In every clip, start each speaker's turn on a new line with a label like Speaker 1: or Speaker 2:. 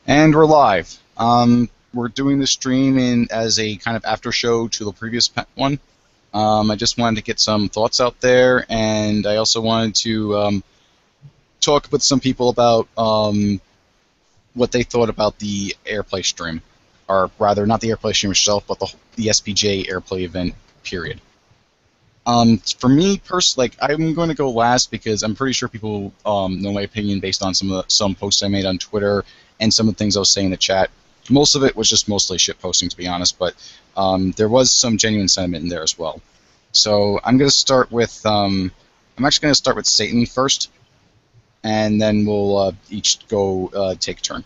Speaker 1: And we're live. We're doing this stream as a kind of after show to the previous one. I just wanted to get some thoughts out there, and I also wanted to talk with some people about what they thought about the Airplay stream, or rather, not the Airplay stream itself, but the SPJ Airplay event. Period. For me personally, I'm going to go last because I'm pretty sure people know my opinion based on some posts I made on Twitter and some of the things I was saying in the chat. Most of it was just mostly shit posting, to be honest, but there was some genuine sentiment in there as well. So I'm going to start with I'm actually going to start with Satan first, and then we'll each go take a turn.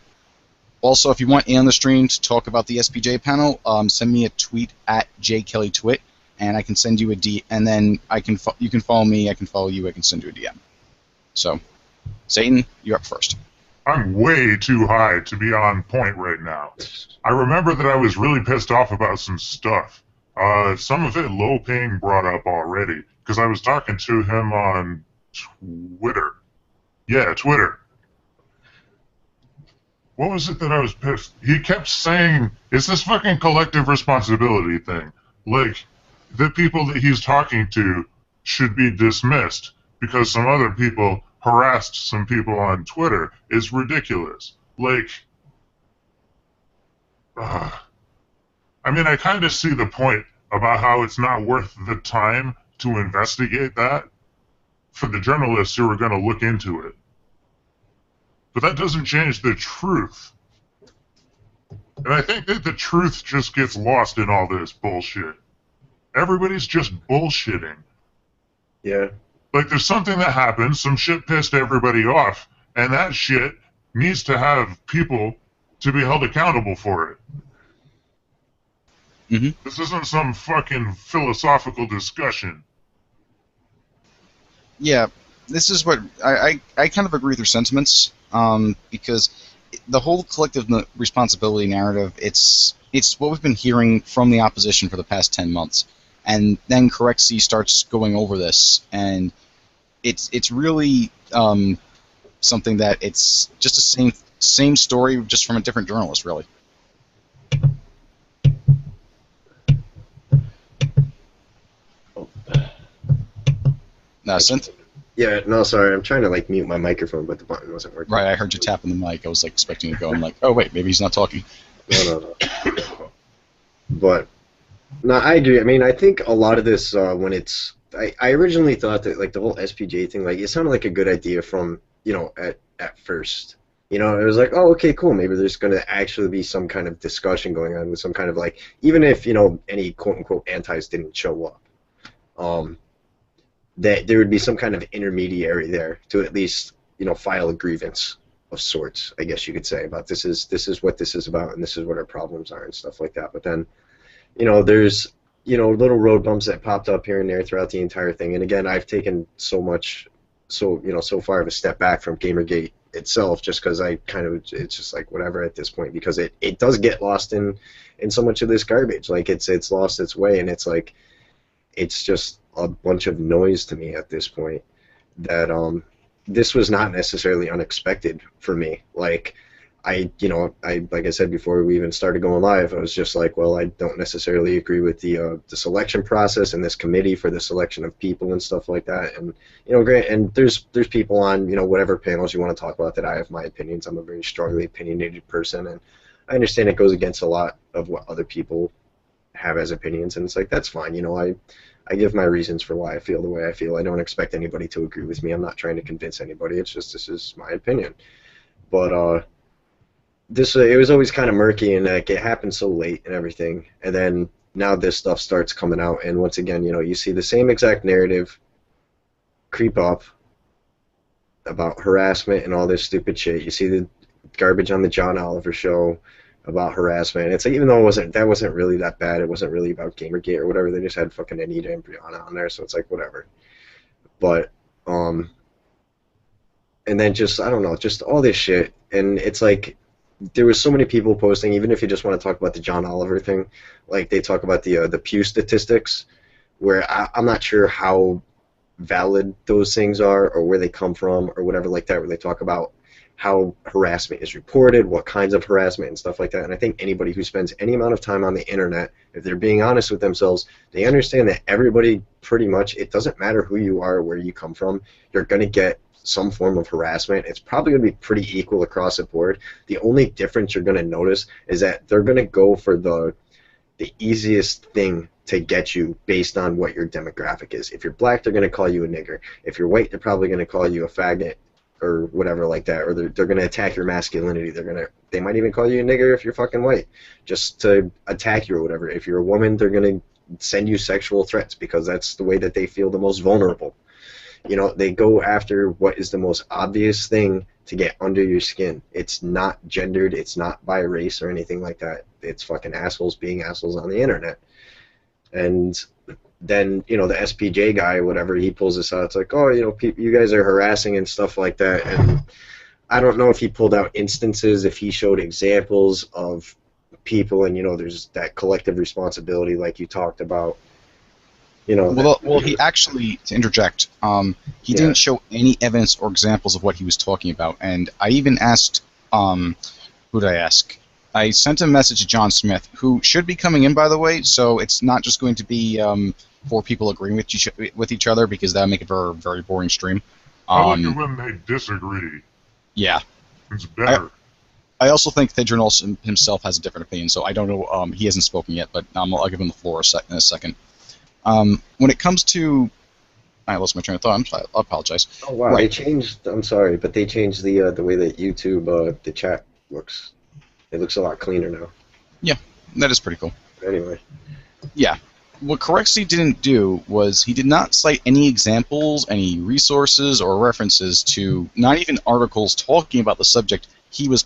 Speaker 1: Also, if you want in on the stream to talk about the SPJ panel, send me a tweet at jkellytwit. And I can send you a D, and then you can follow me, I can follow you, I can send you a DM. So, Satan, you're up first.
Speaker 2: I'm way too high to be on point right now. I remember that I was really pissed off about some stuff. Some of it Low-Ping brought up already, because I was talking to him on Twitter. Yeah, Twitter. What was it that I was pissed? He kept saying, it's this fucking collective responsibility thing. Like, the people that he's talking to should be dismissed because some other people harassed some people on Twitter is ridiculous. Like, I mean, I kind of see the point about how it's not worth the time to investigate that for the journalists who are going to look into it. But that doesn't change the truth. And I think that the truth just gets lost in all this bullshit. Everybody's just bullshitting.
Speaker 3: Yeah.
Speaker 2: Like, there's something that happened, some shit pissed everybody off, and that shit needs to have people to be held accountable for it.
Speaker 1: Mm-hmm.
Speaker 2: This isn't some fucking philosophical discussion.
Speaker 1: Yeah, this is what I kind of agree with your sentiments, because the whole collective responsibility narrative, it's what we've been hearing from the opposition for the past 10 months. And then Korektzy starts going over this, and it's really something that it's just the same story, just from a different journalist, really. Synth?
Speaker 3: Yeah, no, sorry, I'm trying to mute my microphone, but the button wasn't working.
Speaker 1: Right, I heard you tapping the mic. I was expecting to go. I'm like, oh wait, maybe he's not talking.
Speaker 3: No. But no, I agree. I mean, I think a lot of this, when it's, I originally thought that the whole SPJ thing, it sounded like a good idea from, at first. It was like, oh, okay, cool. Maybe there's going to actually be some kind of discussion going on with some kind of even if any quote unquote antis didn't show up, that there would be some kind of intermediary there to at least file a grievance of sorts, I guess you could say, about this is what this is about, and this is what our problems are and stuff like that. But then there's little road bumps that popped up here and there throughout the entire thing. And again, I've taken so far of a step back from Gamergate itself, just because it's just whatever at this point, because it does get lost in so much of this garbage. It's lost its way, and it's just a bunch of noise to me at this point. That this was not necessarily unexpected for me. I like I said before we even started going live, I was just well, I don't necessarily agree with the selection process and this committee for the selection of people and stuff like that. And great. And there's people on whatever panels you want to talk about that I have my opinions. I'm a very strongly opinionated person, and I understand it goes against a lot of what other people have as opinions, and it's that's fine. I give my reasons for why I feel the way I feel. I don't expect anybody to agree with me. I'm not trying to convince anybody. It's just this is my opinion. But it was always kind of murky, and it happened so late and everything. And then now this stuff starts coming out, and once again, you see the same exact narrative creep up about harassment and all this stupid shit. You see the garbage on the John Oliver show about harassment. It's even though that wasn't really that bad. It wasn't really about Gamergate or whatever. They just had fucking Anita and Brianna on there, so it's whatever. But and then just I don't know, just all this shit, and it's there was so many people posting, even if you just want to talk about the John Oliver thing, they talk about the Pew statistics, where I'm not sure how valid those things are or where they come from or whatever like that, where they talk about how harassment is reported, what kinds of harassment and stuff like that. And I think anybody who spends any amount of time on the internet, if they're being honest with themselves, they understand that everybody pretty much, it doesn't matter who you are or where you come from, you're going to get some form of harassment. It's probably going to be pretty equal across the board. The only difference you're going to notice is that they're going to go for the easiest thing to get you based on what your demographic is. If you're black, they're going to call you a nigger. If you're white, they're probably going to call you a faggot or whatever like that, or they're going to attack your masculinity. They might even call you a nigger if you're fucking white, just to attack you or whatever. If you're a woman, they're going to send you sexual threats because that's the way that they feel the most vulnerable. You know, they go after what is the most obvious thing to get under your skin. It's not gendered, it's not by race or anything like that. It's fucking assholes being assholes on the internet. And then, you know, the SPJ guy, whatever, he pulls this out. It's like, oh, you know, you guys are harassing and stuff like that. And I don't know if he pulled out instances, if he showed examples of people, and, you know, there's that collective responsibility like you talked about. You know,
Speaker 1: well, he actually, to interject, he didn't show any evidence or examples of what he was talking about. And I even asked, who did I ask? I sent a message to John Smith, who should be coming in, by the way, so it's not just going to be four people agreeing with each other, because that would make it a very, very boring stream.
Speaker 2: I like it when they disagree.
Speaker 1: Yeah.
Speaker 2: It's better.
Speaker 1: I also think the journalist himself has a different opinion, so I don't know, he hasn't spoken yet, but I'll give him the floor in a second. When it comes to... I lost my train of thought. I apologize.
Speaker 3: Oh, wow. Right. They changed... I'm sorry, but they changed the way that YouTube, the chat looks. It looks a lot cleaner now.
Speaker 1: Yeah, that is pretty cool.
Speaker 3: Anyway.
Speaker 1: Yeah. What Korektzy didn't do was he did not cite any examples, any resources, or references to not even articles talking about the subject he was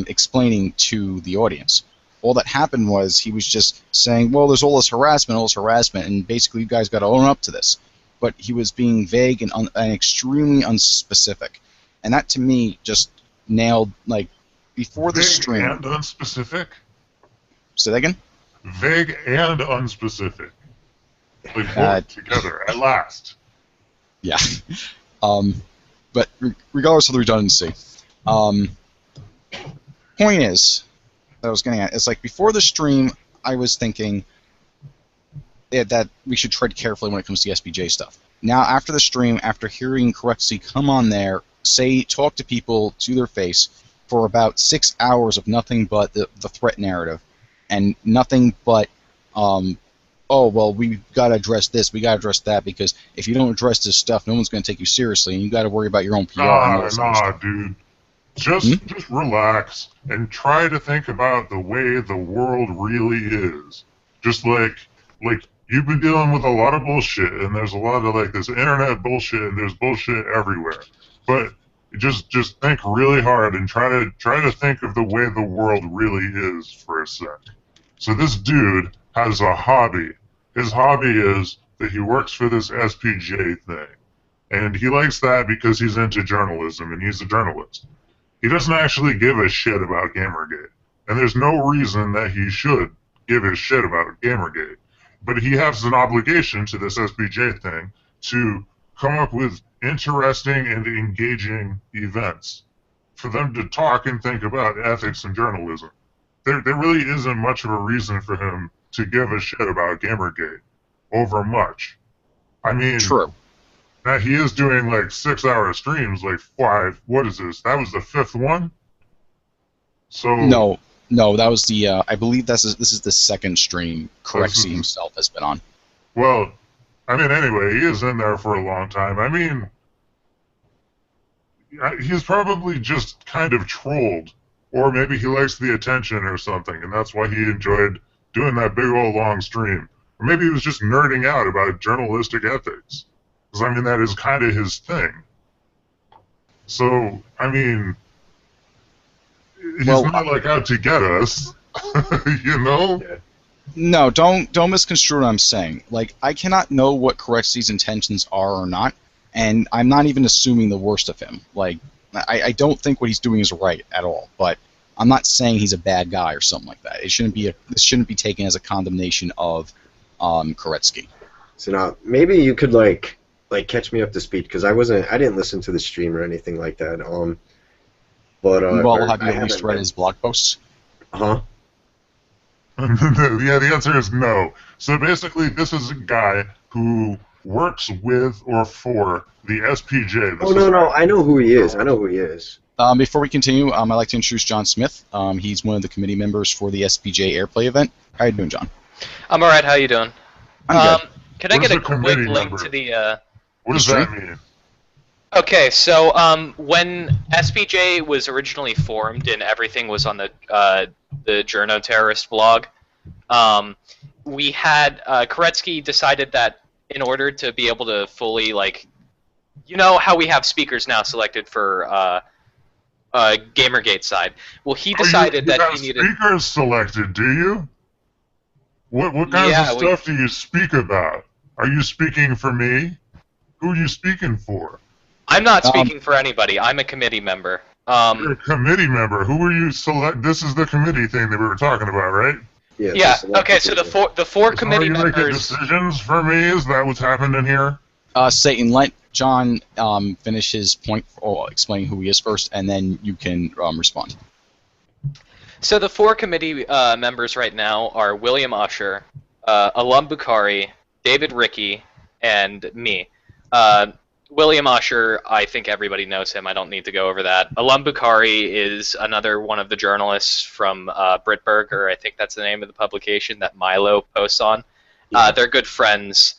Speaker 1: explaining to the audience. All that happened was he was just saying, well, there's all this harassment, and basically you guys got to own up to this. But he was being vague and extremely unspecific. And that, to me, just nailed, like, before the stream...
Speaker 2: Vague and unspecific?
Speaker 1: Say that again?
Speaker 2: Vague and unspecific. Like, both together, at last.
Speaker 1: Yeah. But regardless of the redundancy, point is... that I was getting at. It's like before the stream, I was thinking that we should tread carefully when it comes to SPJ stuff. Now, after the stream, after hearing Korektzy come on there, talk to people to their face for about 6 hours of nothing but the threat narrative, and nothing but, oh, well, we've got to address this, we got to address that, because if you don't address this stuff, no one's going to take you seriously, and you got to worry about your own PR.
Speaker 2: Nah, dude. Just relax and try to think about the way the world really is. Just like you've been dealing with a lot of bullshit, and there's a lot of like this internet bullshit, and there's bullshit everywhere. But just think really hard and try to think of the way the world really is for a sec. So this dude has a hobby. His hobby is that he works for this SPJ thing, and he likes that because he's into journalism and he's a journalist. He doesn't actually give a shit about Gamergate, and there's no reason that he should give a shit about Gamergate. But he has an obligation to this SPJ thing to come up with interesting and engaging events for them to talk and think about ethics and journalism. There really isn't much of a reason for him to give a shit about Gamergate over much. I mean... True. Now, he is doing, like, 6-hour streams, like, 5... What is this? That was the 5th one? So...
Speaker 1: No, that was the... I believe this is the second stream Korektzy himself has been on.
Speaker 2: Well, I mean, anyway, he is in there for a long time. I mean... He's probably just kind of trolled. Or maybe he likes the attention or something, and that's why he enjoyed doing that big old long stream. Or maybe he was just nerding out about journalistic ethics. Because, I mean, that is kind of his thing. So, I mean, he's not, like, out to get us, you know?
Speaker 1: No, don't misconstrue what I'm saying. Like, I cannot know what Korektzy's intentions are or not, and I'm not even assuming the worst of him. Like, I don't think what he's doing is right at all, but I'm not saying he's a bad guy or something like that. This shouldn't be taken as a condemnation of Korektzy.
Speaker 3: So now, maybe you could, like catch me up to speed, because I didn't listen to the stream or anything like that. but
Speaker 1: Well, have
Speaker 3: I
Speaker 1: you at least
Speaker 3: haven't
Speaker 1: read
Speaker 3: been.
Speaker 1: his blog posts?
Speaker 3: Huh?
Speaker 2: Yeah, the answer is no. So basically, this is a guy who works with or for the SPJ, the
Speaker 3: Oh no, no, I
Speaker 2: Society
Speaker 3: know who
Speaker 2: of
Speaker 3: he is. I know
Speaker 2: Journalists.
Speaker 3: who he is.
Speaker 1: Before we continue, I'd like to introduce John Smith. He's one of the committee members for the SPJ Airplay event. How you doing, John?
Speaker 4: I'm alright, how you doing?
Speaker 1: I'm good.
Speaker 4: Can I
Speaker 2: What
Speaker 4: get
Speaker 2: is
Speaker 4: a
Speaker 2: a
Speaker 4: quick
Speaker 2: committee
Speaker 4: link to
Speaker 2: member?
Speaker 4: the,
Speaker 2: What
Speaker 1: The
Speaker 2: does
Speaker 1: stream?
Speaker 2: that mean?
Speaker 4: Okay, so, when SPJ was originally formed and everything was on the Journo Terrorist blog, we had, Korektzy decided that in order to be able to fully, like, you know how we have speakers now selected for, Gamergate side. Well, he
Speaker 2: Oh,
Speaker 4: decided
Speaker 2: you
Speaker 4: that
Speaker 2: have
Speaker 4: he needed...
Speaker 2: speakers selected, do you? What kinds of
Speaker 4: Yeah,
Speaker 2: stuff do you speak about? Are you speaking for me? Who are you speaking for?
Speaker 4: I'm not
Speaker 1: Um,
Speaker 4: speaking for anybody, I'm a committee member.
Speaker 2: You're a committee member. Who are you select? This is the committee thing that we were talking about, right?
Speaker 3: Yeah. To
Speaker 4: Yeah,
Speaker 3: select
Speaker 4: okay, so
Speaker 3: people.
Speaker 4: the four
Speaker 2: So are
Speaker 4: committee
Speaker 2: you making
Speaker 4: members...
Speaker 2: decisions for me? Is that what's happening here?
Speaker 1: Satan, let John finish his point, or explaining who he is first, and then you can respond.
Speaker 4: So the four committee members right now are William Usher, Alum Bukhari, David Rickey, and me. William Usher, I think everybody knows him. I don't need to go over that. Alum Bukhari is another one of the journalists from Britburger. I think that's the name of the publication that Milo posts on.
Speaker 3: Yeah.
Speaker 4: They're good friends.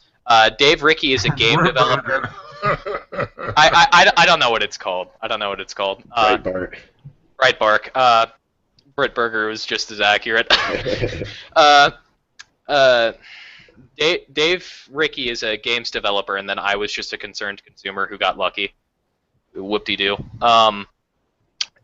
Speaker 4: Dave Rickey is a game developer.
Speaker 2: Developer.
Speaker 4: I don't know what it's called. I don't know what it's called.
Speaker 3: Right, Bart.
Speaker 4: Right, Bark. Britburger was just as accurate. Dave Rickey is a games developer, and then I was just a concerned consumer who got lucky. Whoop-de-doo.
Speaker 2: Oh,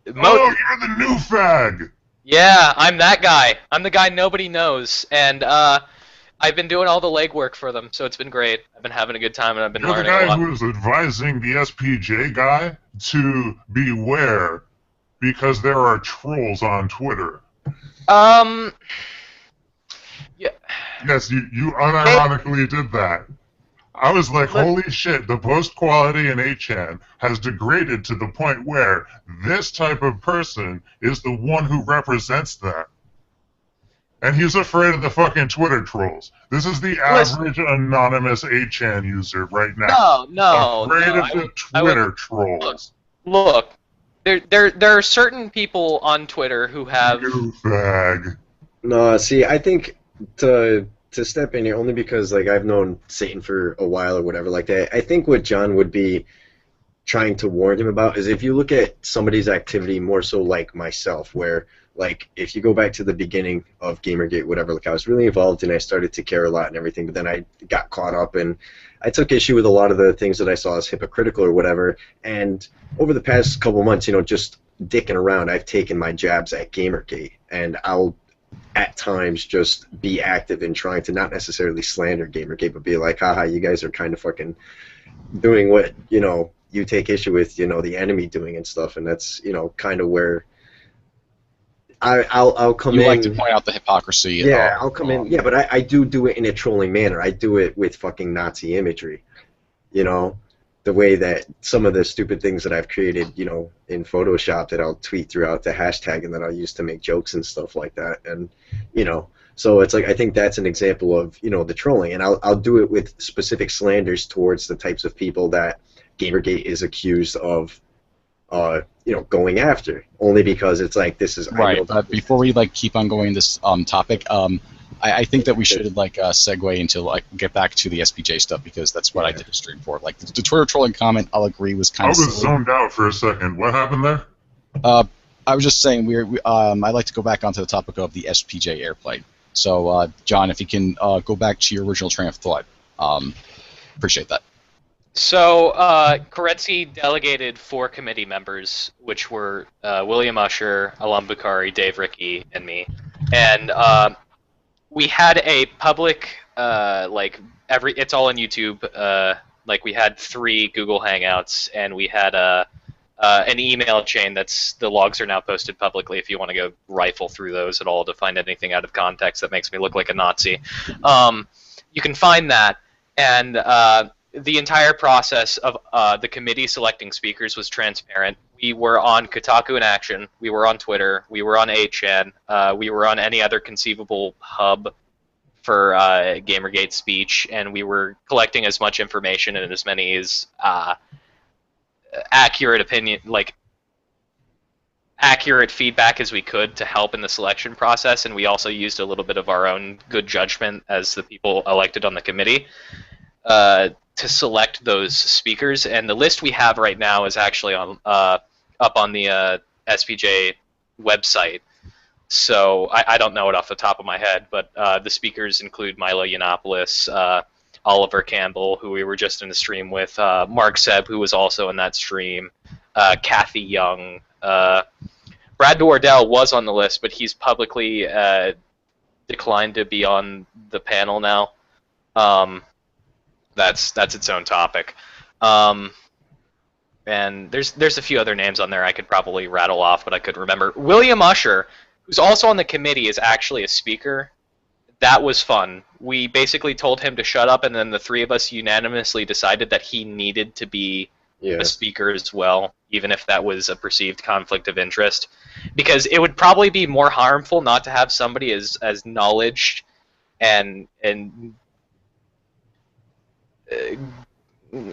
Speaker 2: you're the new fag.
Speaker 4: Yeah, I'm that guy. I'm the guy nobody knows, and I've been doing all the legwork for them, so it's been great. I've been having a good time, and I've been
Speaker 2: You're the
Speaker 4: learning a
Speaker 2: guy
Speaker 4: lot.
Speaker 2: who is advising the SPJ guy to beware because there are trolls on Twitter.
Speaker 4: Yeah.
Speaker 2: Yes, you unironically did that. I was like, holy shit, the post quality in 8chan has degraded to the point where this type of person is the one who represents that. And he's afraid of the fucking Twitter trolls. This is the average anonymous 8chan user right now.
Speaker 4: No.
Speaker 2: Afraid of the Twitter trolls.
Speaker 4: Look, there are certain people on Twitter who have...
Speaker 2: You fag.
Speaker 3: No, see, I think to step in here only because like I've known Satan for a while or whatever like that. I think what John would be trying to warn him about is if you look at somebody's activity more so like myself, where like if you go back to the beginning of Gamergate, whatever, like I was really involved and I started to care a lot and everything, but then I got caught up and I took issue with a lot of the things that I saw as hypocritical or whatever. And over the past couple months, you know, just dicking around, I've taken my jabs at Gamergate, and I'll at times just be active in trying to not necessarily slander Gamergate, but be like, haha, you guys are kind of fucking doing what, you know, you take issue with, you know, the enemy doing and stuff, and that's, you know, kind of where I'll come in.
Speaker 1: You like to point out the hypocrisy.
Speaker 3: Yeah, I'll come in. Yeah, but I do it in a trolling manner. I do it with fucking Nazi imagery, you know, the way that some of the stupid things that I've created, you know, in Photoshop that I'll tweet throughout the hashtag and that I'll use to make jokes and stuff like that. And, you know, so it's like I think that's an example of, you know, the trolling. And I'll do it with specific slanders towards the types of people that Gamergate is accused of, you know, going after, only because it's like this is
Speaker 1: right. But before we like keep on going this topic, I think that we should like segue into like get back to the SPJ stuff because that's what I did a stream for. Like the Twitter trolling comment, I'll agree was kind of.
Speaker 2: I was zoned out for a second. What happened there?
Speaker 1: I was just saying I'd like to go back onto the topic of the SPJ Airplay. So John, if you can go back to your original train of thought, appreciate that.
Speaker 4: So, Korektzy delegated 4 committee members, which were William Usher, Alum Bukhari, Dave Rickey, and me. And we had a public, it's all on YouTube, like we had 3 Google Hangouts, and we had an email chain the logs are now posted publicly if you want to go rifle through those at all to find anything out of context that makes me look like a Nazi. You can find that, and the entire process of the committee selecting speakers was transparent. We were on Kotaku in Action, we were on Twitter, we were on 8chan, we were on any other conceivable hub for Gamergate speech, and we were collecting as much information and as many as accurate feedback as we could to help in the selection process, and we also used a little bit of our own good judgment as the people elected on the committee to select those speakers. And the list we have right now is actually on up on the SPJ website. So I don't know it off the top of my head, but the speakers include Milo Yiannopoulos, Oliver Campbell, who we were just in the stream with, Mark Sebb, who was also in that stream, Kathy Young. Brad Wardell was on the list, but he's publicly declined to be on the panel now. That's its own topic. And there's a few other names on there I could probably rattle off, but I couldn't remember. William Usher, who's also on the committee, is actually a speaker. That was fun. We basically told him to shut up, and then the three of us unanimously decided that he needed to be a speaker as well, even if that was a perceived conflict of interest. Because it would probably be more harmful not to have somebody as knowledge and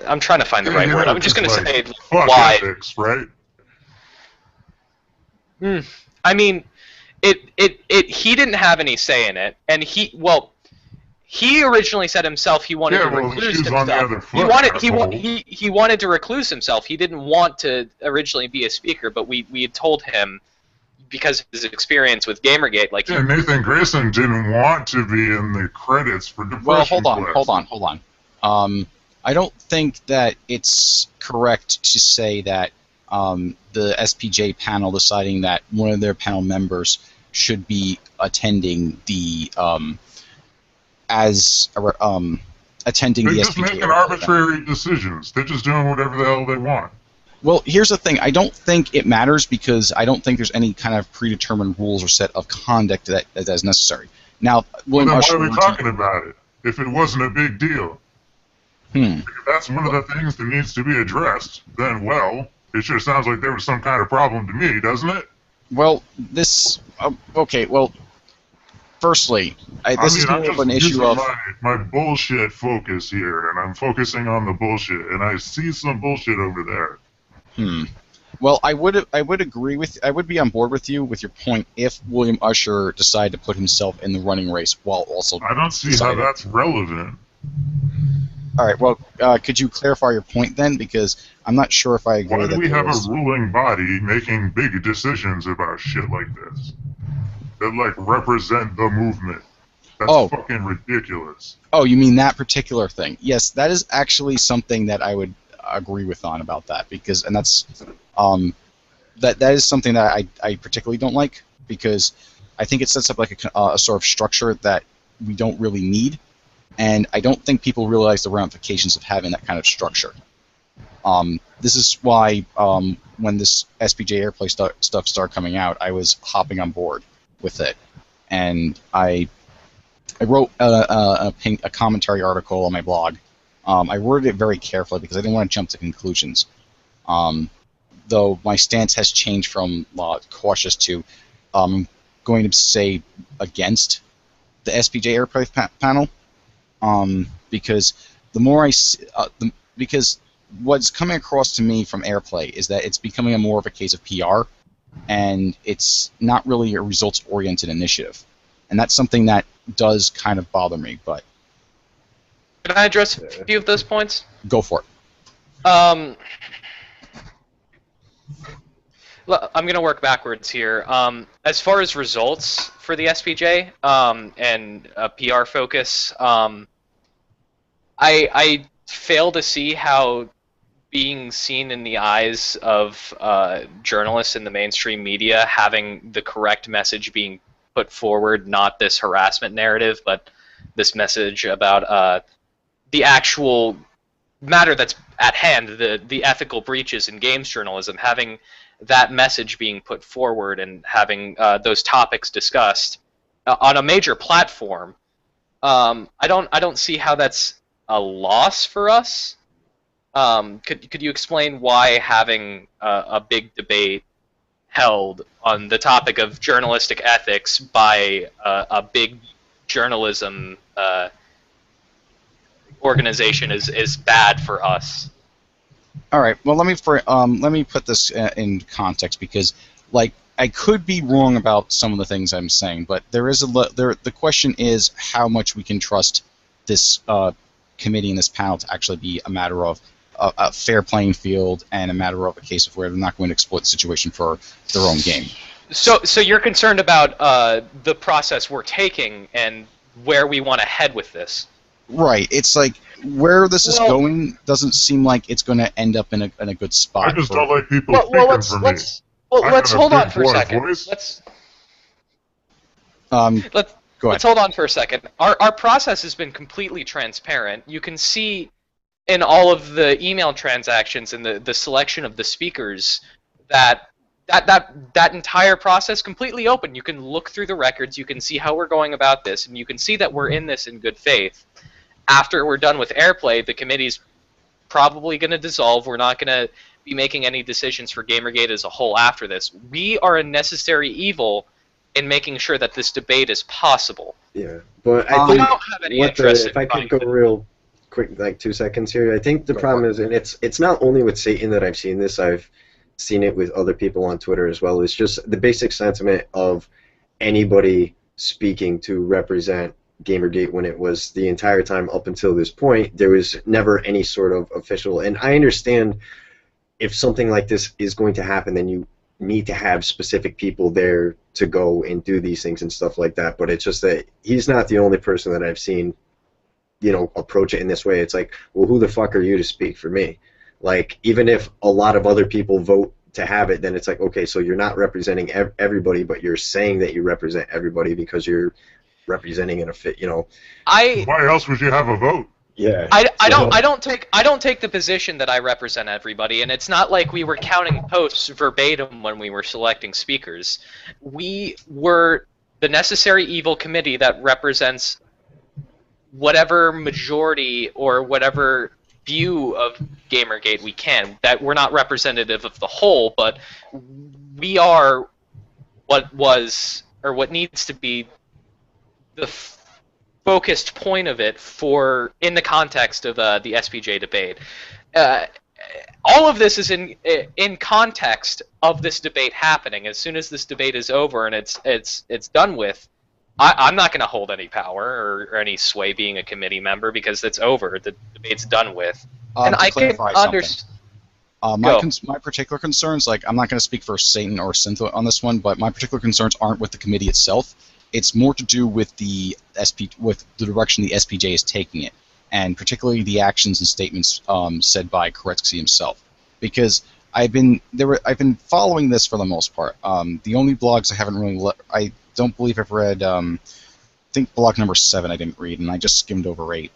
Speaker 4: I'm trying to find the right word. I'm just going to say why.
Speaker 2: Ethics, right?
Speaker 4: I mean, he didn't have any say in it, and he originally said himself he wanted to recluse himself. He wanted to recluse himself. He didn't want to originally be a speaker, but we had told him, because of his experience with Gamergate, like
Speaker 2: Nathan Grayson didn't want to be in the credits for Depression.
Speaker 1: Well, hold on. I don't think that it's correct to say that the SPJ panel deciding that one of their panel members should be attending the attending
Speaker 2: They're
Speaker 1: the
Speaker 2: just
Speaker 1: SPJ.
Speaker 2: making arbitrary decisions. They're just doing whatever the hell they want.
Speaker 1: Well, here's the thing. I don't think it matters because I don't think there's any kind of predetermined rules or set of conduct that is necessary. Now,
Speaker 2: then why are we talking about it if it wasn't a big deal? If that's one of the things that needs to be addressed, then, well, it sure sounds like there was some kind of problem to me, doesn't it?
Speaker 1: Well, this... okay, well, firstly, this is more of an issue of...
Speaker 2: my bullshit focus here, and I'm focusing on the bullshit, and I see some bullshit over there.
Speaker 1: Well, I would agree with... I would be on board with your point if William Usher decided to put himself in the running race while also...
Speaker 2: I don't see how that's relevant.
Speaker 1: All right, well, could you clarify your point then? Because I'm not sure if I agree that...
Speaker 2: Why do we have a ruling body making big decisions about shit like this? That, like, represent the movement. That's fucking ridiculous.
Speaker 1: Oh, you mean that particular thing? Yes, that is actually something that I would agree with about that, because, and that's, that is something that I particularly don't like, because I think it sets up like a sort of structure that we don't really need, and I don't think people realize the ramifications of having that kind of structure. This is why when this SPJ Airplay stuff started coming out, I was hopping on board with it, and I wrote a commentary article on my blog. I worded it very carefully because I didn't want to jump to conclusions. Though my stance has changed from cautious to going to say against the SPJ Airplay panel, because the more I because what's coming across to me from Airplay is that it's becoming more of a case of PR, and it's not really a results-oriented initiative, and that's something that does kind of bother me. But
Speaker 4: can I address a few of those points?
Speaker 1: Go for it.
Speaker 4: I'm going to work backwards here. As far as results for the SPJ and PR focus, I fail to see how being seen in the eyes of journalists in the mainstream media, having the correct message being put forward, not this harassment narrative, but this message about the actual matter that's at hand, the ethical breaches in games journalism, having that message being put forward and having those topics discussed on a major platform. I don't see how that's a loss for us. Could you explain why having a big debate held on the topic of journalistic ethics by a big journalism organization is bad for us?
Speaker 1: All right. Well, let me put this in context because, like, I could be wrong about some of the things I'm saying, but there is the question is how much we can trust this committee and this panel to actually be a matter of a fair playing field and a matter of a case of where they're not going to exploit the situation for their own game.
Speaker 4: So you're concerned about the process we're taking and where we want to head with this.
Speaker 1: Right. It's like where this is going doesn't seem like it's going to end up in a good spot.
Speaker 2: I just don't like people speaking for me.
Speaker 4: Let's hold on for a second.
Speaker 2: Voice.
Speaker 4: Go ahead.
Speaker 1: Let's
Speaker 4: hold on for a second. Our process has been completely transparent. You can see in all of the email transactions and the selection of the speakers that entire process completely open. You can look through the records. You can see how we're going about this, and you can see that we're in this in good faith. After we're done with Airplay, the committee's probably going to dissolve. We're not going to be making any decisions for Gamergate as a whole after this. We are a necessary evil in making sure that this debate is possible.
Speaker 3: Yeah, but I think
Speaker 4: don't have any interest
Speaker 3: if I could go real quick, like 2 seconds here, I think the problem is, and it's not only with Satan that I've seen this, I've seen it with other people on Twitter as well, it's just the basic sentiment of anybody speaking to represent Gamergate when it was the entire time up until this point, there was never any sort of official, and I understand if something like this is going to happen, then you need to have specific people there to go and do these things and stuff like that, but it's just that he's not the only person that I've seen, you know, approach it in this way. It's like, well, who the fuck are you to speak for me? Like, even if a lot of other people vote to have it, then it's like, okay, so you're not representing everybody, but you're saying that you represent everybody because you're representing in a fit, you know.
Speaker 2: Why else would you have a vote?
Speaker 3: Yeah.
Speaker 4: I don't take the position that I represent everybody, and it's not like we were counting posts verbatim when we were selecting speakers. We were the necessary evil committee that represents whatever majority or whatever view of Gamergate we can. That we're not representative of the whole, but we are what was or what needs to be the focused point of it for in the context of the SPJ debate. All of this is in context of this debate happening. As soon as this debate is over and it's done with, I'm not going to hold any power or any sway being a committee member because it's over. The debate's done with, and I can understand.
Speaker 1: My particular concerns, like I'm not going to speak for Satan or Synth on this one, but my particular concerns aren't with the committee itself. It's more to do with the direction the SPJ is taking it, and particularly the actions and statements said by Korektzy himself. Because I've been following this for the most part. The only blogs I haven't really I don't believe I've read. I think blog number 7 I didn't read, and I just skimmed over 8.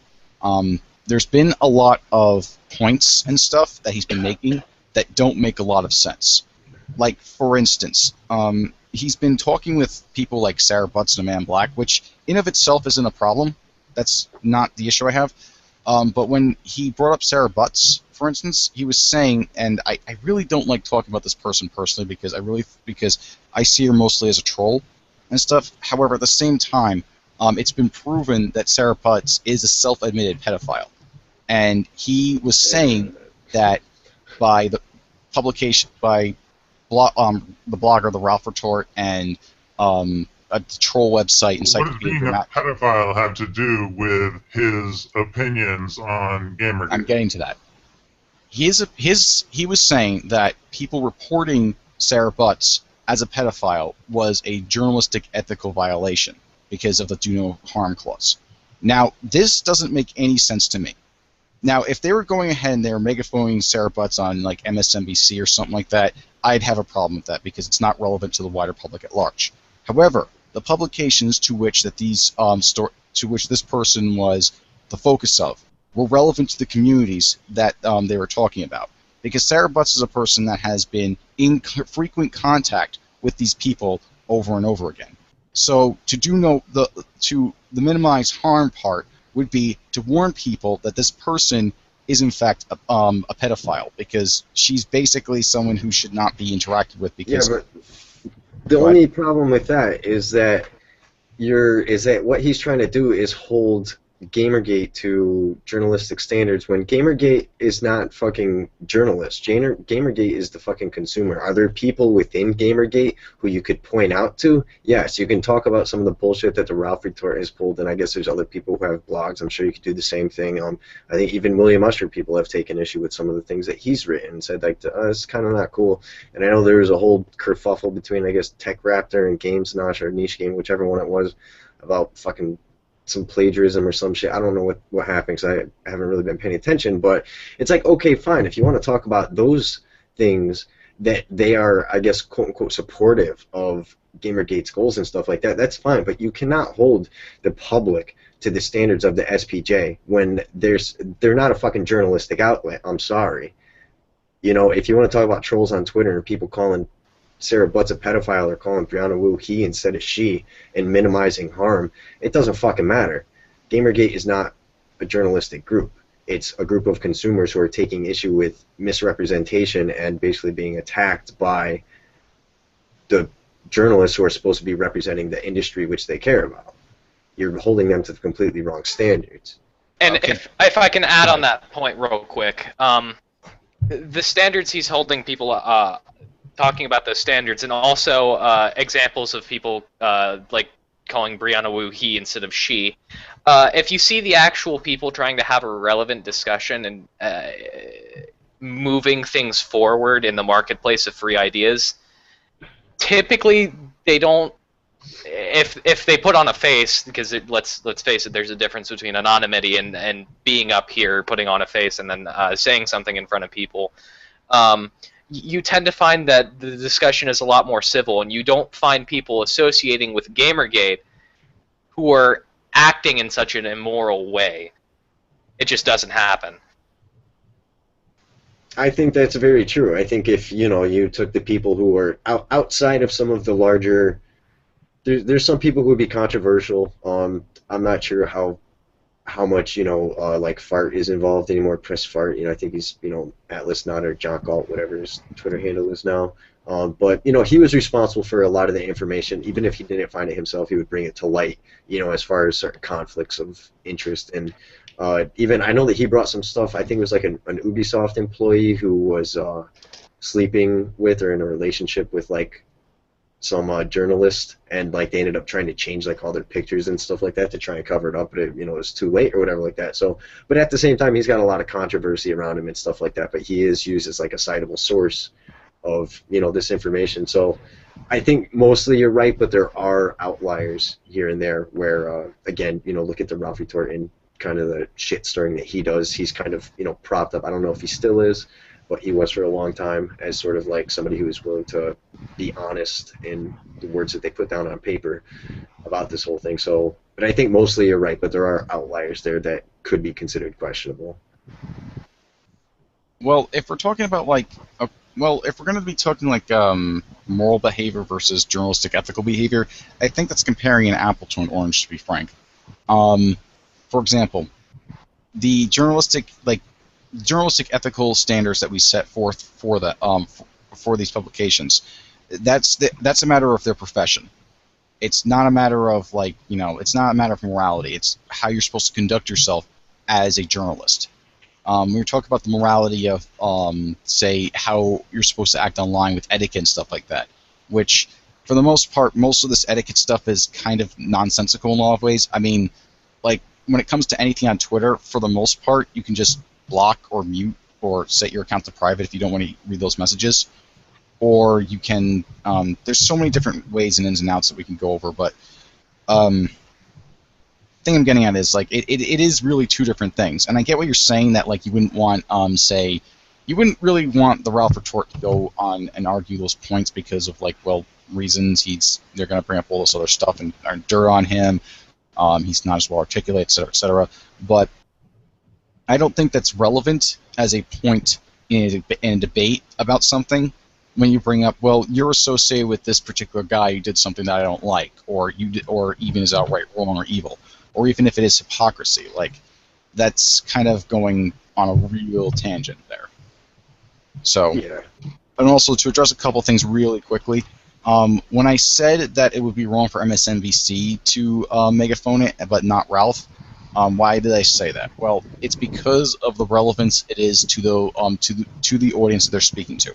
Speaker 1: There's been a lot of points and stuff that he's been making that don't make a lot of sense. Like, for instance, he's been talking with people like Sarah Butts and Man Black, which in of itself isn't a problem. That's not the issue I have. But when he brought up Sarah Butts, for instance, he was saying, and I really don't like talking about this person personally because I see her mostly as a troll and stuff. However, at the same time, it's been proven that Sarah Butts is a self-admitted pedophile. And he was saying that by the publication, by the blogger, the Ralph Retort, and a troll website, Encyclopedia.
Speaker 2: What does being a pedophile have to do with his opinions on Gamergate?
Speaker 1: I'm getting to that. He was saying that people reporting Sarah Butts as a pedophile was a journalistic ethical violation because of the do no harm clause. Now, this doesn't make any sense to me. Now, if they were going ahead and they were megaphoning Sarah Butts on like MSNBC or something like that, I'd have a problem with that because it's not relevant to the wider public at large. However, the publications to which this person was the focus of were relevant to the communities that they were talking about. Because Sarah Butts is a person that has been in frequent contact with these people over and over again. So to minimize harm part would be to warn people that this person is in fact a pedophile, because she's basically someone who should not be interacted with.
Speaker 3: Yeah,
Speaker 1: Because
Speaker 3: but the
Speaker 1: go ahead.
Speaker 3: only problem with that is that what he's trying to do is hold Gamergate to journalistic standards when Gamergate is not fucking journalists. Gamergate is the fucking consumer. Are there people within Gamergate who you could point out to? Yes, you can talk about some of the bullshit that the Ralph retort has pulled, and I guess there's other people who have blogs. I'm sure you could do the same thing. I think even William Usher people have taken issue with some of the things that he's written and said, like, it's kind of not cool. And I know there was a whole kerfuffle between, I guess, Tech Raptor and Games Notch or Niche Game, whichever one it was, about fucking some plagiarism or some shit. I don't know what happened because I haven't really been paying attention, but it's like, okay, fine. If you want to talk about those things that they are, I guess, quote-unquote, supportive of Gamergate's goals and stuff like that, that's fine, but you cannot hold the public to the standards of the SPJ when they're not a fucking journalistic outlet. I'm sorry. You know, if you want to talk about trolls on Twitter and people calling Sarah Butt's a pedophile or calling Brianna Wu he instead of she and minimizing harm, it doesn't fucking matter. Gamergate is not a journalistic group. It's a group of consumers who are taking issue with misrepresentation and basically being attacked by the journalists who are supposed to be representing the industry which they care about. You're holding them to the completely wrong standards.
Speaker 4: And
Speaker 1: Okay.
Speaker 4: if I can add on that point real quick, the standards he's holding people talking about those standards, and also examples of people like calling Brianna Wu he instead of she. If you see the actual people trying to have a relevant discussion and moving things forward in the marketplace of free ideas, typically they don't. If they put on a face, because let's face it, there's a difference between anonymity and being up here, putting on a face, and then saying something in front of people. You tend to find that the discussion is a lot more civil, and you don't find people associating with Gamergate who are acting in such an immoral way. It just doesn't happen.
Speaker 3: I think that's very true. I think if you took the people who are outside of some of the larger, there's some people who would be controversial. I'm not sure how much like Fart is involved anymore. Press Fart, I think he's Atlas Not or Jock Alt, whatever his Twitter handle is now. But he was responsible for a lot of the information. Even if he didn't find it himself, he would bring it to light. As far as certain conflicts of interest, and even I know that he brought some stuff. I think it was like an Ubisoft employee who was sleeping with or in a relationship with like some journalist, and like they ended up trying to change like all their pictures and stuff like that to try and cover it up, but it was too late or whatever like that. So, but at the same time, he's got a lot of controversy around him and stuff like that. But he is used as like a citable source of this information. So, I think mostly you're right, but there are outliers here and there where again, look at the Ralph retort and kind of the shit stirring that he does. He's kind of propped up. I don't know if he still is, but he was for a long time as sort of like somebody who was willing to be honest in the words that they put down on paper about this whole thing. So, but I think mostly you're right, but there are outliers there that could be considered questionable.
Speaker 1: Well, if we're talking about if we're going to be talking like moral behavior versus journalistic ethical behavior, I think that's comparing an apple to an orange, to be frank. For example, the journalistic ethical standards that we set forth for for these publications, that's a matter of their profession. It's not a matter of it's not a matter of morality. It's how you're supposed to conduct yourself as a journalist. We were talking about the morality of say how you're supposed to act online with etiquette and stuff like that, which for the most part, most of this etiquette stuff is kind of nonsensical in a lot of ways. I mean, like when it comes to anything on Twitter, for the most part, you can just block or mute or set your account to private if you don't want to read those messages. Or you can, there's so many different ways and ins and outs that we can go over, but thing I'm getting at is like it is really two different things. And I get what you're saying, that like you wouldn't want, you wouldn't really want the Ralph retort to go on and argue those points because of reasons they're going to bring up all this other stuff and dirt on him. He's not as well articulated, etc., etc. But I don't think that's relevant as a point in a debate about something. when you bring up, well, you're associated with this particular guy who did something that I don't like, or you did, or even is outright wrong or evil, or even if it is hypocrisy, like that's kind of going on a real tangent there. So,
Speaker 3: Yeah.
Speaker 1: and also to address a couple things really quickly, when I said that it would be wrong for MSNBC to megaphone it, but not Ralph, why did I say that? Well, it's because of the relevance it is to the audience that they're speaking to.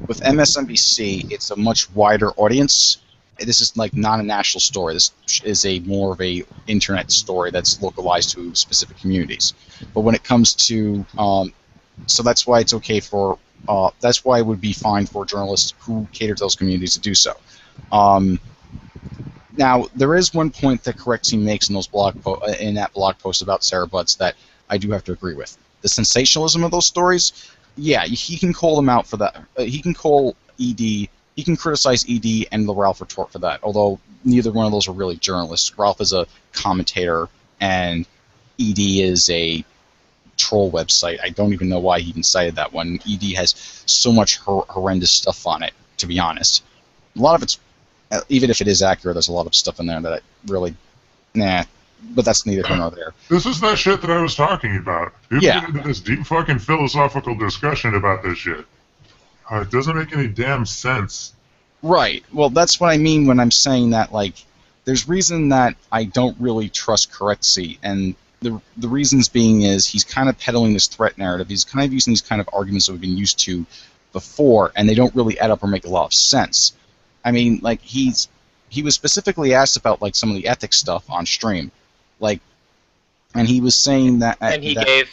Speaker 1: With MSNBC, it's a much wider audience. This is like not a national story. This is a more of a internet story that's localized to specific communities. But when it comes to, so that's why it's okay for, that's why it would be fine for journalists who cater to those communities to do so. Now, there is one point that Korektzy makes in those in that blog post about Sarah Butts that I do have to agree with. The sensationalism of those stories, yeah, he can call them out for that. He can call ED, he can criticize ED and the Ralph retort for that, although neither one of those are really journalists. Ralph is a commentator, and ED is a troll website. I don't even know why he even cited that one. ED has so much horrendous stuff on it, to be honest. A lot of it's, even if it is accurate, there's a lot of stuff in there that I really, nah. But that's neither here nor there.
Speaker 2: This is that shit that I was talking about. People
Speaker 1: Yeah.
Speaker 2: get into this deep fucking philosophical discussion about this shit. It doesn't make any damn sense.
Speaker 1: Right. Well, that's what I mean when I'm saying that, like, there's reason that I don't really trust Korektzy, and the reasons being is he's kind of peddling this threat narrative. He's kind of using these kind of arguments that we've been used to before, and they don't really add up or make a lot of sense. I mean, like, he was specifically asked about, like, some of the ethics stuff on stream, like, and he was saying that...
Speaker 4: And he gave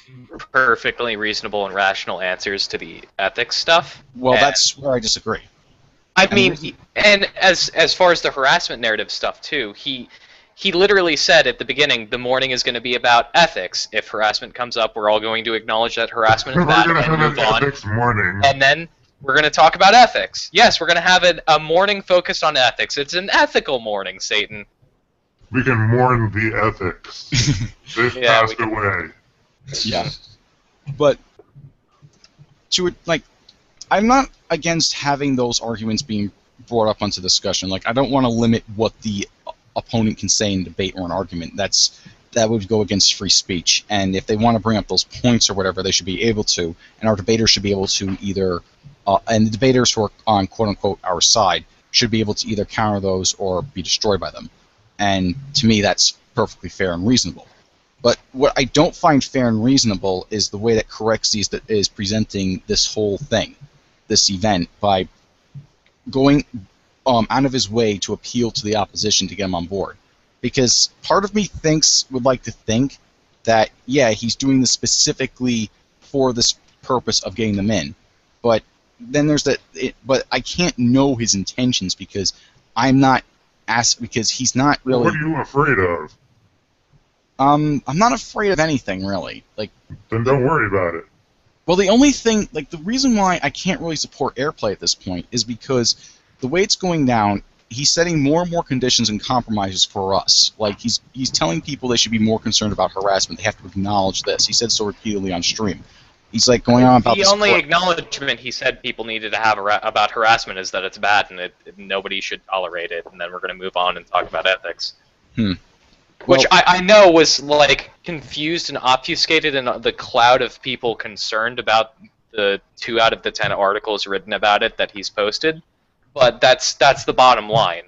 Speaker 4: perfectly reasonable and rational answers to the ethics stuff.
Speaker 1: Well, that's where I disagree.
Speaker 4: I mean, and as far as the harassment narrative stuff, too, he literally said at the beginning, the morning is going to be about ethics. If harassment comes up, we're all going to acknowledge that harassment is bad and move on.
Speaker 2: Ethics morning.
Speaker 4: And then we're going to talk about ethics. Yes, we're going to have a morning focused on ethics. It's an ethical morning, Satan.
Speaker 2: We can mourn the ethics. They've passed away.
Speaker 1: Yeah. But, I'm not against having those arguments being brought up onto discussion. Like, I don't want to limit what the opponent can say in debate or an argument. That would go against free speech. And if they want to bring up those points or whatever, they should be able to. And our debaters should be able to either, and the debaters who are on quote-unquote our side should be able to either counter those or be destroyed by them. And to me, that's perfectly fair and reasonable. But what I don't find fair and reasonable is the way that Korektzy is presenting this whole thing, this event, by going out of his way to appeal to the opposition to get him on board. Because part of me would like to think that, yeah, he's doing this specifically for this purpose of getting them in. But then there's but I can't know his intentions because I'm not because he's not really...
Speaker 2: What are you afraid of?
Speaker 1: I'm not afraid of anything, really. Like,
Speaker 2: then don't worry about it.
Speaker 1: Well, the only thing, like, the reason why I can't really support Airplay at this point is because the way it's going down, he's setting more and more conditions and compromises for us. Like, he's telling people they should be more concerned about harassment. They have to acknowledge this. He said so repeatedly on stream. He's like going on about
Speaker 4: the only acknowledgement he said people needed to have about harassment is that it's bad and nobody should tolerate it, and then we're going to move on and talk about ethics. Which I know was like confused and obfuscated in the cloud of people concerned about the 2 out of the 10 articles written about it that he's posted, but that's the bottom line.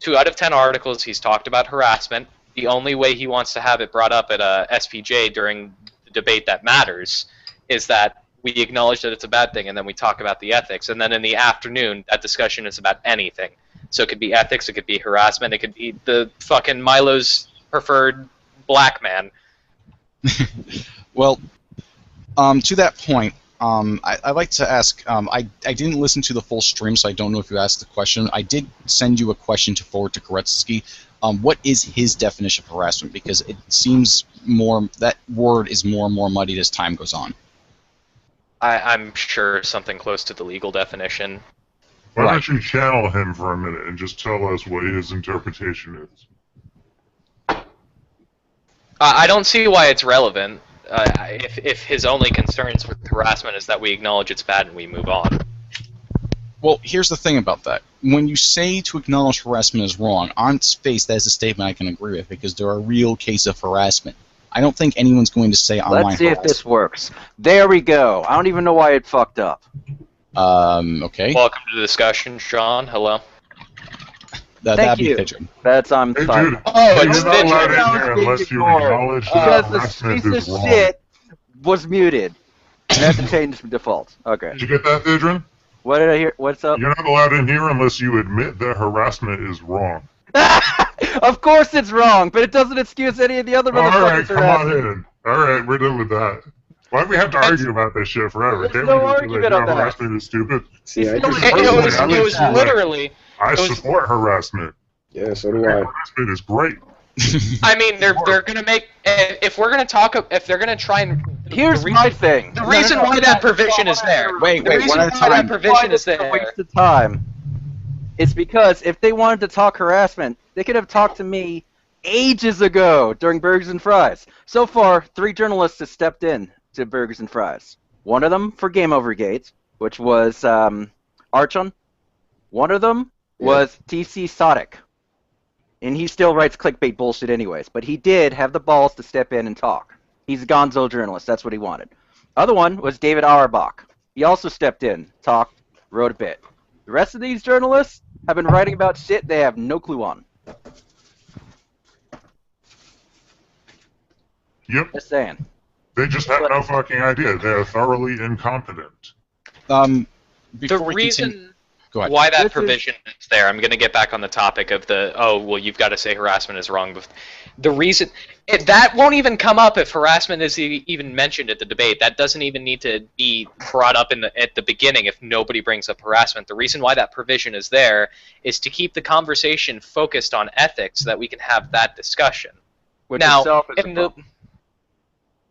Speaker 4: 2 out of 10 articles he's talked about harassment. The only way he wants to have it brought up at SPJ during the debate that matters is that we acknowledge that it's a bad thing, and then we talk about the ethics. And then in the afternoon, that discussion is about anything. So it could be ethics, it could be harassment, it could be the fucking Milo's preferred black man.
Speaker 1: Well, to that point, I'd like to ask, I didn't listen to the full stream, so I don't know if you asked the question. I did send you a question to forward to Korektzy. What is his definition of harassment? Because it seems that word is more and more muddied as time goes on.
Speaker 4: I'm sure something close to the legal definition.
Speaker 2: Why don't you channel him for a minute and just tell us what his interpretation is?
Speaker 4: I don't see why it's relevant. If his only concerns with harassment is that we acknowledge it's bad and we move on.
Speaker 1: Well, here's the thing about that. When you say to acknowledge harassment is wrong, on its face, that is a statement I can agree with because there are real cases of harassment. I don't think anyone's going to say online
Speaker 5: Let's see if this
Speaker 1: harassment.
Speaker 5: works. There we go. I don't even know why it fucked up.
Speaker 1: Okay.
Speaker 4: Welcome to the discussion, Sean. Hello.
Speaker 1: That'd be
Speaker 5: you.
Speaker 1: Pigeon.
Speaker 5: That's
Speaker 2: Hey, dude,
Speaker 4: Oh,
Speaker 2: you're
Speaker 4: it's
Speaker 2: not allowed
Speaker 4: Pigeon.
Speaker 2: in here unless you acknowledge
Speaker 5: Because
Speaker 2: that
Speaker 5: the
Speaker 2: harassment
Speaker 5: piece
Speaker 2: is
Speaker 5: of
Speaker 2: wrong.
Speaker 5: shit was muted. And that's a change from default. Okay.
Speaker 2: Did you get that, Adrian?
Speaker 5: What did I hear? What's up?
Speaker 2: You're not allowed in here unless you admit that harassment is wrong.
Speaker 5: Of course it's wrong, but it doesn't excuse any of the other
Speaker 2: All right,
Speaker 5: motherfuckers
Speaker 2: come on
Speaker 5: harassing.
Speaker 2: in. All right, we're done with that. Why do we have to argue about this shit forever?
Speaker 5: There's
Speaker 2: Can't
Speaker 5: no
Speaker 2: we just be
Speaker 5: argument
Speaker 2: like,
Speaker 5: on that.
Speaker 2: harassment is stupid?
Speaker 3: See, I
Speaker 5: It's
Speaker 3: just,
Speaker 5: still-
Speaker 4: It was literally.
Speaker 2: I
Speaker 4: It was-
Speaker 2: support harassment.
Speaker 3: yeah, so do I.
Speaker 2: Harassment is great.
Speaker 4: I mean, they're gonna make if we're gonna talk if they're gonna try and
Speaker 5: Here's
Speaker 4: the
Speaker 5: my
Speaker 4: reason,
Speaker 5: thing.
Speaker 4: the reason why that provision is there.
Speaker 1: Wait,
Speaker 4: The
Speaker 1: wait,
Speaker 4: reason
Speaker 1: one at a
Speaker 4: why that
Speaker 1: time.
Speaker 4: provision is
Speaker 5: Why it's a
Speaker 4: there.
Speaker 5: waste of time. It's because if they wanted to talk harassment, they could have talked to me ages ago during Burgers and Fries. So far, 3 journalists have stepped in to Burgers and Fries. One of them for Game Over Gate, which was Archon. One of them was TC Sodic. And he still writes clickbait bullshit anyways, but he did have the balls to step in and talk. He's a gonzo journalist, that's what he wanted. Other one was David Auerbach. He also stepped in, talked, wrote a bit. The rest of these journalists have been writing about shit they have no clue on.
Speaker 2: Yep,
Speaker 5: Just saying.
Speaker 2: they just have no fucking idea. They're thoroughly incompetent.
Speaker 4: The
Speaker 1: Before we
Speaker 4: reason
Speaker 1: continue, go ahead.
Speaker 4: why that
Speaker 5: This is-
Speaker 4: provision is there, I'm going to get back on the topic of you've got to say harassment is wrong. The reason that won't even come up if harassment is even mentioned at the debate. That doesn't even need to be brought up at the beginning if nobody brings up harassment. The reason why that provision is there is to keep the conversation focused on ethics so that we can have that discussion.
Speaker 5: Which
Speaker 4: Now,
Speaker 5: itself is a
Speaker 4: in
Speaker 5: problem.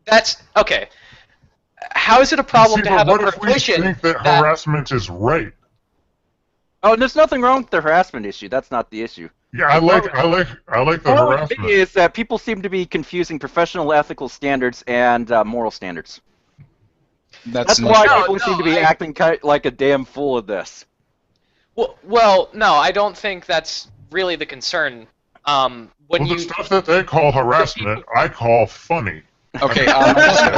Speaker 4: that's okay. How is it a problem
Speaker 2: See,
Speaker 4: to
Speaker 2: but
Speaker 4: have
Speaker 2: what
Speaker 4: a
Speaker 2: if we
Speaker 4: provision
Speaker 2: think that harassment is right?
Speaker 5: Oh, and there's nothing wrong with the harassment issue. That's not the issue.
Speaker 2: Yeah, I like the
Speaker 5: All it
Speaker 2: harassment.
Speaker 5: is that people seem to be confusing professional ethical standards and moral standards. That's
Speaker 1: not
Speaker 5: why
Speaker 1: true.
Speaker 5: people seem to be acting like a damn fool of this.
Speaker 4: Well, no, I don't think that's really the concern. When
Speaker 2: The stuff that they call harassment, I call funny.
Speaker 1: Okay,
Speaker 2: I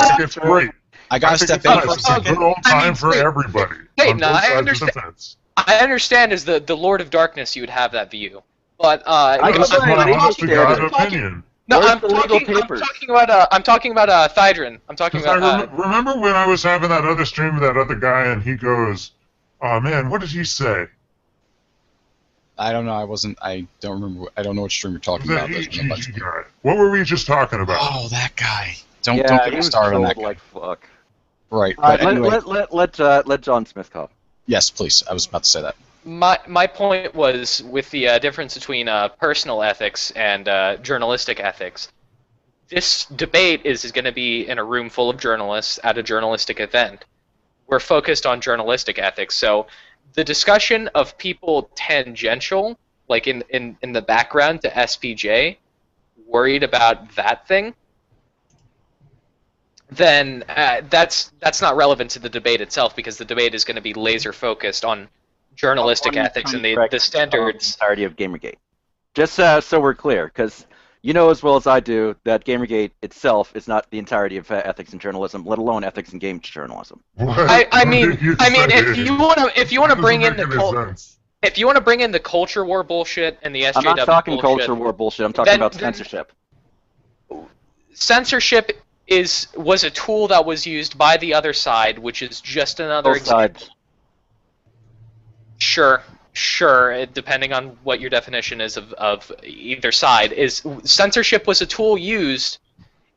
Speaker 2: think it's great.
Speaker 1: I gotta
Speaker 2: I think
Speaker 1: step
Speaker 2: it's
Speaker 1: in
Speaker 2: nice.
Speaker 1: for a
Speaker 2: It's a
Speaker 1: second.
Speaker 2: good old
Speaker 4: I mean,
Speaker 2: time for
Speaker 4: hey,
Speaker 2: everybody.
Speaker 4: hey,
Speaker 2: on
Speaker 4: no,
Speaker 2: both
Speaker 4: I
Speaker 2: sides of the
Speaker 4: understand.
Speaker 2: fence.
Speaker 4: I understand as the Lord of Darkness, you would have that view, but
Speaker 5: I
Speaker 2: That's
Speaker 5: can
Speaker 2: my
Speaker 5: say
Speaker 2: honest to
Speaker 5: legal
Speaker 2: God
Speaker 5: standards.
Speaker 2: opinion.
Speaker 4: no,
Speaker 5: Where's
Speaker 4: I'm
Speaker 5: the legal
Speaker 4: talking.
Speaker 5: papers?
Speaker 4: I'm talking about Thydrin. I'm talking
Speaker 2: 'Cause I
Speaker 4: about.
Speaker 2: remember when I was having that other stream with that other guy, and he goes, "Oh man, what did he say?"
Speaker 1: I don't know. I don't remember. I don't know what stream you're talking
Speaker 2: That
Speaker 1: about. There's been a bunch of them.
Speaker 2: guy. What were we just talking about?
Speaker 1: Oh, that guy. Don't
Speaker 5: Yeah,
Speaker 1: get
Speaker 5: he
Speaker 1: me
Speaker 5: was
Speaker 1: started on
Speaker 5: trolled
Speaker 1: that guy.
Speaker 5: like fuck.
Speaker 1: Right.
Speaker 5: All right,
Speaker 1: But anyway,
Speaker 5: let John Smith talk.
Speaker 1: yes, please. I was about to say that.
Speaker 4: My point was with the difference between personal ethics and journalistic ethics. This debate is going to be in a room full of journalists at a journalistic event. We're focused on journalistic ethics, so the discussion of people tangential, like in the background to SPJ, worried about that thing, then that's not relevant to the debate itself because the debate is going to be laser focused on journalistic ethics and the standards.
Speaker 5: Entirety of Gamergate. Just so we're clear, because you know as well as I do that Gamergate itself is not the entirety of ethics in journalism, let alone ethics in game journalism.
Speaker 4: I mean, if you want to bring in the culture war bullshit and the SJW
Speaker 5: I'm not talking
Speaker 4: bullshit,
Speaker 5: culture war bullshit. I'm talking about censorship.
Speaker 4: Censorship was a tool that was used by the other side, which is just another
Speaker 5: Both sides.
Speaker 4: Sure. Depending on what your definition is of either side, censorship was a tool used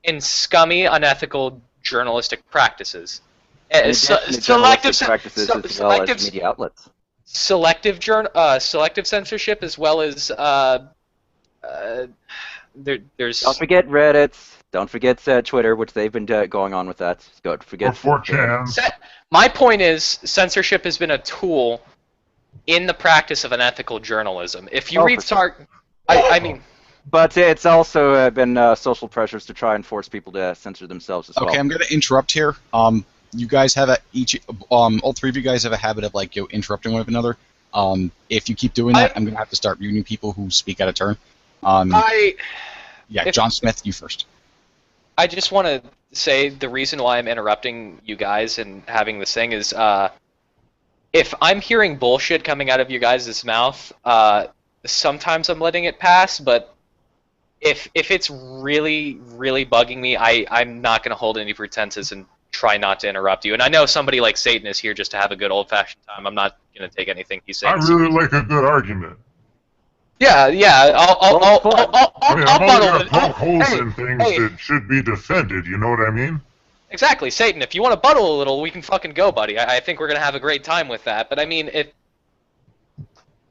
Speaker 4: in scummy, unethical journalistic practices. Selective
Speaker 5: practices as well as media outlets.
Speaker 4: Selective censorship, as well as there's.
Speaker 5: Don't forget Reddit. Don't forget Twitter, which they've been going on with that. Don't forget.
Speaker 2: 4chan.
Speaker 4: My point is, censorship has been a tool in the practice of unethical journalism. If you read I mean.
Speaker 5: But it's also been social pressures to try and force people to censor themselves as well.
Speaker 1: Okay, I'm going to interrupt here. you guys have all three of you guys have a habit of like interrupting one another. If you keep doing that, I'm gonna have to start muting people who speak out of turn. John Smith, you first.
Speaker 4: I just want to say the reason why I'm interrupting you guys and having this thing is, if I'm hearing bullshit coming out of you guys' mouth, sometimes I'm letting it pass, but if it's really, really bugging me, I'm not going to hold any pretenses and try not to interrupt you. And I know somebody like Satan is here just to have a good old-fashioned time. I'm not going to take anything he's saying.
Speaker 2: I really like a good argument.
Speaker 4: Yeah, I'll
Speaker 2: I'm only going to poke holes in things
Speaker 4: hey.
Speaker 2: that should be defended, you know what I mean?
Speaker 4: Exactly, Satan, if you want to buddle a little, we can fucking go, buddy. I think we're going to have a great time with that. But I mean,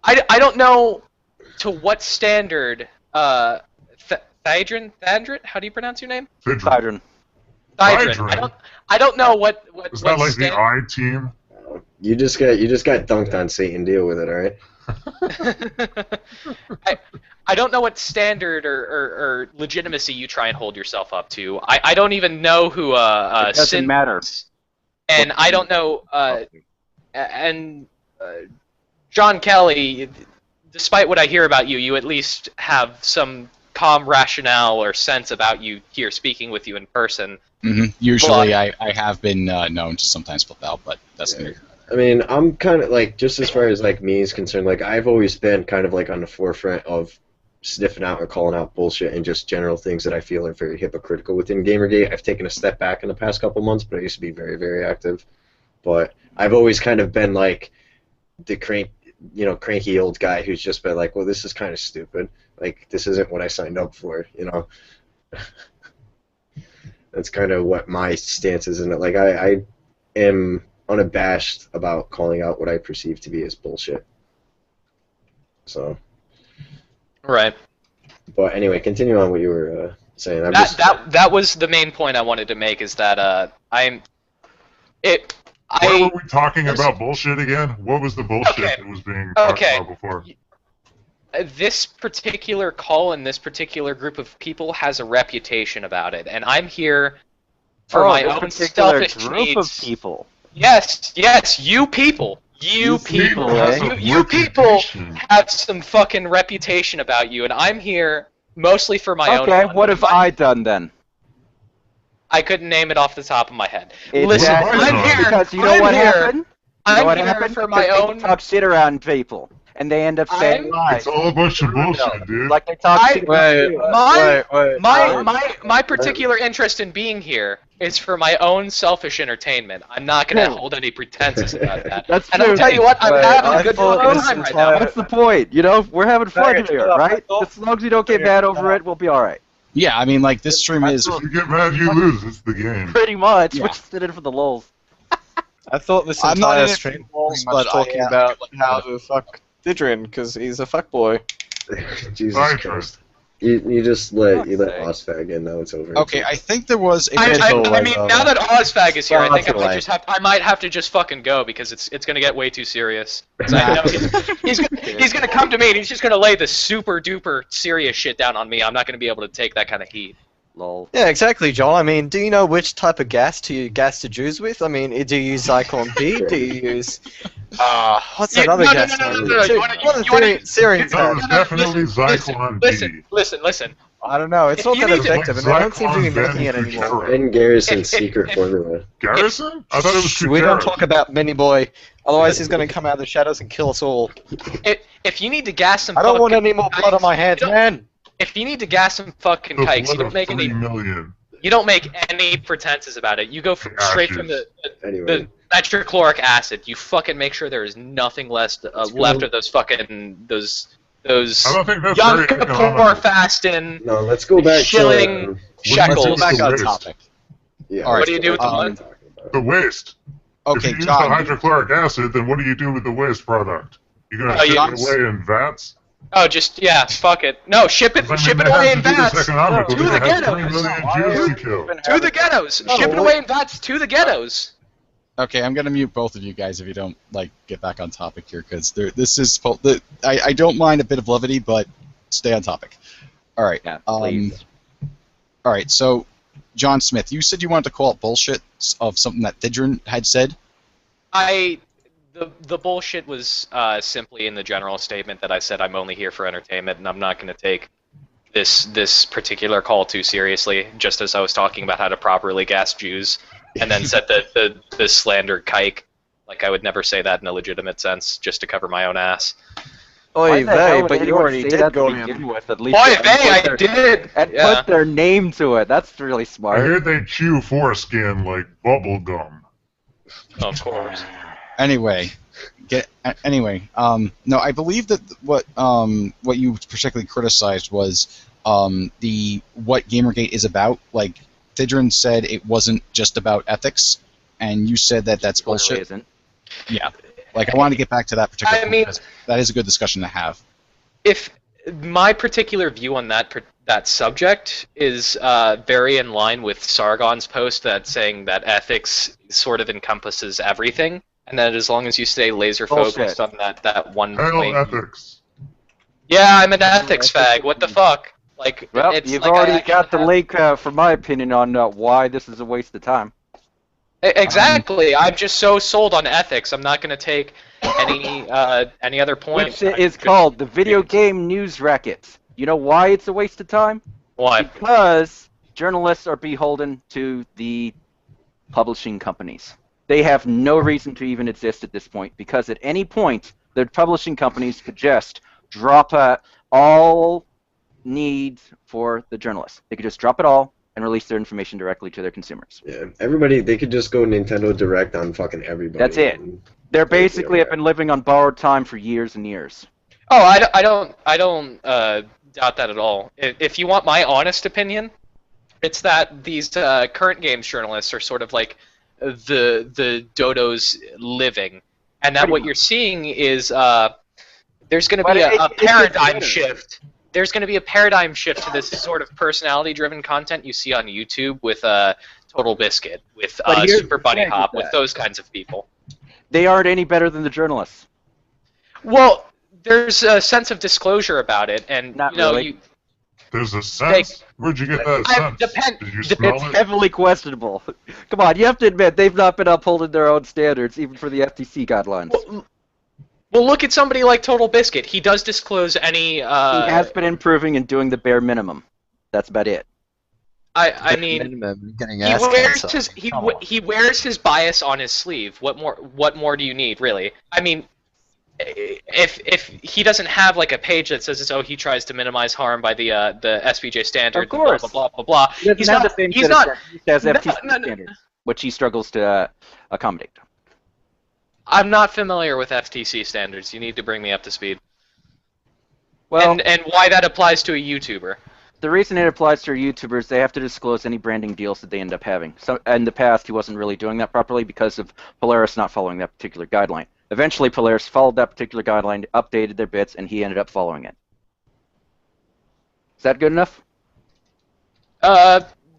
Speaker 4: I don't know to what standard, Thydrin? How do you pronounce your name?
Speaker 5: Thydrin.
Speaker 4: I don't know what
Speaker 2: Is that like the I team?
Speaker 3: You just got dunked on, Satan. Deal with it, all right?
Speaker 4: I don't know what standard or legitimacy you try and hold yourself up to. I don't even know who
Speaker 5: it doesn't matter.
Speaker 4: And I don't know John Kelly, despite what I hear about you, you at least have some calm rationale or sense about you here speaking with you in person.
Speaker 1: Mm-hmm. Usually I have been known to sometimes flip out, but that's neither.
Speaker 3: I mean, I'm kind of like, just as far as like me is concerned, like I've always been kind of like on the forefront of sniffing out or calling out bullshit and just general things that I feel are very hypocritical within Gamergate. I've taken a step back in the past couple months, but I used to be very, very active. But I've always kind of been like the cranky old guy who's just been like, well, this is kind of stupid. Like, this isn't what I signed up for, you know? That's kind of what my stance is in it. Like, I am unabashed about calling out what I perceive to be as bullshit. So.
Speaker 4: Right.
Speaker 3: But anyway, continue on what you were saying.
Speaker 4: That was the main point I wanted to make, is that
Speaker 2: Why were we talking about bullshit again? What was the bullshit that was being talked about before?
Speaker 4: This particular call and this particular group of people has a reputation about it, and I'm here for my own selfish
Speaker 5: group
Speaker 4: needs.
Speaker 5: Of people.
Speaker 4: Yes, you people. You people have some fucking reputation about you, and I'm here mostly for my own.
Speaker 5: Okay, what have I done then?
Speaker 4: I couldn't name it off the top of my head.
Speaker 5: Listen, I'm here because you know what happened?
Speaker 4: I'm here for my own.
Speaker 5: They talk shit around people, and they end up saying lies.
Speaker 2: It's all a bunch of bullshit, dude.
Speaker 5: Like they talk shit about
Speaker 4: my particular interest in being here is for my own selfish entertainment. I'm not going to hold any pretenses about that.
Speaker 5: That's
Speaker 4: and
Speaker 5: true.
Speaker 4: I'll tell you what, I'm having a good time right now.
Speaker 5: That's the point. You know, we're having fun here, right? As long as you don't get mad over it, we'll be all right.
Speaker 1: Yeah, I mean, like, this stream is...
Speaker 2: If you get mad, you lose. It's the game.
Speaker 5: Pretty much. Yeah. We're just in it for the lulz.
Speaker 6: I thought this entire stream was talking about how to fuck Didrin, because he's a fuckboy.
Speaker 3: Jesus Christ. You just let Ozfag in, now it's over.
Speaker 1: Okay, I think there was a...
Speaker 4: I mean, now that Ozfag is here, I think I might have to just fucking go, because it's going to get way too serious. I know he's going to come to me, and he's just going to lay the super-duper serious shit down on me. I'm not going to be able to take that kind of heat.
Speaker 5: Lol.
Speaker 6: Yeah, exactly, Joel. I mean, do you know which type of gas to gas the Jews with? I mean, do you use Zyklon B? Do you use... what's that other gas?
Speaker 2: No. Syrians have. That was definitely Zyklon B.
Speaker 4: Listen.
Speaker 6: I don't know. It's not that effective, and I don't seem to be making it anymore.
Speaker 3: Ben Garrison's secret formula.
Speaker 2: Garrison? I thought it was
Speaker 6: We don't talk about Mini Boy, otherwise he's going to come out of the shadows and kill us all.
Speaker 4: If you need to gas some...
Speaker 6: I don't want any more blood on my hands, man!
Speaker 4: If you need to gas some fucking kikes, you don't make any... You don't make any pretenses about it. You go straight from the nitrochloric acid. You fucking make sure there is nothing left of those fucking those
Speaker 2: I don't think that's
Speaker 4: Yom Kippur fasting.
Speaker 3: No, let's go back
Speaker 4: shilling shekels.
Speaker 1: Let's go back on topic.
Speaker 3: Yeah.
Speaker 1: All right,
Speaker 4: what do you do with
Speaker 2: the waste?
Speaker 1: Okay,
Speaker 2: if you use
Speaker 1: John,
Speaker 2: the hydrochloric acid, then what do you do with the waste product? You're gonna ship it away in vats?
Speaker 4: Oh, fuck it. No, ship it away in vats to the ghettos. To the ghettos. Ship it away in vats to the ghettos.
Speaker 1: Okay, I'm gonna mute both of you guys if you don't get back on topic here, because this is. I don't mind a bit of levity, but stay on topic. All right.
Speaker 5: Yeah, please.
Speaker 1: All right. So, John Smith, you said you wanted to call it bullshit of something that Thidron had said.
Speaker 4: The bullshit was simply in the general statement that I said I'm only here for entertainment, and I'm not going to take this particular call too seriously. Just as I was talking about how to properly gas Jews, and then said the slander kike, like I would never say that in a legitimate sense, just to cover my own ass.
Speaker 6: Oy
Speaker 5: Why the hell
Speaker 6: vey,
Speaker 5: would
Speaker 6: but you
Speaker 5: anyone
Speaker 6: already
Speaker 5: say
Speaker 6: did
Speaker 5: that
Speaker 6: go
Speaker 5: to begin
Speaker 6: him.
Speaker 5: with? At least
Speaker 4: Oy
Speaker 5: and
Speaker 4: vey, I
Speaker 5: put their-
Speaker 4: did.
Speaker 5: And
Speaker 4: Yeah.
Speaker 5: put their name to it. That's really
Speaker 2: I
Speaker 5: smart.
Speaker 2: hear they chew foreskin like bubble gum.
Speaker 4: Of course.
Speaker 1: Anyway, no, I believe that what you particularly criticized was what Gamergate is about. Like Thidron said, it wasn't just about ethics, and you said that that's
Speaker 5: Clearly
Speaker 1: bullshit.
Speaker 5: isn't.
Speaker 1: Yeah, like I want to get back to that particular
Speaker 4: I
Speaker 1: point
Speaker 4: mean-
Speaker 1: because that is a good discussion to have.
Speaker 4: If my particular view on that subject is very in line with Sargon's post that saying that ethics sort of encompasses everything, and that as long as you stay laser focused
Speaker 5: Bullshit.
Speaker 4: on that one
Speaker 2: Hell,
Speaker 4: point.
Speaker 2: ethics.
Speaker 4: Yeah, I'm an ethics fag. What the fuck? Like,
Speaker 5: Well,
Speaker 4: it's
Speaker 5: you've
Speaker 4: like
Speaker 5: already
Speaker 4: I
Speaker 5: got the
Speaker 4: have-
Speaker 5: link for my opinion on why this is a waste of time.
Speaker 4: Exactly. I'm just so sold on ethics. I'm not going to take any other point.
Speaker 5: Which is called the Video Game News Racket. You know why it's a waste of time?
Speaker 4: Why?
Speaker 5: Because journalists are beholden to the publishing companies. They have no reason to even exist at this point, because at any point, the publishing companies could just drop all need for the journalists. They could just drop it all and release their information directly to their consumers.
Speaker 3: Yeah, everybody, they could just go Nintendo Direct on fucking everybody.
Speaker 5: That's it. They're basically have been living on borrowed time for years and years.
Speaker 4: Oh, I don't doubt that at all. If you want my honest opinion, it's that these current games journalists are sort of like the dodos living, and that
Speaker 5: Pretty
Speaker 4: what
Speaker 5: much.
Speaker 4: you're seeing is there's going to
Speaker 5: But
Speaker 4: be a
Speaker 5: it's
Speaker 4: paradigm
Speaker 5: better.
Speaker 4: shift. There's going to be a paradigm shift to this sort of personality-driven content you see on YouTube with Total Biscuit, with
Speaker 5: But here's
Speaker 4: Super
Speaker 5: the
Speaker 4: Bunny
Speaker 5: thing with
Speaker 4: Hop, with
Speaker 5: that.
Speaker 4: those kinds of people.
Speaker 5: They aren't any better than the journalists.
Speaker 4: Well, there's a sense of disclosure about it, and
Speaker 5: Not
Speaker 4: you know,
Speaker 5: really.
Speaker 2: There's a sense? Where'd you get that sense? Did you smell
Speaker 5: It's
Speaker 2: it?
Speaker 5: heavily questionable. Come on, you have to admit they've not been upholding their own standards, even for the FTC guidelines.
Speaker 4: Well, look at somebody like Total Biscuit. He does disclose any.
Speaker 5: He has been improving and doing the bare minimum. That's about it.
Speaker 4: I mean,
Speaker 6: Minimum, getting
Speaker 4: he
Speaker 6: ass
Speaker 4: wears
Speaker 6: cancer.
Speaker 4: he wears his bias on his sleeve. What more do you need, really? I mean, if he doesn't have like a page that says, "Oh, he tries to minimize harm by the SPJ standards,"
Speaker 5: Of course.
Speaker 4: blah blah blah blah blah.
Speaker 5: He doesn't have the same
Speaker 4: He's
Speaker 5: set of
Speaker 4: not.
Speaker 5: standards as
Speaker 4: No,
Speaker 5: FTC
Speaker 4: no, no.
Speaker 5: standards, which he struggles to accommodate.
Speaker 4: I'm not familiar with FTC standards. You need to bring me up to speed.
Speaker 5: Well,
Speaker 4: And why that applies to a YouTuber.
Speaker 5: the reason it applies to YouTubers, they have to disclose any branding deals that they end up having. So in the past, he wasn't really doing that properly because of Polaris not following that particular guideline. Eventually, Polaris followed that particular guideline, updated their bits, and he ended up following it. Is that good enough?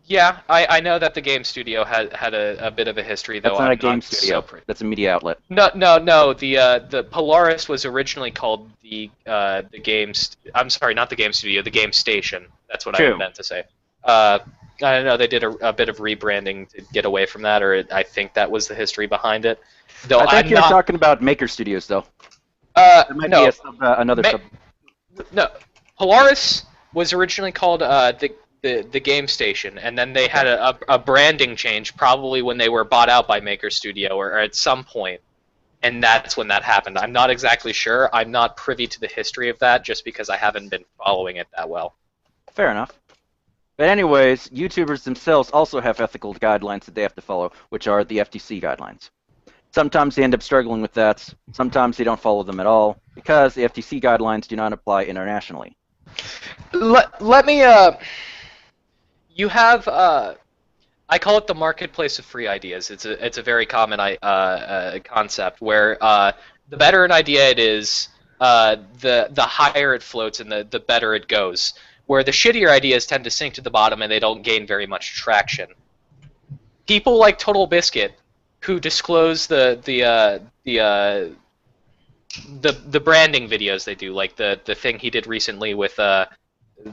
Speaker 4: Yeah, I know that the game studio had a bit of a history, though.
Speaker 5: That's not
Speaker 4: I'm
Speaker 5: a game
Speaker 4: so
Speaker 5: studio. That's a media outlet.
Speaker 4: No. The Polaris was originally called the games. I'm sorry, not the game studio. The game station. That's what
Speaker 5: True.
Speaker 4: I meant to say. I don't know. They did a bit of rebranding to get away from that, or I think that was the history behind it. Though
Speaker 5: I think
Speaker 4: I'm
Speaker 5: you're
Speaker 4: not.
Speaker 5: talking about Maker Studios, though. There might
Speaker 4: No,
Speaker 5: be another
Speaker 4: Ma-
Speaker 5: sub.
Speaker 4: no. Polaris was originally called the game station, and then they had a branding change, probably when they were bought out by Maker Studio or at some point, and that's when that happened. I'm not exactly sure. I'm not privy to the history of that, just because I haven't been following it that well.
Speaker 5: Fair enough. But anyways, YouTubers themselves also have ethical guidelines that they have to follow, which are the FTC guidelines. Sometimes they end up struggling with that. Sometimes they don't follow them at all because the FTC guidelines do not apply internationally.
Speaker 4: Let me. You have. I call it the marketplace of free ideas. It's a very common concept where the better an idea it is, the higher it floats and the better it goes. Where the shittier ideas tend to sink to the bottom and they don't gain very much traction. People like Total Biscuit, who disclose the branding videos they do, like the thing he did recently with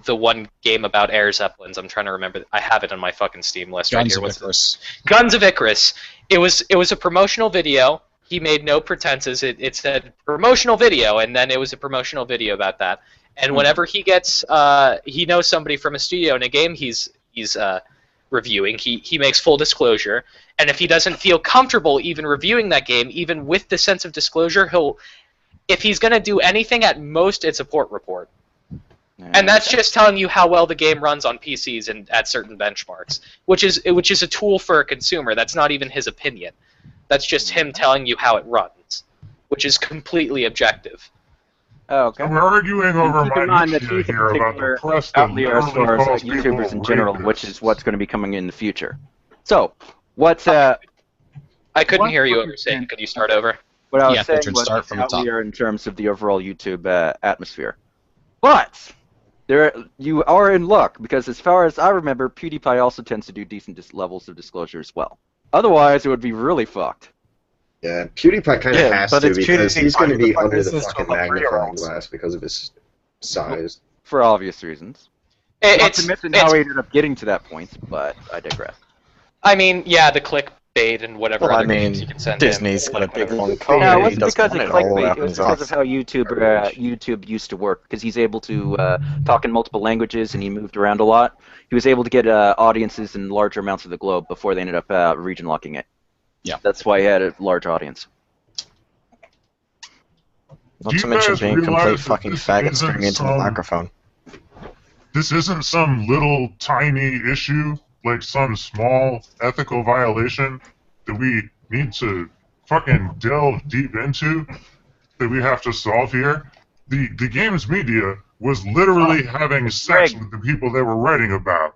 Speaker 4: the one game about air zeppelins. I'm trying to remember. I have it on my fucking Steam list right
Speaker 1: Guns
Speaker 4: here.
Speaker 1: of Icarus.
Speaker 4: Guns of Icarus. It was a promotional video. He made no pretenses. It said promotional video, and then it was a promotional video about that. And whenever he gets, he knows somebody from a studio in a game he's reviewing, he makes full disclosure. And if he doesn't feel comfortable even reviewing that game, even with the sense of disclosure, if he's going to do anything, at most it's a port report. And that's just telling you how well the game runs on PCs and at certain benchmarks, which is a tool for a consumer. That's not even his opinion. That's just him telling you how it runs, which is completely objective.
Speaker 5: Oh, okay.
Speaker 2: And we're arguing over
Speaker 5: Keep in mind that
Speaker 2: minutiae
Speaker 5: he's a
Speaker 2: here about the
Speaker 5: particular
Speaker 2: press that
Speaker 5: outlier as
Speaker 2: literally
Speaker 5: far as
Speaker 2: calls
Speaker 5: YouTubers
Speaker 2: people
Speaker 5: in general,
Speaker 2: rapists.
Speaker 5: which is what's going to be coming in the future. So, what's
Speaker 4: I couldn't
Speaker 5: What
Speaker 4: hear you
Speaker 5: was
Speaker 4: over
Speaker 5: it
Speaker 4: saying.
Speaker 5: then?
Speaker 4: Could you start over?
Speaker 5: what I was
Speaker 1: Yeah,
Speaker 5: saying
Speaker 1: Richard,
Speaker 5: was
Speaker 1: start
Speaker 5: it's
Speaker 1: from the top.
Speaker 5: outlier in terms of the overall YouTube atmosphere. But you are in luck because, as far as I remember, PewDiePie also tends to do decent levels of disclosure as well. Otherwise, it would be really fucked.
Speaker 3: Yeah, PewDiePie kind of
Speaker 6: Yeah,
Speaker 3: has
Speaker 6: but
Speaker 3: to
Speaker 6: it's
Speaker 3: because he's
Speaker 6: PewDiePie.
Speaker 3: going to
Speaker 6: Who the
Speaker 3: be
Speaker 6: fuck
Speaker 3: under
Speaker 6: is
Speaker 3: the
Speaker 6: this
Speaker 3: fucking
Speaker 6: to the
Speaker 3: magnifying
Speaker 6: 3-year-olds?
Speaker 3: glass because of his size.
Speaker 5: For obvious reasons. Not to mention how
Speaker 4: it's
Speaker 5: he ended up getting to that point, but I digress.
Speaker 4: I mean, yeah, the clickbait and whatever
Speaker 6: Well, I
Speaker 4: other games
Speaker 6: mean,
Speaker 4: you can send
Speaker 6: Disney's
Speaker 4: in.
Speaker 6: got a big
Speaker 4: whatever.
Speaker 6: long coat.
Speaker 5: No, it
Speaker 6: He
Speaker 5: wasn't
Speaker 6: doesn't
Speaker 5: because of
Speaker 6: want it all
Speaker 5: clickbait.
Speaker 6: up
Speaker 5: It
Speaker 6: in
Speaker 5: was
Speaker 6: his
Speaker 5: because
Speaker 6: ass.
Speaker 5: of how YouTube used to work. Because he's able to talk in multiple languages and he moved around a lot. He was able to get audiences in larger amounts of the globe before they ended up region locking it.
Speaker 1: Yeah.
Speaker 5: That's why he had a large audience.
Speaker 6: Not
Speaker 2: Do
Speaker 6: to
Speaker 2: you
Speaker 6: mention
Speaker 2: guys
Speaker 6: being a complete
Speaker 2: realize that
Speaker 6: fucking
Speaker 2: this
Speaker 6: faggot
Speaker 2: isn't
Speaker 6: screaming into a
Speaker 2: some-
Speaker 6: microphone.
Speaker 2: This isn't some little tiny issue, like some small ethical violation that we need to fucking delve deep into, that we have to solve here. The games media was literally having sex
Speaker 5: Greg.
Speaker 2: with the people they were writing about.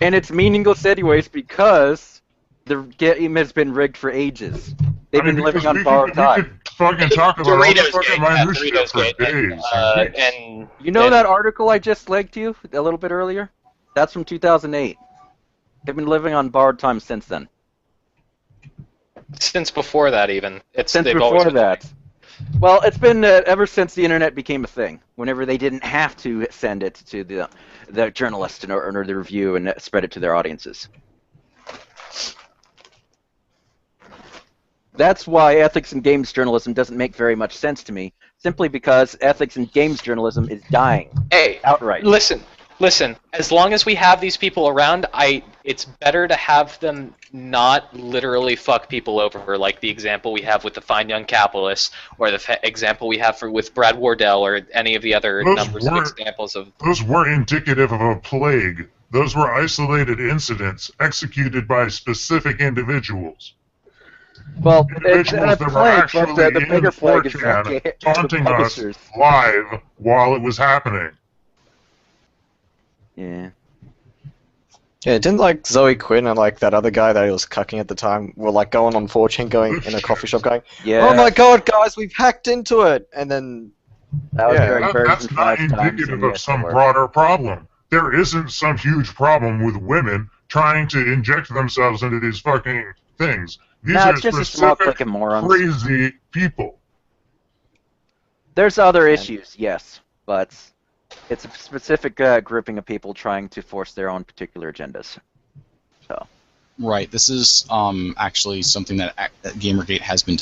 Speaker 5: And it's meaningless anyways because the game has been rigged for ages. They've been living on borrowed time.
Speaker 2: We could fucking talk about all the
Speaker 4: Doritos
Speaker 2: fucking
Speaker 4: Gate, yeah,
Speaker 2: minutia
Speaker 4: Doritos
Speaker 2: for
Speaker 4: Gate,
Speaker 2: days.
Speaker 4: and
Speaker 5: You know
Speaker 4: and-
Speaker 5: that article I just linked to you a little bit earlier? That's from 2008. They've been living on borrowed time since then.
Speaker 4: since before that even.
Speaker 5: Since
Speaker 4: they've always
Speaker 5: before
Speaker 4: been-
Speaker 5: that. Well, it's been ever since the internet became a thing. Whenever they didn't have to send it to the journalist or the review and spread it to their audiences. That's why ethics in games journalism doesn't make very much sense to me, simply because ethics in games journalism is dying
Speaker 4: Hey,
Speaker 5: outright.
Speaker 4: listen. As long as we have these people around, it's better to have them not literally fuck people over, like the example we have with the Fine Young Capitalists, or the example we have with Brad Wardell, or any of the other
Speaker 2: Those
Speaker 4: numbers of
Speaker 2: weren't-
Speaker 4: examples of.
Speaker 2: Those were indicative of a plague. Those were isolated incidents executed by specific individuals.
Speaker 5: Well, it's
Speaker 2: Individuals
Speaker 5: a
Speaker 2: that were
Speaker 5: plague,
Speaker 2: actually
Speaker 5: but the
Speaker 2: in
Speaker 5: bigger plague is
Speaker 2: 4chan
Speaker 5: the
Speaker 2: taunting us
Speaker 5: publishers.
Speaker 2: live while it was happening.
Speaker 5: Yeah.
Speaker 6: Yeah, didn't like Zoe Quinn and like that other guy that he was cucking at the time were like going on 4chan, going in a coffee shop, going,
Speaker 5: Yeah.
Speaker 6: "Oh my god, guys, we've hacked into it," and then
Speaker 5: That was
Speaker 6: Yeah,
Speaker 5: during
Speaker 2: That's
Speaker 5: Birds and
Speaker 2: not
Speaker 5: Flies times,
Speaker 2: indicative
Speaker 5: and
Speaker 2: of
Speaker 5: yes,
Speaker 2: some
Speaker 5: they were.
Speaker 2: broader problem. There isn't some huge problem with women trying to inject themselves into these fucking things. These
Speaker 5: Nah,
Speaker 2: are
Speaker 5: it's just a small
Speaker 2: specific,
Speaker 5: clique of morons.
Speaker 2: crazy people.
Speaker 5: There's other issues, yes, but it's a specific grouping of people trying to force their own particular agendas. So,
Speaker 1: Right. This is actually something that Gamergate has been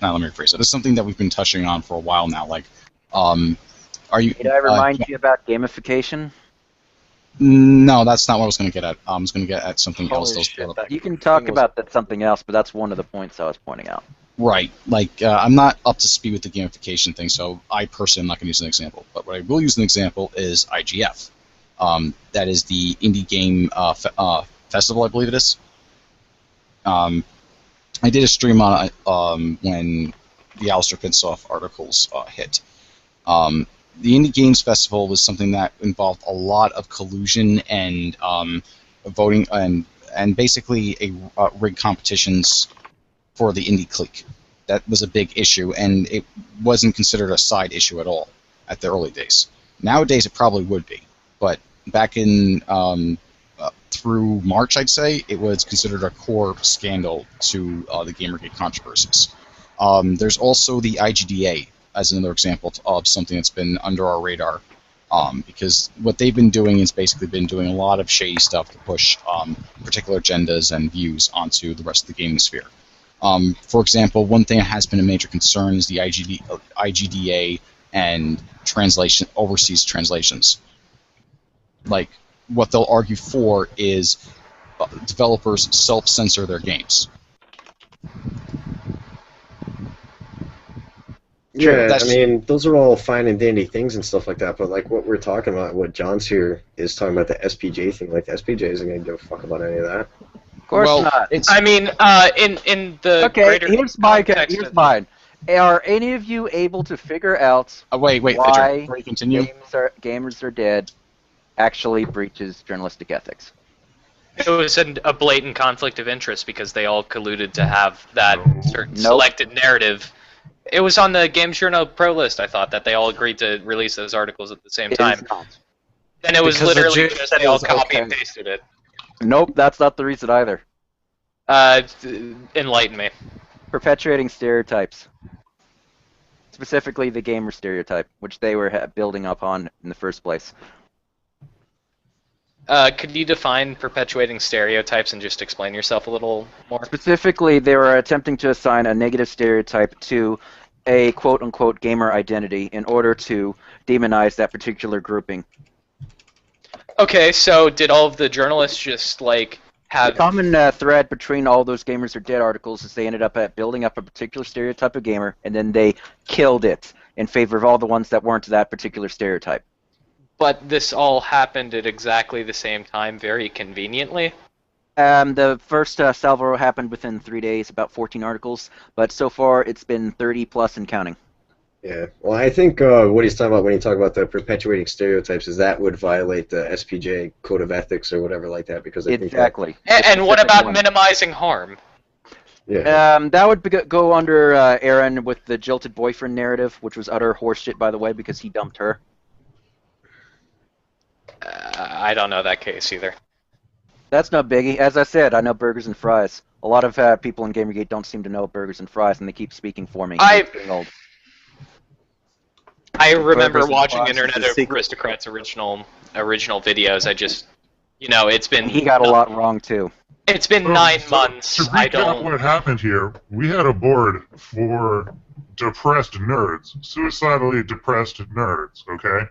Speaker 1: now let me rephrase it. It's something that we've been touching on for a while now. Like, are you?
Speaker 5: did I remind you about gamification?
Speaker 1: No, that's not what I was going to get at. I was going to get at something else.
Speaker 6: Holy
Speaker 1: That was
Speaker 6: shit,
Speaker 1: brought up.
Speaker 5: You can talk
Speaker 6: thing was-
Speaker 5: about that something else, but that's one of the points I was pointing out.
Speaker 1: Right. Like, I'm not up to speed with the gamification thing, so I personally am not going to use an example. But what I will use an example is IGF. That is the Indie Game Festival, I believe it is. I did a stream on it when the Alistair Pinsoff articles hit. The Indie Games Festival was something that involved a lot of collusion and voting and basically a rigged competitions for the indie clique. That was a big issue, and it wasn't considered a side issue at all at the early days. Nowadays, it probably would be, but back in through March, I'd say, it was considered a core scandal to the Gamergate controversies. There's also the IGDA as another example of something that's been under our radar because what they've been doing is basically been doing a lot of shady stuff to push particular agendas and views onto the rest of the gaming sphere. For example, one thing that has been a major concern is the IGDA and overseas translations. Like, what they'll argue for is developers self-censor their games.
Speaker 3: Yeah, I mean, those are all fine and dandy things and stuff like that, but like what we're talking about, what John's here is talking about the SPJ thing. Like the SPJ isn't going to give a fuck about any of that.
Speaker 5: Of course not.
Speaker 4: I mean, in the greater
Speaker 5: here's mine. Are any of you able to figure out
Speaker 1: wait,
Speaker 5: why
Speaker 1: before you continue?
Speaker 5: Gamers Are Dead actually breaches journalistic ethics?
Speaker 4: It was a blatant conflict of interest because they all colluded to have that certain selected narrative. It was on the Games Journal Pro list, I thought, that they all agreed to release those articles at the same time. And it was literally just they all copy and pasted it.
Speaker 5: Nope, that's not the reason either.
Speaker 4: Enlighten me.
Speaker 5: Perpetuating stereotypes. Specifically the gamer stereotype, which they were building up on in the first place.
Speaker 4: Could you define perpetuating stereotypes and just explain yourself a little more?
Speaker 5: Specifically, they were attempting to assign a negative stereotype to a quote-unquote gamer identity in order to demonize that particular grouping.
Speaker 4: Okay, so did all of the journalists just, like, have...
Speaker 5: The common thread between all those Gamers Are Dead articles is they ended up building up a particular stereotype of gamer, and then they killed it in favor of all the ones that weren't that particular stereotype.
Speaker 4: But this all happened at exactly the same time, very conveniently?
Speaker 5: The first salvo happened within 3 days, about 14 articles, but so far it's been 30 plus and counting.
Speaker 3: Yeah, well, I think what he's talking about when he talks about the perpetuating stereotypes is that would violate the SPJ code of ethics or whatever like that, because I think
Speaker 5: exactly.
Speaker 4: And what about minimizing harm?
Speaker 3: Yeah.
Speaker 5: That would go under Aaron with the jilted boyfriend narrative, which was utter horseshit, by the way, because he dumped her.
Speaker 4: I don't know that case either.
Speaker 5: That's no biggie. As I said, I know burgers and fries. A lot of people in Gamergate don't seem to know burgers and fries, and they keep speaking for me.
Speaker 4: I remember watching Internet Aristocrats original videos. I just, it's been...
Speaker 5: He got a lot wrong, too.
Speaker 4: It's been 9 months.
Speaker 2: To recap what happened here, we had a board for depressed nerds, suicidally depressed nerds, okay?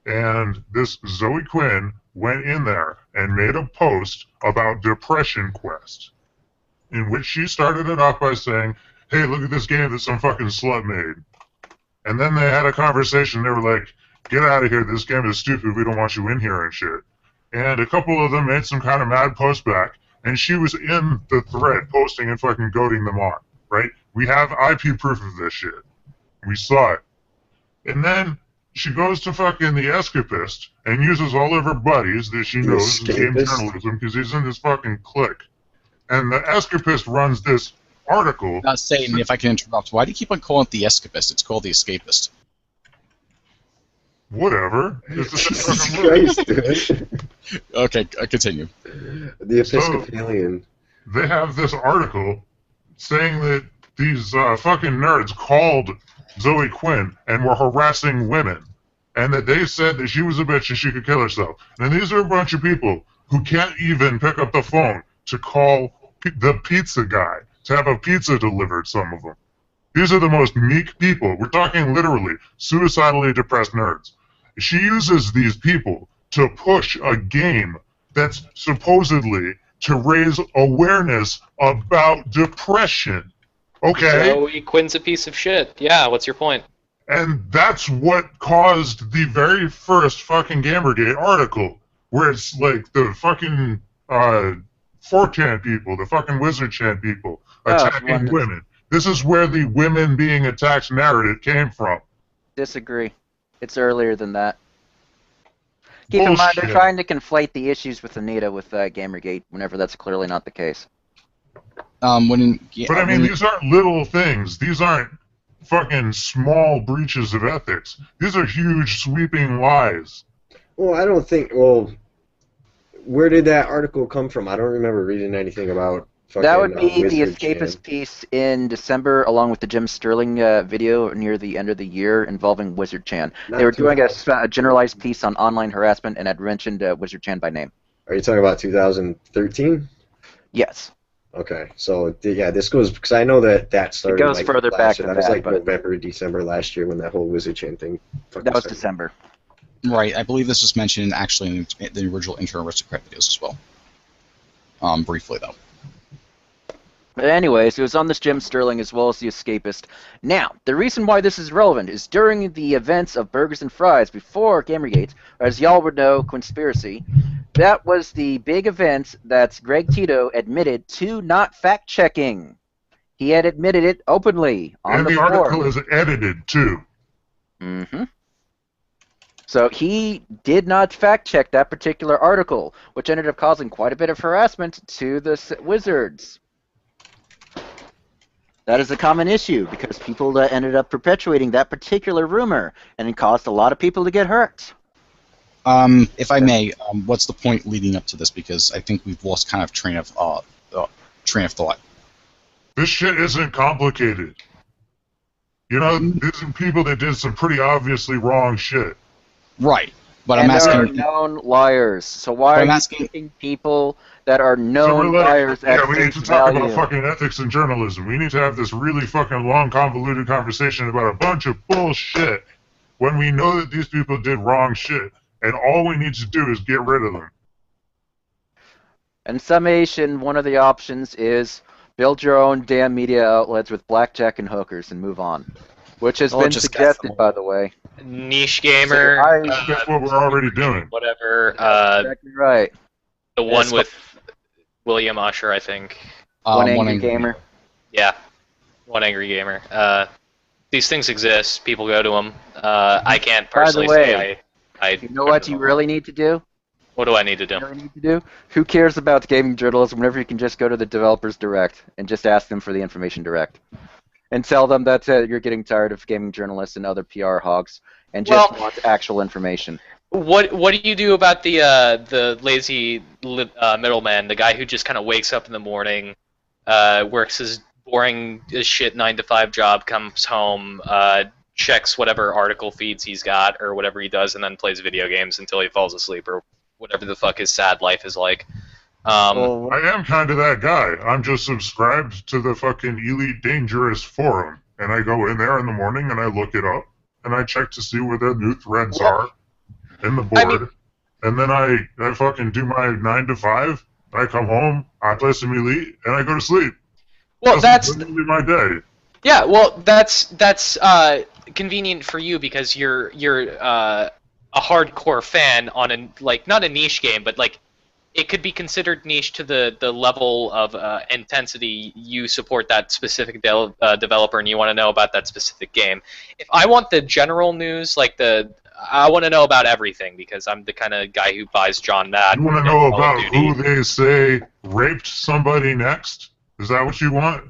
Speaker 2: And this Zoe Quinn went in there and made a post about Depression Quest, in which she started it off by saying, hey, look at this game that some fucking slut made. And then they had a conversation. They were like, get out of here. This game is stupid. We don't want you in here and shit. And a couple of them made some kind of mad post back. And she was in the thread posting and fucking goading them on, right? We have IP proof of this shit. We saw it. And then she goes to fucking the Escapist and uses all of her buddies that she knows in game journalism because he's in this fucking clique. And the Escapist runs this article.
Speaker 1: Satan, if I can interrupt, why do you keep on calling it the Escapist? It's called the Escapist.
Speaker 3: Whatever. Jesus Christ, dude.
Speaker 1: Okay, continue.
Speaker 3: The Episcopalian.
Speaker 2: So, they have this article saying that these fucking nerds called Zoe Quinn and were harassing women, and that they said that she was a bitch and she could kill herself. And these are a bunch of people who can't even pick up the phone to call the pizza guy to have a pizza delivered, some of them. These are the most meek people. We're talking literally suicidally depressed nerds. She uses these people to push a game that's supposedly to raise awareness about depression. Okay?
Speaker 4: Zoe Quinn's a piece of shit. Yeah, what's your point?
Speaker 2: And that's what caused the very first fucking Gamergate article, where it's like the fucking 4chan people, the fucking Wizard-chan people attacking women. This is where the women being attacked narrative came from.
Speaker 5: Disagree. It's earlier than that. Keep in mind, they're trying to conflate the issues with Anita with Gamergate, whenever that's clearly not the case.
Speaker 2: But I mean, these aren't little things. These aren't fucking small breaches of ethics. These are huge, sweeping lies.
Speaker 3: Well, I don't think... Well, where did that article come from? I don't remember reading anything about
Speaker 5: That would be the
Speaker 3: Wizard
Speaker 5: Escapist
Speaker 3: Chan.
Speaker 5: piece in December, along with the Jim Sterling video near the end of the year involving Wizard Chan. They were doing a generalized piece on online harassment, and had mentioned Wizard Chan by name.
Speaker 3: Are you talking about 2013?
Speaker 5: Yes.
Speaker 3: Okay, so yeah, this goes because I know that started.
Speaker 5: It goes
Speaker 3: like,
Speaker 5: further
Speaker 3: last
Speaker 5: back
Speaker 3: year.
Speaker 5: than
Speaker 3: That was
Speaker 5: that,
Speaker 3: like
Speaker 5: but
Speaker 3: November, December last year when that whole Wizard Chain thing.
Speaker 5: that was
Speaker 3: started.
Speaker 5: December.
Speaker 1: Right. I believe this was mentioned actually in the original Intro Aristocrat videos as well. Briefly though.
Speaker 5: But anyways, it was on this Jim Sterling as well as the Escapist. Now, the reason why this is relevant is during the events of Burgers and Fries before Gamergate, or as y'all would know, Conspiracy, that was the big event that Greg Tito admitted to not fact-checking. He had admitted it openly on
Speaker 2: And
Speaker 5: the
Speaker 2: the
Speaker 5: floor.
Speaker 2: article is edited, too.
Speaker 5: Mm-hmm. So he did not fact-check that particular article, which ended up causing quite a bit of harassment to the Wizards. That is a common issue because people ended up perpetuating that particular rumor, and it caused a lot of people to get hurt.
Speaker 1: If I may, what's the point leading up to this? Because I think we've lost kind of train of thought.
Speaker 2: This shit isn't complicated. You know, these are people that did some pretty obviously wrong shit.
Speaker 1: Right. But
Speaker 5: And
Speaker 1: I'm
Speaker 5: there are
Speaker 1: asking.
Speaker 5: known liars. So why are you taking people that are known liars at
Speaker 2: we need
Speaker 5: face
Speaker 2: to talk
Speaker 5: value?
Speaker 2: about fucking ethics and journalism. We need to have this really fucking long, convoluted conversation about a bunch of bullshit when we know that these people did wrong shit, and all we need to do is get rid of them.
Speaker 5: In summation, one of the options is build your own damn media outlets with blackjack and hookers and move on. Which has been suggested, by the way.
Speaker 4: Niche gamer.
Speaker 2: That's what we're already doing.
Speaker 4: Whatever.
Speaker 5: Exactly right.
Speaker 4: The one with William Usher, I think.
Speaker 5: One Angry Gamer.
Speaker 4: Yeah. One Angry Gamer. These things exist. People go to them. I can't personally say I.
Speaker 5: You know what you really need to do?
Speaker 4: What do I need to do?
Speaker 5: Who cares about gaming journalism whenever you can just go to the developers direct and just ask them for the information direct? And tell them that you're getting tired of gaming journalists and other PR hogs and just want actual information.
Speaker 4: What do you do about the lazy middleman, the guy who just kind of wakes up in the morning, works his boring as shit 9-to-5 job, comes home, checks whatever article feeds he's got or whatever he does, and then plays video games until he falls asleep or whatever the fuck his sad life is like?
Speaker 2: Well, I am kind of that guy. I'm just subscribed to the fucking Elite Dangerous forum, and I go in there in the morning and I look it up, and I check to see where the new threads are in the board, and then I fucking do my 9-to-5. I come home, I play some Elite, and I go to sleep.
Speaker 4: Well, that's
Speaker 2: literally my day.
Speaker 4: Yeah, well, that's convenient for you because you're a hardcore fan on not a niche game, but like. It could be considered niche to the level of intensity you support that specific developer and you want to know about that specific game. If I want the general news, I want to know about everything because I'm the kind of guy who buys John Madden.
Speaker 2: You want to know about who they say raped somebody next? Is that what you want?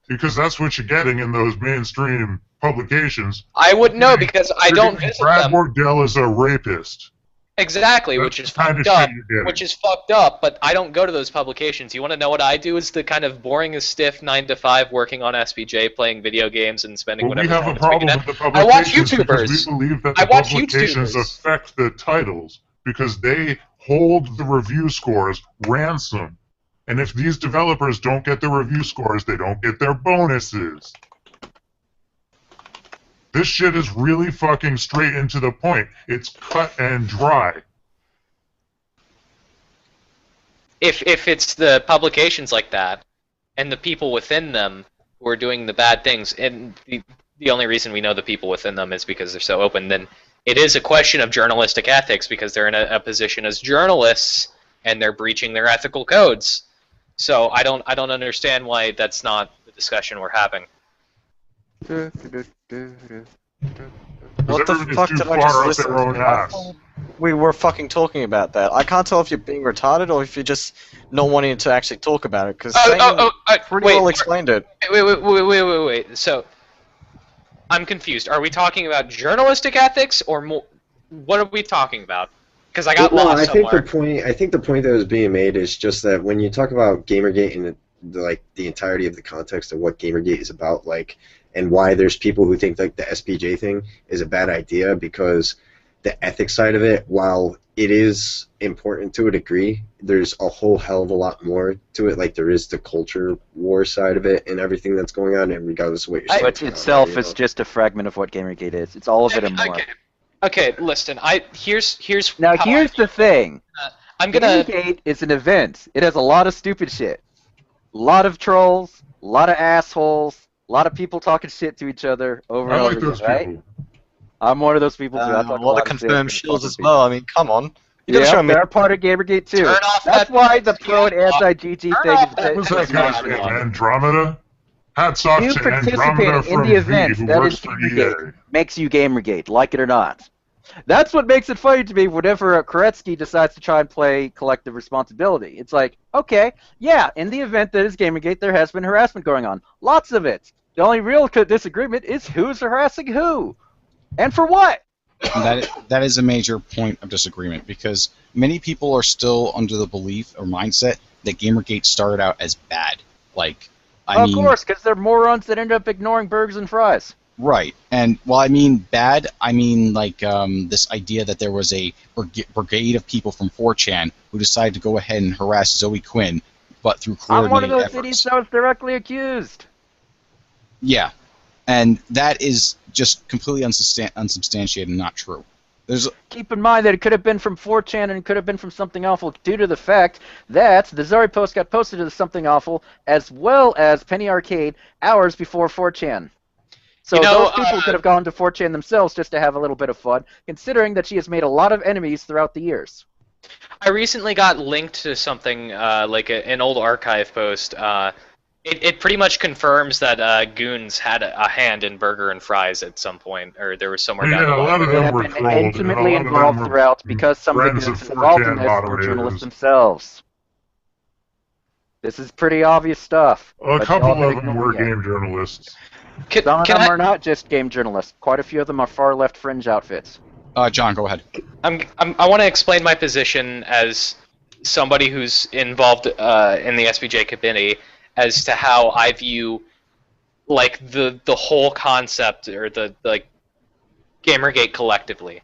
Speaker 2: Because that's what you're getting in those mainstream publications.
Speaker 4: I wouldn't know because I don't visit
Speaker 2: Brad
Speaker 4: them.
Speaker 2: Wardell is a rapist.
Speaker 4: Exactly, which is fucked up. Which is fucked up, but I don't go to those publications. You want to know what I do? Is the kind of boring as stiff 9-to-5 working on SPJ, playing video games, and spending whatever
Speaker 2: we have
Speaker 4: time
Speaker 2: a problem with the publications.
Speaker 4: I watch YouTubers.
Speaker 2: We believe that the publications affect the titles because they hold the review scores ransom. And if these developers don't get the review scores, they don't get their bonuses. This shit is really fucking straight and to the point. It's cut and dry.
Speaker 4: If it's the publications like that, and the people within them who are doing the bad things, and the only reason we know the people within them is because they're so open, then it is a question of journalistic ethics because they're in a position as journalists and they're breaching their ethical codes. So I don't understand why that's not the discussion we're having.
Speaker 6: What the fuck did I just listen to? We were fucking talking about that. I can't tell if you're being retarded or if you're just not wanting to actually talk about it, because pretty well explained it.
Speaker 4: Wait. So, I'm confused. Are we talking about journalistic ethics or more? What are we talking about? Because I got lost somewhere.
Speaker 3: I think the point that was being made is just that when you talk about Gamergate and the entirety of the context of what Gamergate is about, like, and why there's people who think like the SPJ thing is a bad idea, because the ethics side of it, while it is important to a degree, there's a whole hell of a lot more to it. Like there is the culture war side of it and everything that's going on, and regardless of what you're saying.
Speaker 5: Which itself is just a fragment of what Gamergate is. It's all of it and more.
Speaker 4: Okay, listen. Here's
Speaker 5: the thing.
Speaker 4: I'm gonna.
Speaker 5: Gamergate is an event. It has a lot of stupid shit, a lot of trolls, a lot of assholes, a lot of people talking shit to each other over and over again, right? People. I'm one of those people too.
Speaker 6: A lot of confirmed shills as well. I mean, come on. Yeah,
Speaker 5: they're part of Gamergate too. That's why the pro and anti-GG thing
Speaker 2: is that guy's name, Andromeda? Hats off to Andromeda from
Speaker 5: the event
Speaker 2: who
Speaker 5: that
Speaker 2: works
Speaker 5: is
Speaker 2: for
Speaker 5: Gamergate.
Speaker 2: EA.
Speaker 5: Makes you Gamergate, like it or not. That's what makes it funny to me whenever Korektzy decides to try and play collective responsibility. It's like, okay, yeah, in the event that is Gamergate, there has been harassment going on. Lots of it. The only real disagreement is who's harassing who. And for what?
Speaker 1: That is a major point of disagreement, because many people are still under the belief or mindset that Gamergate started out as bad. Like, I mean,
Speaker 5: of course, because they're morons that end up ignoring burgers and fries.
Speaker 1: Right, and while I mean bad, I mean like this idea that there was a brigade of people from 4chan who decided to go ahead and harass Zoe Quinn, but through coordinated
Speaker 5: I'm one of those
Speaker 1: efforts.
Speaker 5: idiots that was directly accused.
Speaker 1: Yeah, and that is just completely unsubstantiated and not true.
Speaker 5: Keep in mind that it could have been from 4chan and it could have been from Something Awful due to the fact that the Zoe post got posted to the Something Awful as well as Penny Arcade hours before 4chan. So those people could have gone to 4chan themselves just to have a little bit of fun, considering that she has made a lot of enemies throughout the years.
Speaker 4: I recently got linked to something like an old archive post. It pretty much confirms that Goons had a hand in Burger and Fries at some point, or there was somewhere down the line.
Speaker 2: A lot of them were trolled.
Speaker 5: Intimately involved throughout, because some of the Goons involved in this were journalists themselves. This is pretty obvious stuff.
Speaker 2: A couple of them were game journalists.
Speaker 5: Some of them are not just game journalists. Quite a few of them are far left fringe outfits.
Speaker 1: John, go ahead.
Speaker 4: I want to explain my position as somebody who's involved in the SPJ committee as to how I view like the whole concept or the Gamergate collectively.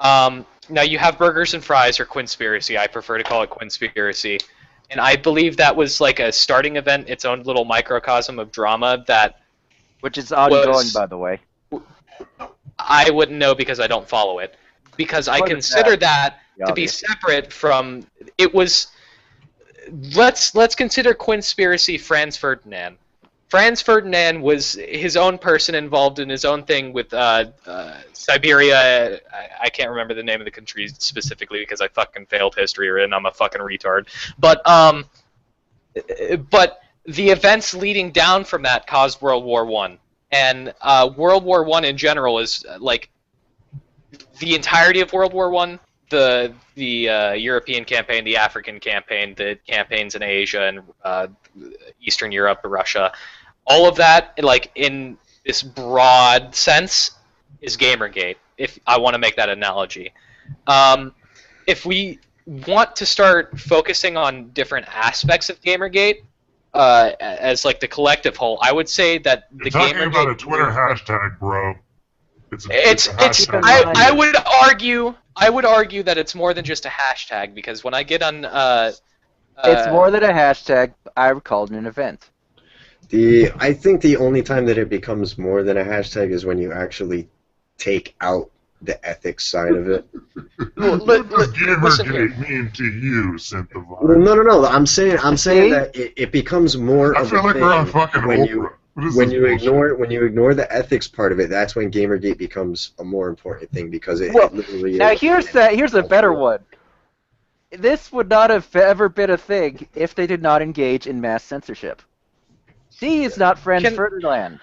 Speaker 4: Now you have Burgers and Fries, or Quinspiracy. I prefer to call it Quinspiracy. And I believe that was like a starting event, its own little microcosm of drama that...
Speaker 5: Which is ongoing, by the way.
Speaker 4: I wouldn't know because I don't follow it. Because I consider that to be separate from... It was... Let's consider Quinspiracy Franz Ferdinand. Franz Ferdinand was his own person involved in his own thing with Siberia. I can't remember the name of the country specifically because I fucking failed history and I'm a fucking retard. But the events leading down from that caused World War I. And World War I in general is like the entirety of World War I. The European campaign, the African campaign, the campaigns in Asia and Eastern Europe, Russia, all of that, like in this broad sense, is Gamergate. If I want to make that analogy, if we want to start focusing on different aspects of Gamergate as like the collective whole, I would say that the
Speaker 2: You're talking
Speaker 4: Gamergate
Speaker 2: about a Twitter hashtag, bro.
Speaker 4: I would argue that it's more than just a hashtag, because when I get on
Speaker 5: it's more than a hashtag. I would call it an event.
Speaker 3: I think the only time that it becomes more than a hashtag is when you actually take out the ethics side of it.
Speaker 2: What does Gamergate mean to you, Synthivine?
Speaker 3: Well, no. I'm saying that it becomes more.
Speaker 2: I feel like we're on fucking Oprah.
Speaker 3: When you ignore the ethics part of it, that's when Gamergate becomes a more important thing, because it literally
Speaker 5: now
Speaker 3: is.
Speaker 5: Here's a better one. This would not have ever been a thing if they did not engage in mass censorship. She is not Franz Ferdinand.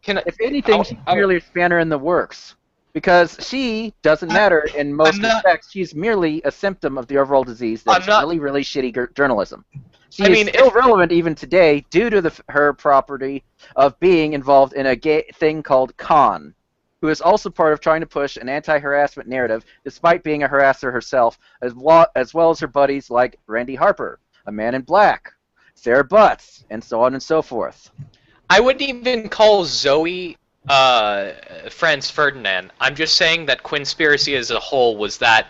Speaker 5: If anything, she's merely a spanner in the works, because she doesn't matter in most respects. She's merely a symptom of the overall disease that's really, really shitty journalism. She is still relevant even today due to her property of being involved in a thing called Con, who is also part of trying to push an anti-harassment narrative, despite being a harasser herself, as well as her buddies like Randy Harper, a man in black. Sarah Butts, and so on and so forth.
Speaker 4: I wouldn't even call Zoe Franz Ferdinand. I'm just saying that Quinspiracy as a whole was that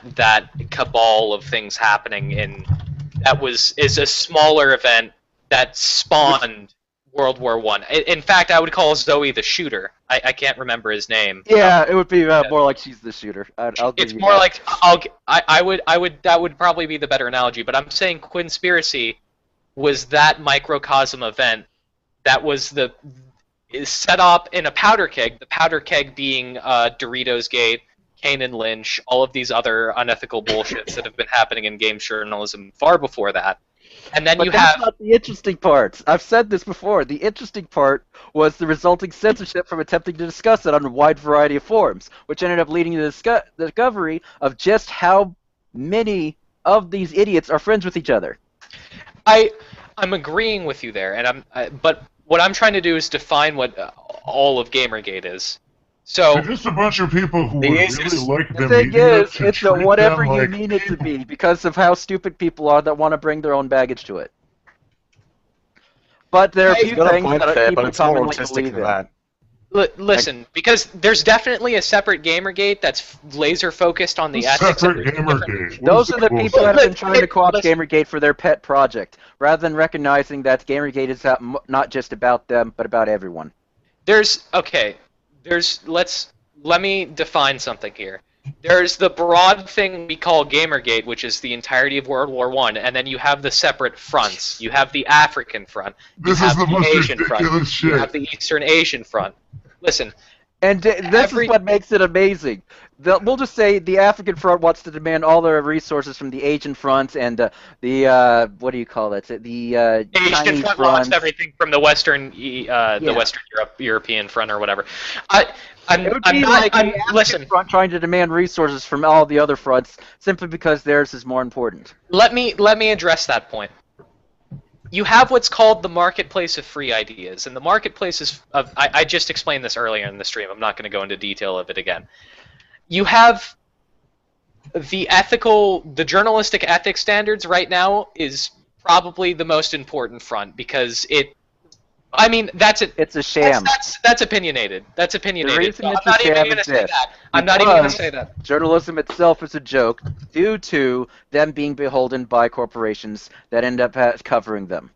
Speaker 4: cabal of things happening is a smaller event that spawned World War I. In fact, I would call Zoe the shooter. I can't remember his name.
Speaker 5: Yeah, it would be more like she's the shooter.
Speaker 4: It's more like that would probably be the better analogy. But I'm saying Quinspiracy was that microcosm event that was is set up in a powder keg. The powder keg being Doritos Gate, Kane and Lynch, all of these other unethical bullshits that have been happening in game journalism far before that. And then
Speaker 5: but that's not the interesting part. I've said this before. The interesting part was the resulting censorship from attempting to discuss it on a wide variety of forums, which ended up leading to the discovery of just how many of these idiots are friends with each other.
Speaker 4: I'm agreeing with you there, but what I'm trying to do is define what all of Gamergate is. So
Speaker 2: they're just a bunch of people who really like the
Speaker 5: thing
Speaker 2: media
Speaker 5: is, it's whatever you mean it to be, because of how stupid people are that want to bring their own baggage to it. But there are a few things that people commonly believe in.
Speaker 4: Listen, because there's definitely a separate Gamergate that's laser focused on the ethics.
Speaker 2: Separate Gamergate.
Speaker 5: Those are the people that have been trying to co-opt Gamergate for their pet project, rather than recognizing that Gamergate is not just about them, but about everyone. Let me define something here. There's the broad thing we call Gamergate, which is the entirety of World War I, and then you have the separate fronts. You have the African front.
Speaker 2: This is the most ridiculous shit.
Speaker 4: You have the Eastern Asian front. Listen.
Speaker 5: And this is what makes it amazing. We'll just say the African front wants to demand all their resources from the Asian front and the what do you call it? The
Speaker 4: Asian
Speaker 5: Chinese
Speaker 4: front wants everything from the Western European front or whatever. Listen.
Speaker 5: Front trying to demand resources from all the other fronts simply because theirs is more important.
Speaker 4: Let me address that point. You have what's called the marketplace of free ideas, and the marketplace is I just explained this earlier in the stream. I'm not going to go into detail of it again. You have the journalistic ethics standards right now is probably the most important front because
Speaker 5: it's a sham.
Speaker 4: That's opinionated. That's opinionated.
Speaker 5: The reason
Speaker 4: I'm not even going to say that. I'm not even going to say that.
Speaker 5: Journalism itself is a joke due to them being beholden by corporations that end up covering them.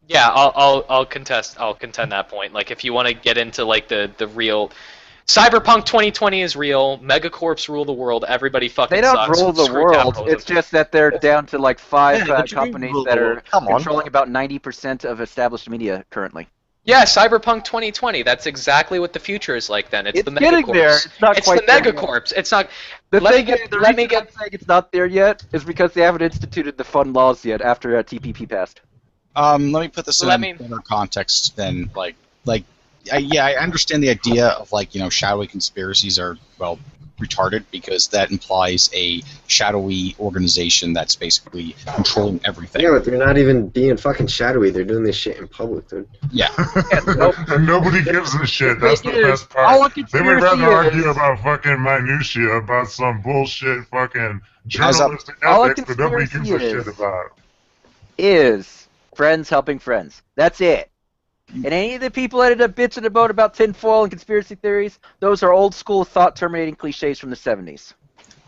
Speaker 4: Yeah, I'll contend that point. Like if you want to get into like the real Cyberpunk 2020 is real. Megacorps rule the world. Everybody fucking
Speaker 5: sucks. They don't rule the world.
Speaker 4: Capitalism.
Speaker 5: It's just that they're down to like 5 companies that are controlling about 90% of established media currently.
Speaker 4: Yeah, Cyberpunk 2020. That's exactly what the future is like. Then it's the
Speaker 5: getting
Speaker 4: Megacorps.
Speaker 5: there. It's not quite
Speaker 4: the Megacorps. It's not.
Speaker 5: The reason I'm saying it's not there yet is because they haven't instituted the fun laws yet after TPP passed.
Speaker 1: Let me put this in better context. Then, I understand the idea of shadowy conspiracies are retarded because that implies a shadowy organization that's basically controlling everything.
Speaker 3: Yeah, but they're not even being fucking shadowy. They're doing this shit in public, dude.
Speaker 1: Yeah.
Speaker 2: And nobody gives a shit. That's the best part. They would rather argue about fucking minutia about some bullshit fucking journalistic ethics that nobody gives a shit about.
Speaker 5: Is friends helping friends. That's it. And any of the people that ended up bitching about tinfoil and conspiracy theories, those are old school thought terminating cliches from the 70s.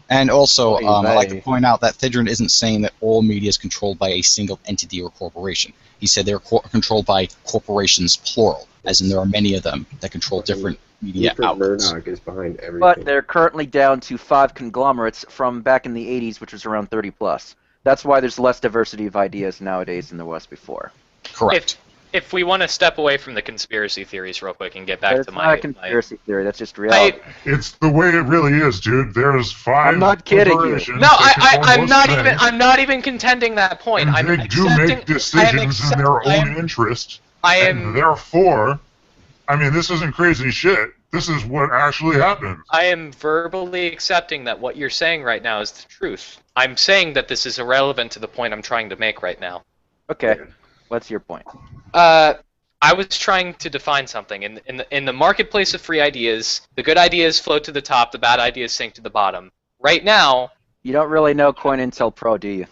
Speaker 1: And also, I'd like to point out that Thidron isn't saying that all media is controlled by a single entity or corporation. He said they're controlled by corporations, plural, as in there are many of them that control different media outlets.
Speaker 3: Murdoch is behind everything.
Speaker 5: But they're currently down to 5 conglomerates from back in the 80s, which was around 30 plus. That's why there's less diversity of ideas nowadays than there was before.
Speaker 1: Correct.
Speaker 4: If we want to step away from the conspiracy theories real quick and get back to
Speaker 5: my... It's not a conspiracy theory, that's just reality.
Speaker 2: It's the way it really is, dude. There's 5
Speaker 5: I'm not kidding you.
Speaker 4: No, I'm not even contending that point.
Speaker 2: And they do make decisions in their own interest. And therefore, this isn't crazy shit. This is what actually happens.
Speaker 4: I am verbally accepting that what you're saying right now is the truth. I'm saying that this is irrelevant to the point I'm trying to make right now.
Speaker 5: Okay. What's your point?
Speaker 4: I was trying to define something. In the marketplace of free ideas, the good ideas float to the top, the bad ideas sink to the bottom. Right now...
Speaker 5: You don't really know CoinIntel Pro, do you?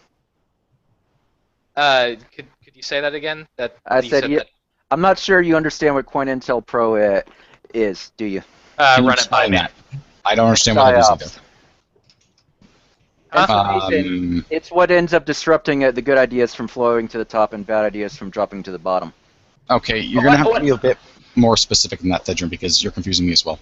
Speaker 4: Could you say that again?
Speaker 5: I said, yeah. I'm not sure you understand what COINTELPRO is, do you?
Speaker 4: Run it by me.
Speaker 1: That? I don't understand what that is either.
Speaker 5: It's what ends up disrupting the good ideas from flowing to the top and bad ideas from dropping to the bottom.
Speaker 1: Okay, you're going to have to be a bit more specific than that, Thedrin, because you're confusing me as well.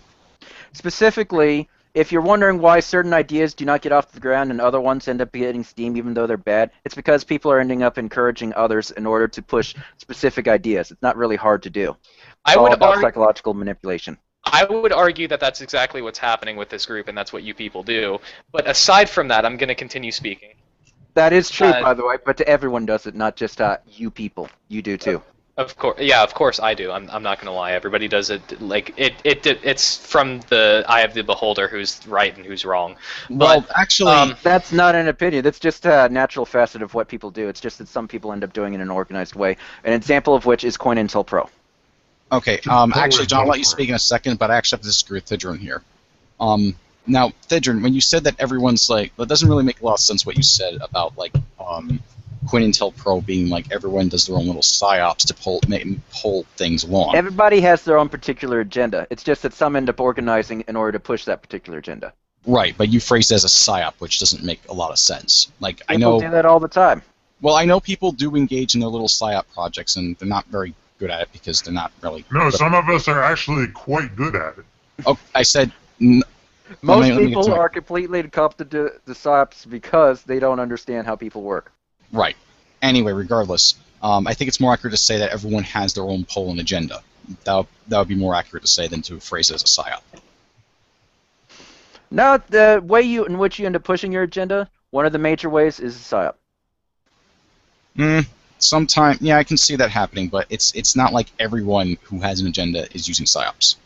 Speaker 5: Specifically, if you're wondering why certain ideas do not get off the ground and other ones end up getting steam even though they're bad, it's because people are ending up encouraging others in order to push specific ideas. It's not really hard to do. It's all about psychological manipulation.
Speaker 4: I would argue that that's exactly what's happening with this group, and that's what you people do. But aside from that, I'm going to continue speaking.
Speaker 5: That is true, by the way, but everyone does it, not just you people. You do too.
Speaker 4: Of course I do. I'm not going to lie. Everybody does it. Like it's from the eye of the beholder who's right and who's wrong.
Speaker 1: Well,
Speaker 4: but,
Speaker 1: actually,
Speaker 5: that's not an opinion. That's just a natural facet of what people do. It's just that some people end up doing it in an organized way. An example of which is COINTELPRO.
Speaker 1: Okay, actually, John, I'll let you speak in a second, but I actually have to disagree with Thedrin here. Now, Thedrin, when you said that everyone's like, that doesn't really make a lot of sense what you said about, like, COINTELPRO being like everyone does their own little psyops to pull things along.
Speaker 5: Everybody has their own particular agenda. It's just that some end up organizing in order to push that particular agenda.
Speaker 1: Right, but you phrased it as a psyop, which doesn't make a lot of sense. Like, I know
Speaker 5: people do that all the time.
Speaker 1: Well, I know people do engage in their little psyop projects, and they're not very good at it because they're not really.
Speaker 2: No, some of us are actually quite good at it.
Speaker 1: Oh, I said.
Speaker 5: Most people are completely incompetent to psyops because they don't understand how people work.
Speaker 1: Right. Anyway, regardless, I think it's more accurate to say that everyone has their own poll and agenda. That would be more accurate to say than to phrase it as a psyop.
Speaker 5: Now, the way in which you end up pushing your agenda, one of the major ways is a psyop.
Speaker 1: Sometimes, yeah, I can see that happening, but it's not like everyone who has an agenda is using psyops.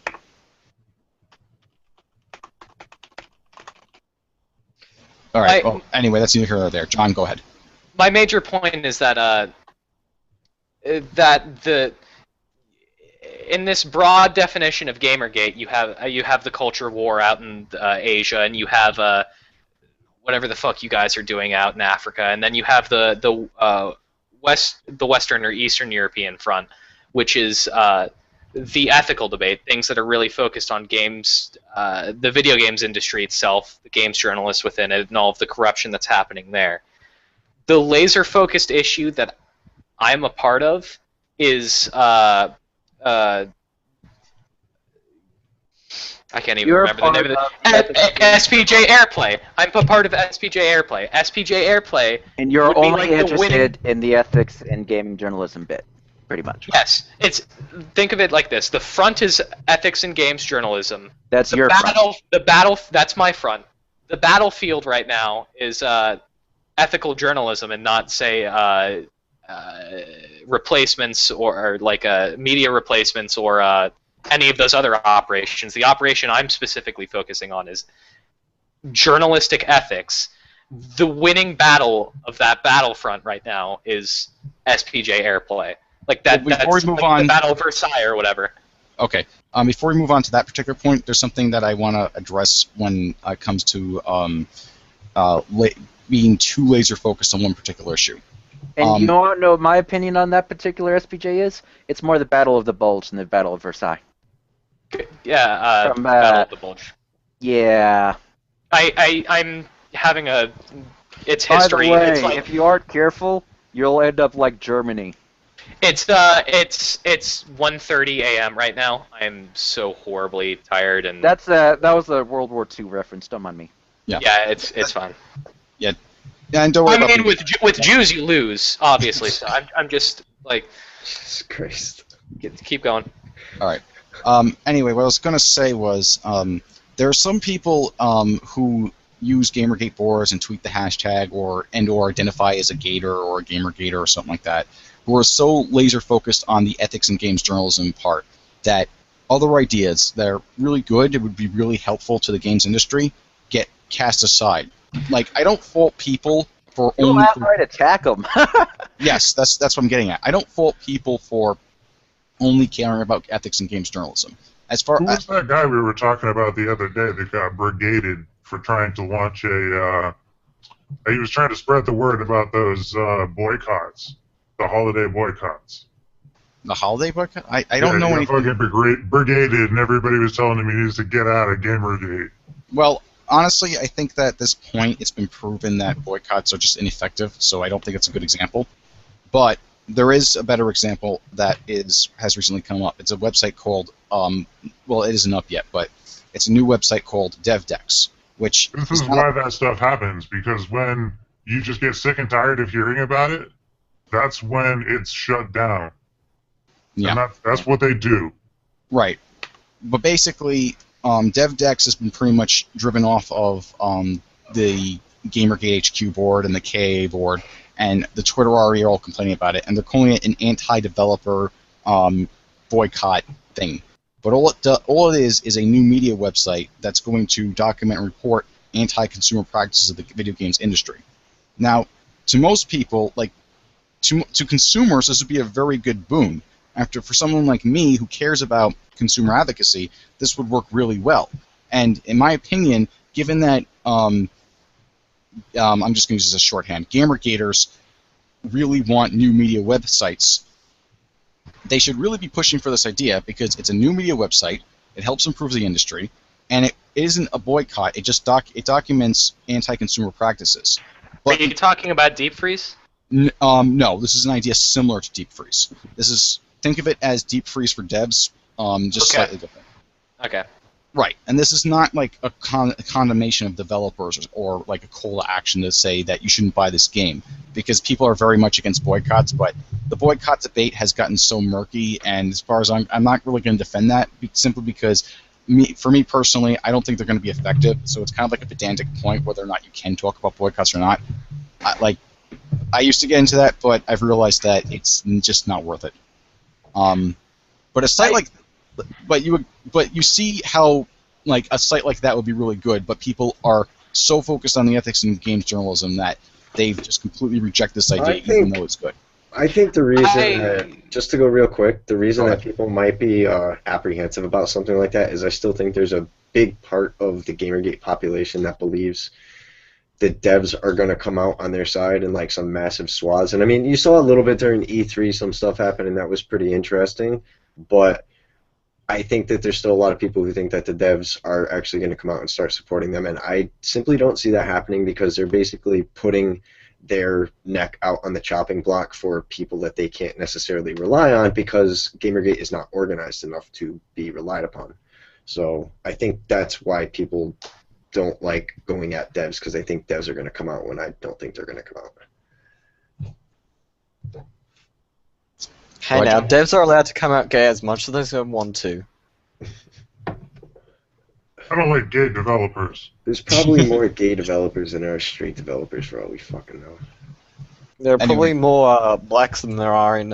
Speaker 1: All right. Well, anyway, that's neither here nor there. John, go ahead.
Speaker 4: My major point is that in this broad definition of Gamergate, you have the culture war out in Asia, and you have whatever the fuck you guys are doing out in Africa, and then you have the Western or Eastern European front, which is the ethical debate, things that are really focused on games, the video games industry itself, the games journalists within it, and all of the corruption that's happening there. The laser-focused issue that I'm a part of is I can't even remember the name of it. SPJ Airplay. I'm a part of SPJ Airplay. SPJ Airplay.
Speaker 5: And you're only interested in the ethics and gaming journalism bit, pretty much.
Speaker 4: Yes. Think of it like this. The front is ethics and games journalism.
Speaker 5: That's your front.
Speaker 4: That's my front. The battlefield right now is ethical journalism and not, say, replacements or like media replacements or any of those other operations. The operation I'm specifically focusing on is journalistic ethics. The winning battle of that battlefront right now is SPJ Airplay. Like that.
Speaker 1: Well, before we move on,
Speaker 4: the Battle of Versailles or whatever.
Speaker 1: Okay. Before we move on to that particular point, there's something that I want to address when it comes to being too laser focused on one particular issue.
Speaker 5: And you want to know what my opinion on that particular SPJ is? It's more the Battle of the Bulge than the Battle of Versailles.
Speaker 4: Yeah, Battle of the Bulge.
Speaker 5: Yeah.
Speaker 4: I'm having it's history.
Speaker 5: By the way,
Speaker 4: it's like,
Speaker 5: if you aren't careful, you'll end up like Germany.
Speaker 4: It's 1:30 a.m. right now. I'm so horribly tired and.
Speaker 5: That was a World War II reference. Don't mind me.
Speaker 1: Yeah.
Speaker 4: Yeah, it's fine.
Speaker 1: Yeah. Yeah, and don't worry
Speaker 4: I mean, with Jews you lose, obviously. So I'm just like.
Speaker 3: Jesus Christ.
Speaker 4: Keep going.
Speaker 1: All right. Anyway, what I was going to say was there are some people who use Gamergate boards and tweet the hashtag or identify as a gator or a Gamergator or something like that, who are so laser focused on the ethics and games journalism part that other ideas that are really good, it would be really helpful to the games industry, get cast aside. Like, I don't fault people for
Speaker 5: You'll
Speaker 1: only...
Speaker 5: have right to attack them.
Speaker 1: Yes, that's what I'm getting at. I don't fault people for only caring about ethics and games journalism. As far
Speaker 2: Who was that guy we were talking about the other day that got brigaded for trying to launch a He was trying to spread the word about those boycotts, the holiday boycotts.
Speaker 1: The holiday boycott? I don't know anything.
Speaker 2: Fucking brigaded, and everybody was telling him he needs to get out of Gamergate.
Speaker 1: Well, honestly, I think that at this point it's been proven that boycotts are just ineffective, so I don't think it's a good example. But there is a better example that has recently come up. It's a website called, well, it isn't up yet, but it's a new website called DevDex, which...
Speaker 2: This is why that stuff happens, because when you just get sick and tired of hearing about it, that's when it's shut down.
Speaker 1: Yeah.
Speaker 2: And that's what they do.
Speaker 1: Right. But basically, DevDex has been pretty much driven off of the Gamergate HQ board and the KA board, and the Twitterati are all complaining about it, and they're calling it an anti-developer boycott thing. But all it is a new media website that's going to document and report anti-consumer practices of the video games industry. Now, to most people, like to consumers, this would be a very good boon. For someone like me who cares about consumer advocacy, this would work really well. And in my opinion, given that I'm just going to use this as shorthand, Gamergaters really want new media websites, they should really be pushing for this idea because it's a new media website, it helps improve the industry, and it isn't a boycott, it just documents anti-consumer practices.
Speaker 4: But, are you talking about deep freeze?
Speaker 1: No, this is an idea similar to deep freeze. Think of it as deep freeze for devs, just slightly different.
Speaker 4: Okay.
Speaker 1: Right, and this is not like a condemnation of developers or like a call to action to say that you shouldn't buy this game, because people are very much against boycotts, but the boycott debate has gotten so murky, and as far as I'm not really going to defend that, simply because for me personally, I don't think they're going to be effective, so it's kind of like a pedantic point whether or not you can talk about boycotts or not. I used to get into that, but I've realized that it's just not worth it. But a site but you see how like a site like that would be really good, but people are so focused on the ethics in games journalism that they've just completely rejected this idea, even though it's good.
Speaker 3: I think the reason, just to go real quick, the reason that people might be apprehensive about something like that is I still think there's a big part of the Gamergate population that believes the devs are going to come out on their side in like some massive swaths. And I mean, you saw a little bit during E3, some stuff happened, and that was pretty interesting. But I think that there's still a lot of people who think that the devs are actually going to come out and start supporting them. And I simply don't see that happening because they're basically putting their neck out on the chopping block for people that they can't necessarily rely on because Gamergate is not organized enough to be relied upon. So I think that's why people don't like going at devs, because they think devs are going to come out when I don't think they're going to come out.
Speaker 6: Hey, now, devs are allowed to come out gay as much as they want to.
Speaker 2: I don't like gay developers.
Speaker 3: There's probably more gay developers than there are straight developers, for all we fucking know.
Speaker 6: There are probably more blacks than there are in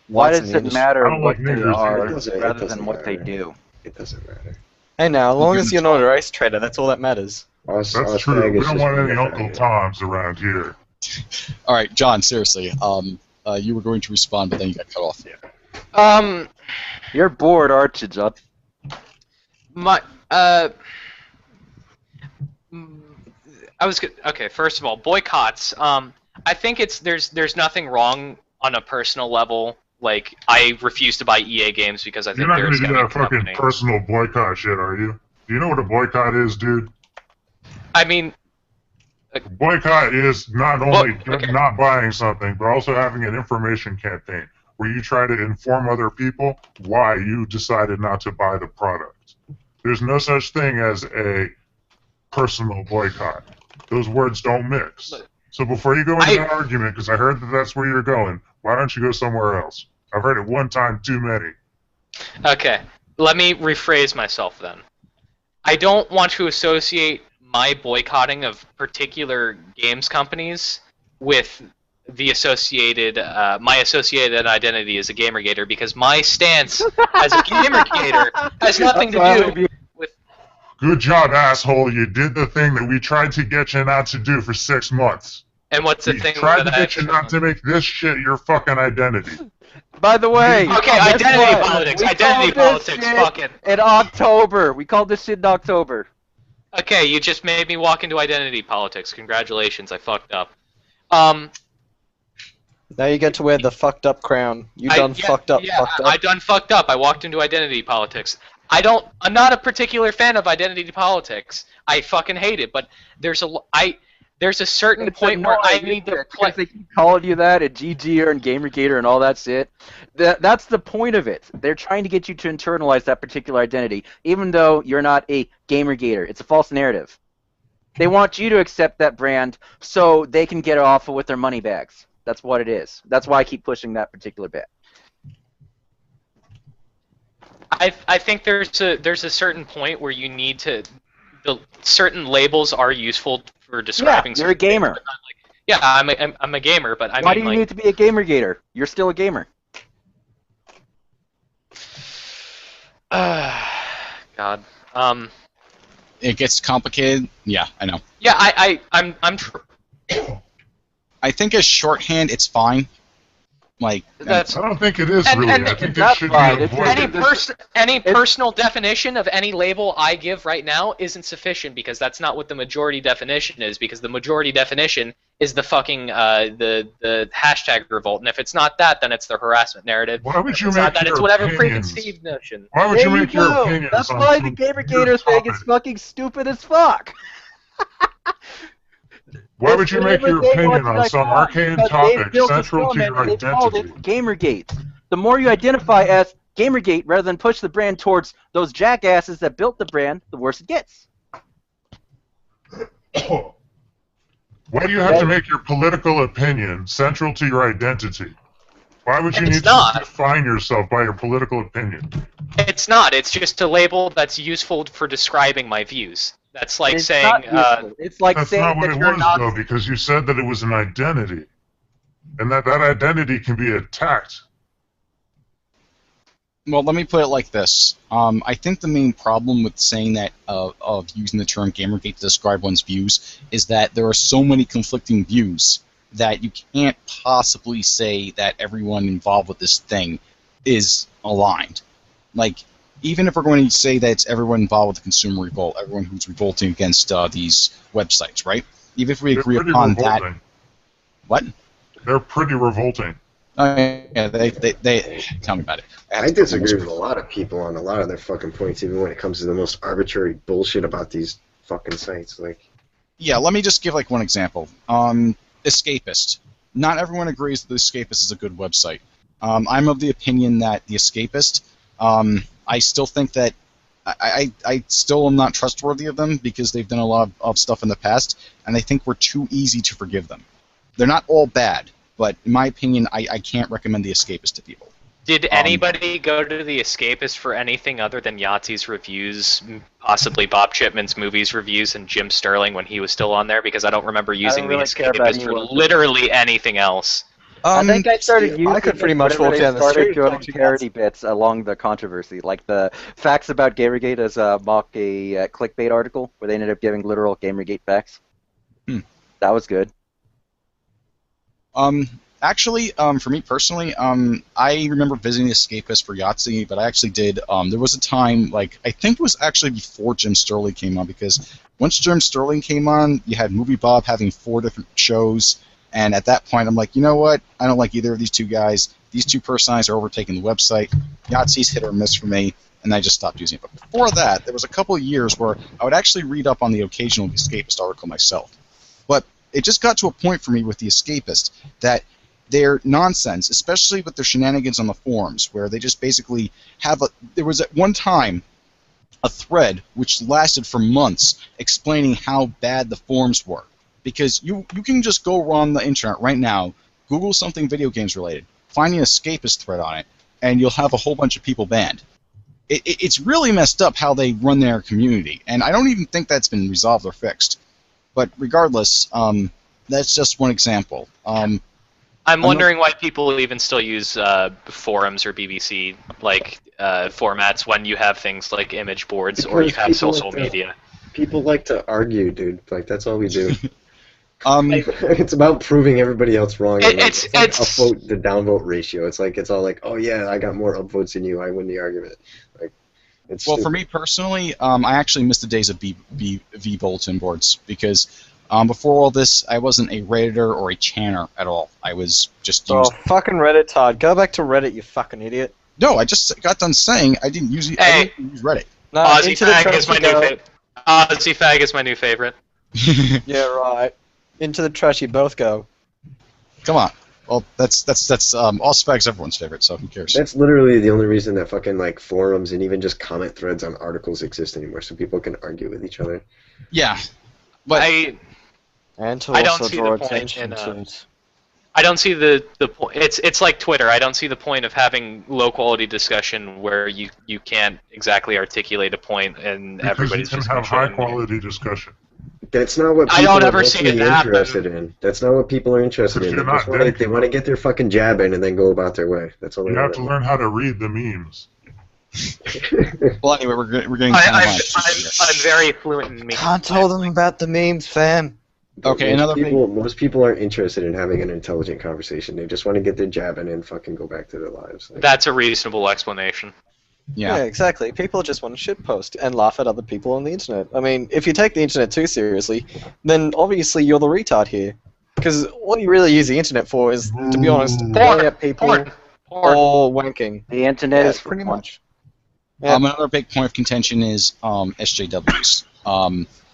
Speaker 5: why does it matter what
Speaker 2: like
Speaker 5: they are
Speaker 3: it
Speaker 5: rather than what they do?
Speaker 3: It doesn't matter.
Speaker 6: Hey, now, as long as you're not a race trader, that's all that matters.
Speaker 2: That's true. We don't want any Uncle Toms around here.
Speaker 1: All right, John. Seriously, you were going to respond, but then you got cut off.
Speaker 5: You're bored, aren't you, John?
Speaker 4: Okay. First of all, boycotts. I think there's nothing wrong on a personal level. Like, I refuse to buy EA games because I think they're a
Speaker 2: You're not going to do that fucking personal boycott shit, are you? Do you know what a boycott is, dude?
Speaker 4: I mean...
Speaker 2: Boycott is not only not buying something, but also having an information campaign where you try to inform other people why you decided not to buy the product. There's no such thing as a personal boycott. Those words don't mix. So before you go into that argument, because I heard that that's where you're going, why don't you go somewhere else? I've heard it one time too many.
Speaker 4: Okay, let me rephrase myself then. I don't want to associate my boycotting of particular games companies with the associated, my associated identity as a Gamergator, because my stance as a Gamergator has nothing to do with...
Speaker 2: Good job, asshole. You did the thing that we tried to get you not to do for 6 months.
Speaker 4: And what's the thing?
Speaker 2: We tried to get you not to make this shit your fucking identity.
Speaker 5: By the way,
Speaker 4: okay, identity politics. Identity politics. Fucking.
Speaker 5: In October, we called this shit in October.
Speaker 4: Okay, you just made me walk into identity politics. Congratulations, I fucked up.
Speaker 6: Now you get to wear the fucked up crown. Fucked up.
Speaker 4: I done fucked up. I walked into identity politics. I'm not a particular fan of identity politics. I fucking hate it, but there's a certain point where I need to play.
Speaker 5: They keep calling you that at GGer and Gamergator and all that shit. That's the point of it. They're trying to get you to internalize that particular identity, even though you're not a Gamergator. It's a false narrative. They want you to accept that brand so they can get it off with their money bags. That's what it is. That's why I keep pushing that particular bit.
Speaker 4: I think there's a certain point where you need to. Certain labels are useful for describing.
Speaker 5: Yeah, you're a gamer.
Speaker 4: Yeah, I'm a gamer, but
Speaker 5: why do you need to be a Gamergator? You're still a gamer.
Speaker 4: God.
Speaker 1: It gets complicated. Yeah, I know.
Speaker 4: Yeah, I'm.
Speaker 1: I think as shorthand, it's fine. Like
Speaker 2: I don't think it is really. I think it should be avoided.
Speaker 4: Any personal definition of any label I give right now isn't sufficient because that's not what the majority definition is. Because the majority definition is the fucking the hashtag revolt, and if it's not that, then it's the harassment narrative.
Speaker 2: Why would you
Speaker 4: make
Speaker 2: your
Speaker 4: it's whatever preconceived notion.
Speaker 2: Why would you make your opinions?
Speaker 5: That's why the Gamergator thing is fucking stupid as fuck.
Speaker 2: Why would you make your opinion on some arcane topic central to your identity?
Speaker 5: Gamergate. The more you identify as Gamergate rather than push the brand towards those jackasses that built the brand, the worse it gets.
Speaker 2: Why do you have to make your political opinion central to your identity? Why would you need to define yourself by your political opinion?
Speaker 4: It's not. It's just a label that's useful for describing my views. That's like saying.
Speaker 5: It's like
Speaker 2: that's
Speaker 5: saying
Speaker 2: not what
Speaker 5: that
Speaker 2: it
Speaker 5: you're
Speaker 2: was,
Speaker 5: not.
Speaker 2: though, because you said that it was an identity, and that identity can be attacked.
Speaker 1: Well, let me put it like this. I think the main problem with saying that of using the term Gamergate to describe one's views is that there are so many conflicting views that you can't possibly say that everyone involved with this thing is aligned. Like, even if we're going to say that it's everyone involved with the consumer revolt, everyone who's revolting against these websites, right? Even if we agree upon that. What?
Speaker 2: They're pretty revolting.
Speaker 1: Yeah, they tell me about it.
Speaker 3: I disagree with a lot of people on a lot of their fucking points, even when it comes to the most arbitrary bullshit about these fucking sites. Like,
Speaker 1: yeah, let me just give like one example. Escapist. Not everyone agrees that the Escapist is a good website. I'm of the opinion that the Escapist. I still think that I still am not trustworthy of them because they've done a lot of stuff in the past, and I think we're too easy to forgive them. They're not all bad, but in my opinion, I can't recommend the Escapist to people.
Speaker 4: Did anybody go to the Escapist for anything other than Yahtzee's reviews, possibly Bob Chipman's movies reviews, and Jim Sterling when he was still on there? Because I don't remember using the Escapist for literally anything else.
Speaker 5: I think I started using
Speaker 6: I could pretty much walk down the street
Speaker 5: doing parody bits along the controversy, like the facts about Gamergate as a clickbait article where they ended up giving literal Gamergate facts. That was good.
Speaker 1: Actually, for me personally, I remember visiting the Escapist for Yahtzee, but I actually did. There was a time, like I think it was actually before Jim Sterling came on, because once Jim Sterling came on, you had Movie Bob having 4 different shows. And at that point, I'm like, you know what? I don't like either of these two guys. These two personalities are overtaking the website. Yahtzee's hit or miss for me, and I just stopped using it. But before that, there was a couple of years where I would actually read up on the occasional Escapist article myself. But it just got to a point for me with the Escapist that they're nonsense, especially with their shenanigans on the forums, where they just basically have there was at one time a thread which lasted for months explaining how bad the forums were. Because you can just go on the internet right now, Google something video games related, find an Escapist thread on it, and you'll have a whole bunch of people banned. It's really messed up how they run their community, and I don't even think that's been resolved or fixed. But regardless, that's just one example.
Speaker 4: I'm wondering why people even still use forums or BBC like formats when you have things like image boards or you have social media.
Speaker 3: People like to argue, dude. Like, that's all we do. It's about proving everybody else wrong. It's like upvote to downvote ratio. It's all like, oh yeah, I got more upvotes than you. I win the argument. Like, It's
Speaker 1: Well,
Speaker 3: stupid.
Speaker 1: for me personally, I actually missed the days of V bulletin boards because before all this, I wasn't a Redditor or a chanter at all. I was just
Speaker 6: Oh,
Speaker 1: used.
Speaker 6: fucking Reddit, Todd. Go back to Reddit, you fucking idiot.
Speaker 1: No, I just got done saying I didn't use. I
Speaker 4: Hey.
Speaker 1: didn't use Reddit.
Speaker 6: No,
Speaker 4: Aussie
Speaker 6: into the
Speaker 4: Fag
Speaker 6: trash
Speaker 4: is my
Speaker 6: you
Speaker 4: new
Speaker 6: go.
Speaker 4: favorite. Aussie Fag is my new favorite.
Speaker 6: Yeah, right. Into the trash you both go.
Speaker 1: Come on. Well, that's all Spag's everyone's favorite, so who cares?
Speaker 3: That's literally the only reason that fucking like forums and even just comment threads on articles exist anymore, so people can argue with each other.
Speaker 1: Yeah, but
Speaker 6: And to
Speaker 4: I don't
Speaker 6: also
Speaker 4: see
Speaker 6: draw
Speaker 4: the point
Speaker 6: attention
Speaker 4: in,
Speaker 6: to it.
Speaker 4: I don't see the point. It's like Twitter. I don't see the point of having low quality discussion where you can't exactly articulate a point and
Speaker 2: Because
Speaker 4: everybody's
Speaker 2: you
Speaker 4: just
Speaker 2: can have high
Speaker 4: bullshitting.
Speaker 2: quality discussion.
Speaker 3: That's not what
Speaker 4: I
Speaker 3: people
Speaker 4: don't
Speaker 3: are
Speaker 4: ever see
Speaker 3: mostly
Speaker 4: it happen.
Speaker 3: interested in. That's not what people are interested
Speaker 2: Because
Speaker 3: in.
Speaker 2: you're
Speaker 3: They just
Speaker 2: not
Speaker 3: want to,
Speaker 2: dead,
Speaker 3: they want to get their fucking jab in and then go about their way. That's all they
Speaker 2: You have
Speaker 3: want
Speaker 2: to learn how to read the memes.
Speaker 1: well, anyway, we're getting
Speaker 4: I'm
Speaker 1: kind
Speaker 4: very fluent in me.
Speaker 6: Can't tell them about the memes, fam.
Speaker 1: Okay,
Speaker 3: most
Speaker 1: another
Speaker 3: people, most people aren't interested in having an intelligent conversation. They just want to get their jab in and fucking go back to their lives. Like,
Speaker 4: That's a reasonable explanation.
Speaker 6: Yeah,
Speaker 1: Yeah.
Speaker 6: exactly. People just want to shitpost and laugh at other people on the internet. I mean, if you take the internet too seriously, then obviously you're the retard here. Because all you really use the internet for is, to be honest, yelling at people
Speaker 4: Porn.
Speaker 6: or wanking.
Speaker 5: The internet
Speaker 6: Yeah,
Speaker 5: is
Speaker 6: pretty
Speaker 5: porn.
Speaker 6: much. Yeah.
Speaker 1: Another big point of contention is SJWs.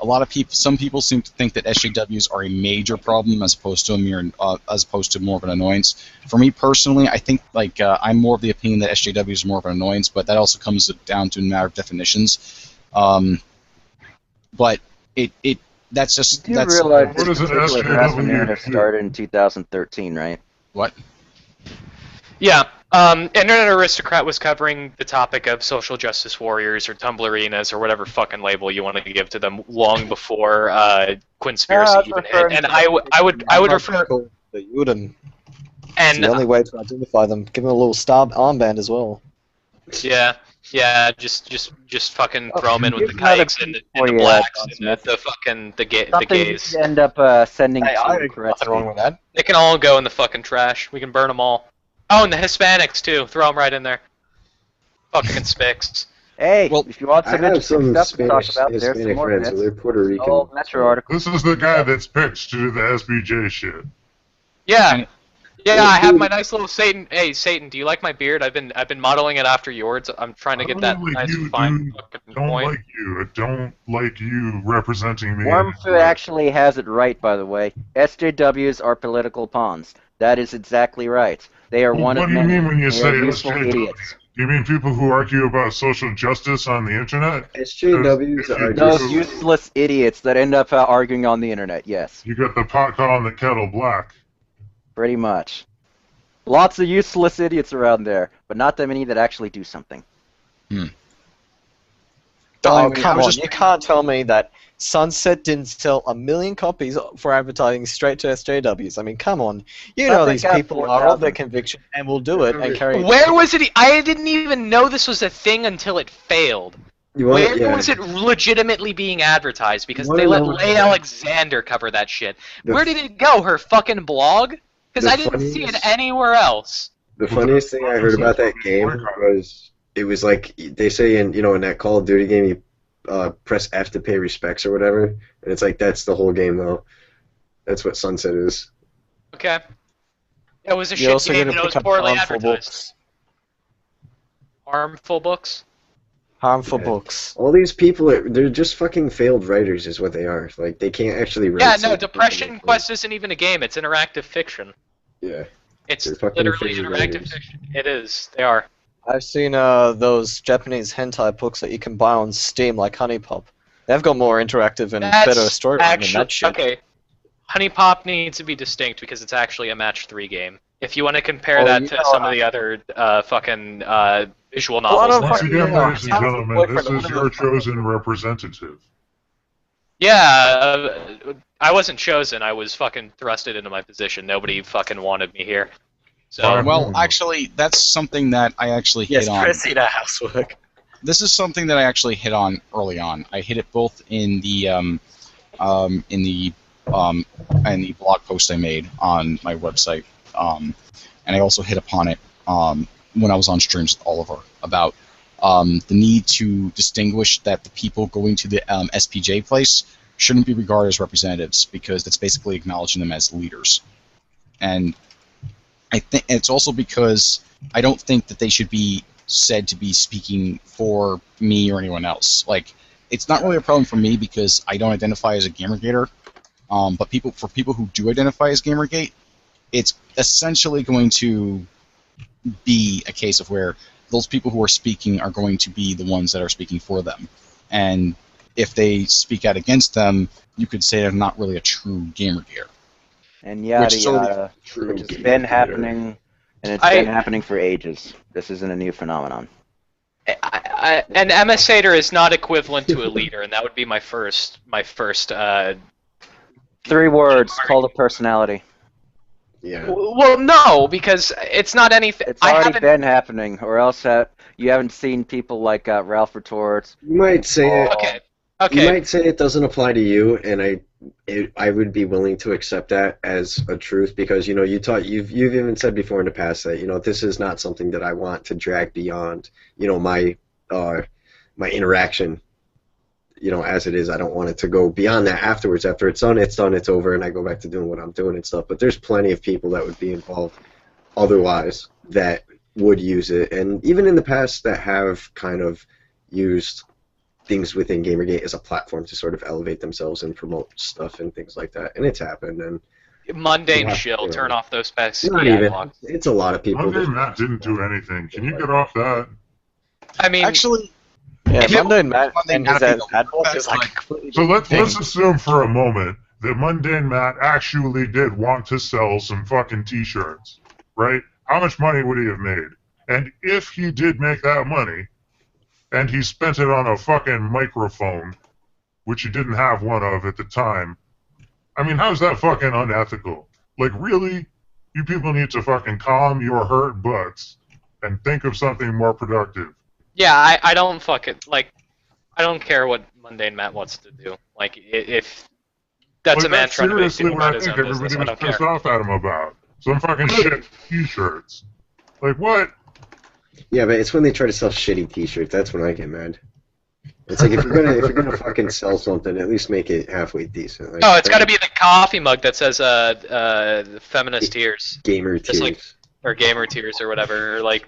Speaker 1: A lot of people, some people seem to think that SJWs are a major problem as opposed to more of an annoyance. For me personally, I think I'm more of the opinion that SJWs are more of an annoyance, but that also comes down to a matter of definitions. But that's just
Speaker 5: You
Speaker 1: that's
Speaker 5: realize
Speaker 2: What
Speaker 5: this
Speaker 2: is an
Speaker 5: particular
Speaker 2: SJW
Speaker 5: harassment narrative
Speaker 2: do?
Speaker 5: started in 2013, right?
Speaker 1: what.
Speaker 4: Yeah. Internet Aristocrat was covering the topic of social justice warriors or Tumblerinas or whatever fucking label you want to give to them long before Quinspiracy even hit. And I would refer
Speaker 6: That you wouldn't. It's
Speaker 4: and
Speaker 6: the only way to identify them. Give them a little star armband as well.
Speaker 4: yeah, just fucking throw them in with the
Speaker 5: Here's another
Speaker 4: kikes and the
Speaker 5: for you,
Speaker 4: blacks
Speaker 5: John
Speaker 4: and
Speaker 5: Smith.
Speaker 4: the fucking the
Speaker 5: Something
Speaker 4: gays.
Speaker 5: you end up sending
Speaker 6: Hey,
Speaker 5: to
Speaker 6: I nothing
Speaker 5: Korektzy.
Speaker 6: wrong with that.
Speaker 4: They can all go in the fucking trash. We can burn them all. Oh, and the Hispanics too. Throw them right in there. Fucking spics.
Speaker 5: Hey,
Speaker 1: Well,
Speaker 5: if you want
Speaker 3: I
Speaker 5: some
Speaker 3: have
Speaker 5: interesting
Speaker 3: some
Speaker 5: stuff to talk
Speaker 3: Spanish,
Speaker 5: about, there's some
Speaker 3: Hispanic
Speaker 5: more
Speaker 3: friends,
Speaker 5: bits.
Speaker 3: so they're Puerto Rican.
Speaker 5: Oh, Metro article.
Speaker 2: This is the guy that's pitched to do the SBJ shit.
Speaker 4: Yeah. Yeah,
Speaker 3: Well,
Speaker 4: I have
Speaker 3: dude-
Speaker 4: my nice little Satan. Hey, Satan, do you like my beard? I've been modeling it after yours. I'm trying to get that
Speaker 2: I don't like
Speaker 4: nice
Speaker 2: you,
Speaker 4: fine
Speaker 2: dude.
Speaker 4: fucking
Speaker 2: Don't
Speaker 4: point.
Speaker 2: like you. I don't like you representing me.
Speaker 5: Wormfoot actually has it right, by the way. SJWs are political pawns. That is exactly right. They are
Speaker 2: Well,
Speaker 5: one
Speaker 2: what
Speaker 5: of
Speaker 2: do you
Speaker 5: many.
Speaker 2: mean when you
Speaker 5: They
Speaker 2: say
Speaker 5: are useful
Speaker 2: SJW?
Speaker 5: idiots.
Speaker 2: You mean people who argue about social justice on the internet?
Speaker 3: SJWs are
Speaker 5: Those
Speaker 3: just
Speaker 5: useless idiots that end up arguing on the internet, yes.
Speaker 2: You got the pot calling the kettle black.
Speaker 5: Pretty much. Lots of useless idiots around there, but not that many that actually do something.
Speaker 6: Oh,
Speaker 1: I
Speaker 6: come
Speaker 1: was
Speaker 6: on.
Speaker 1: just-
Speaker 6: You can't tell me that Sunset didn't sell 1 million copies for advertising straight to SJWs. I mean, come on. You know
Speaker 5: They
Speaker 6: these
Speaker 5: got
Speaker 6: people are
Speaker 5: 4,000.
Speaker 6: of their conviction and will do it and carry it.
Speaker 4: Where was it? I didn't even know this was a thing until it failed.
Speaker 3: you want,
Speaker 4: Where
Speaker 3: yeah.
Speaker 4: was it legitimately being advertised? Because
Speaker 3: You wanna
Speaker 4: they let
Speaker 3: know-
Speaker 4: Leigh Alexander cover that shit.
Speaker 3: The
Speaker 4: Where did it go? Her fucking blog? Because
Speaker 3: the
Speaker 4: I didn't see it
Speaker 3: funniest-
Speaker 4: anywhere else.
Speaker 3: The funniest thing I heard about that game was it was like they say in that Call of Duty game you press F to pay respects or whatever, and it's like that's the whole game though. That's what Sunset is.
Speaker 4: Okay. It was a
Speaker 6: You
Speaker 4: shit
Speaker 6: also
Speaker 4: game
Speaker 6: get
Speaker 4: and
Speaker 6: to
Speaker 4: it
Speaker 6: pick
Speaker 4: was
Speaker 6: up
Speaker 4: poorly
Speaker 6: harmful
Speaker 4: advertised.
Speaker 6: books.
Speaker 4: Harmful books?
Speaker 6: Harmful
Speaker 3: Yeah.
Speaker 6: books.
Speaker 3: All these people, they're just fucking failed writers, is what they are. Like they can't actually write.
Speaker 4: Yeah, no,
Speaker 3: something
Speaker 4: Depression
Speaker 3: that-
Speaker 4: Quest isn't even a game, it's interactive fiction.
Speaker 3: Yeah.
Speaker 4: It's
Speaker 3: They're fucking
Speaker 4: literally
Speaker 3: failed
Speaker 4: interactive
Speaker 3: writers.
Speaker 4: fiction. It is. They are.
Speaker 6: I've seen those Japanese hentai books that you can buy on Steam, like Honey Pop. They've got more interactive and better storyline than that shit.
Speaker 4: Okay. Honey Pop needs to be distinct because it's actually a match 3 game. If you want to compare
Speaker 6: Oh,
Speaker 4: that
Speaker 6: you
Speaker 4: to
Speaker 6: know,
Speaker 4: some of the other fucking visual
Speaker 6: lot
Speaker 4: novels,
Speaker 6: of
Speaker 4: there-
Speaker 2: Once
Speaker 6: fucking-
Speaker 2: again,
Speaker 6: Yeah,
Speaker 2: ladies and
Speaker 6: how's the
Speaker 2: gentlemen,
Speaker 6: boyfriend
Speaker 2: this
Speaker 6: of
Speaker 2: is
Speaker 6: one of
Speaker 2: your
Speaker 6: those-
Speaker 2: chosen representative.
Speaker 4: yeah, I wasn't chosen. I was fucking thrusted into my position. Nobody fucking wanted me here. So
Speaker 2: Fine.
Speaker 1: Well, actually, that's something that I actually
Speaker 6: Yes,
Speaker 1: hit on.
Speaker 6: Chrissy, the housework.
Speaker 1: This is something that I actually hit on early on. I hit it both in the blog post I made on my website, and I also hit upon it when I was on streams with Oliver about the need to distinguish that the people going to the SPJ place shouldn't be regarded as representatives, because that's basically acknowledging them as leaders. And I think it's also because I don't think that they should be said to be speaking for me or anyone else. Like, it's not really a problem for me because I don't identify as a Gamergater, but for people who do identify as Gamergate, it's essentially going to be a case of where those people who are speaking are going to be the ones that are speaking for them. And if they speak out against them, you could say they're not really a true Gamergater.
Speaker 5: And yada yada, which has been happening, and it's been happening for ages. This isn't a new phenomenon.
Speaker 4: An emissator is not equivalent to a leader, and that would be my first.
Speaker 5: 3 words: cult of personality.
Speaker 3: Yeah.
Speaker 4: Well, no, because it's not anything.
Speaker 5: It's already been happening, or else you haven't seen people like Ralph Retorts.
Speaker 3: You might say it.
Speaker 4: Okay.
Speaker 3: You might say it doesn't apply to you, and I would be willing to accept that as a truth, because you've even said before in the past that this is not something that I want to drag beyond my interaction. As it is, I don't want it to go beyond that afterwards. After it's done, it's over, and I go back to doing what I'm doing and stuff. But there's plenty of people that would be involved otherwise that would use it, and even in the past that have kind of used things within Gamergate as a platform to sort of elevate themselves and promote stuff and things like that. And it's happened. And
Speaker 4: mundane shill, turn off those pesky
Speaker 3: not even. It's a lot of people.
Speaker 2: Mundane Matt didn't do anything. Can you get off that?
Speaker 4: I mean,
Speaker 1: actually.
Speaker 6: Yeah, Mundane Matt and his adblock is like completely.
Speaker 2: So let's assume for a moment that Mundane Matt actually did want to sell some fucking t-shirts, right? How much money would he have made? And if he did make that money, and he spent it on a fucking microphone, which he didn't have one of at the time, I mean, how's that fucking unethical? Like, really? You people need to fucking calm your hurt butts and think of something more productive.
Speaker 4: Yeah, I don't I don't care what Mundane Matt wants to do. Like, if that's a man trying to make
Speaker 2: seriously
Speaker 4: it
Speaker 2: what
Speaker 4: about
Speaker 2: I
Speaker 4: his
Speaker 2: think
Speaker 4: own
Speaker 2: everybody
Speaker 4: business, I
Speaker 2: was
Speaker 4: don't
Speaker 2: pissed
Speaker 4: care.
Speaker 2: off at him about. Some fucking shit t-shirts. Like, what?
Speaker 3: Yeah, but it's when they try to sell shitty t-shirts. That's when I get mad. It's like if you're gonna fucking sell something, at least make it halfway decent. Like,
Speaker 4: Oh, it's got to be the coffee mug that says feminist tears.
Speaker 3: Gamer
Speaker 4: Just
Speaker 3: tears.
Speaker 4: or gamer tears or whatever, or like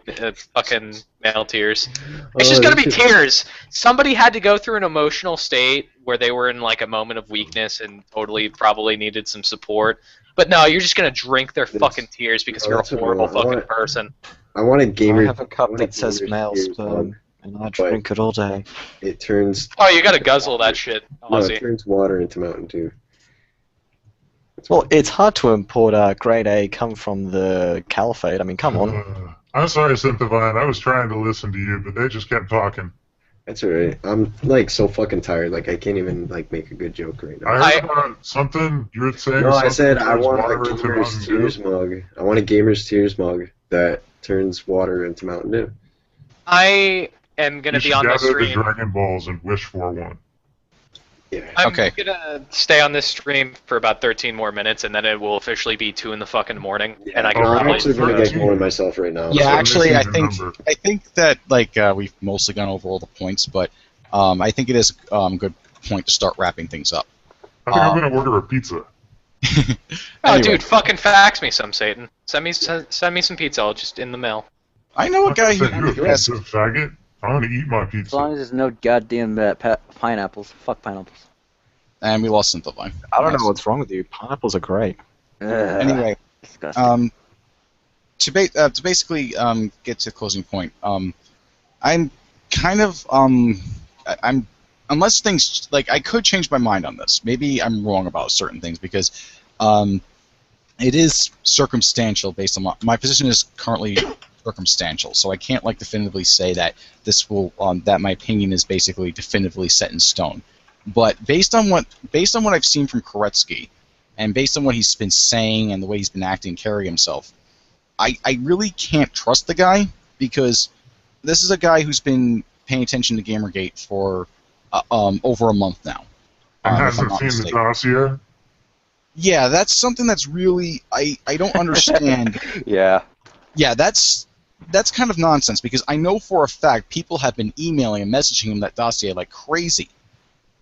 Speaker 4: fucking male tears. It's just gonna be tears. Somebody had to go through an emotional state where they were in like a moment of weakness and totally probably needed some support. But no, you're just gonna drink their fucking tears because you're a horrible fucking person.
Speaker 3: I wanted gamer.
Speaker 6: I have a cup that says male sperm, and I drink it all day.
Speaker 3: It turns.
Speaker 4: Oh, you gotta guzzle that shit,
Speaker 3: No,
Speaker 4: Ozzy.
Speaker 3: it turns water into Mountain Dew.
Speaker 6: Well, it's hard to import grade A come from the Caliphate. I mean, come on.
Speaker 2: I'm sorry, Synthivine. I was trying to listen to you, but they just kept talking.
Speaker 3: That's alright. I'm like so fucking tired. Like I can't even like make a good joke right now.
Speaker 2: I heard about something you were saying.
Speaker 3: No, I said I
Speaker 2: turns
Speaker 3: want a
Speaker 2: water into
Speaker 3: gamer's
Speaker 2: Mountain Dew.
Speaker 3: tears mug. I want a gamer's tears mug that turns water into Mountain Dew.
Speaker 4: I am gonna
Speaker 2: You
Speaker 4: be
Speaker 2: should
Speaker 4: on the
Speaker 2: gather the
Speaker 4: stream.
Speaker 2: Dragon Balls and wish for one.
Speaker 3: Yeah.
Speaker 4: I'm
Speaker 1: Okay.
Speaker 4: gonna stay on this stream for about 13 more minutes, and then it will officially be 2 in the fucking morning, and I can
Speaker 3: I'm
Speaker 4: probably.
Speaker 3: actually gonna get going myself right now.
Speaker 1: Yeah,
Speaker 2: So
Speaker 1: actually, I
Speaker 2: missing the
Speaker 1: think
Speaker 2: number.
Speaker 1: I think that we've mostly gone over all the points, but I think it is a good point to start wrapping things up.
Speaker 2: I think I'm gonna order a pizza.
Speaker 4: Oh,
Speaker 1: Anyway.
Speaker 4: dude, fucking fax me some, Satan. Send me some pizza. I'll just in the mail.
Speaker 1: I know a guy
Speaker 2: Send you a
Speaker 1: who has.
Speaker 2: pizza, faggot. I'm gonna eat my
Speaker 5: As
Speaker 2: pizza.
Speaker 5: long as there's no goddamn pineapples. Fuck pineapples.
Speaker 1: And we lost Synthivine.
Speaker 6: I don't know what's wrong with you. Pineapples are great.
Speaker 1: Anyway,
Speaker 5: Disgusting.
Speaker 1: to basically get to the closing point, I'm kind of I'm unless things like I could change my mind on this. Maybe I'm wrong about certain things because it is circumstantial based on my position is currently circumstantial, so I can't like definitively say that this will that my opinion is basically definitively set in stone. But based on what I've seen from Korektzy, and based on what he's been saying and the way he's been acting and carrying himself, I really can't trust the guy because this is a guy who's been paying attention to Gamergate for over a month now.
Speaker 2: And
Speaker 1: if I'm
Speaker 2: hasn't
Speaker 1: not
Speaker 2: seen the
Speaker 1: mistaken.
Speaker 2: dossier.
Speaker 1: Yeah, that's something that's really I don't understand.
Speaker 5: Yeah.
Speaker 1: Yeah, that's that's kind of nonsense because I know for a fact people have been emailing and messaging him that dossier like crazy.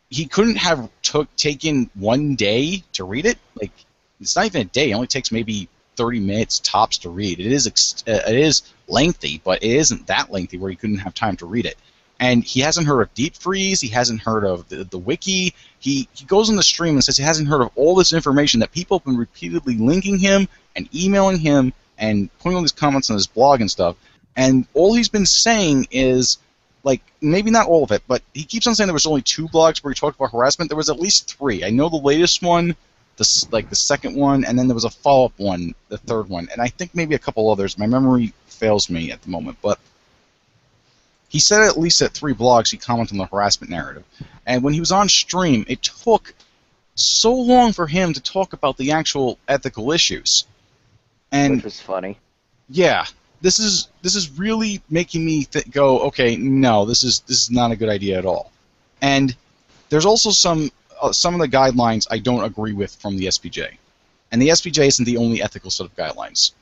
Speaker 1: He couldn't have taken 1 day to read it. Like, it's not even a day. It only takes maybe 30 minutes tops to read. It is lengthy, but it isn't that lengthy where he couldn't have time to read it. And he hasn't heard of deep freeze. He hasn't heard of the wiki. He goes on the stream and says he hasn't heard of all this information that people have been repeatedly linking him and emailing him and putting all these comments on his blog and stuff. And all he's been saying is, like, maybe not all of it, but he keeps on saying there was only 2 blogs where he talked about harassment. There was at least 3. I know the latest one, the second one, and then there was a follow-up one, the third one, and I think maybe a couple others. My memory fails me at the moment, but he said at least at 3 blogs he commented on the harassment narrative. And when he was on stream, it took so long for him to talk about the actual ethical issues. And
Speaker 5: which was funny.
Speaker 1: Yeah, this is really making me go, okay, no, this is not a good idea at all. And there's also some of the guidelines I don't agree with from the SPJ. And the SPJ isn't the only ethical set of guidelines.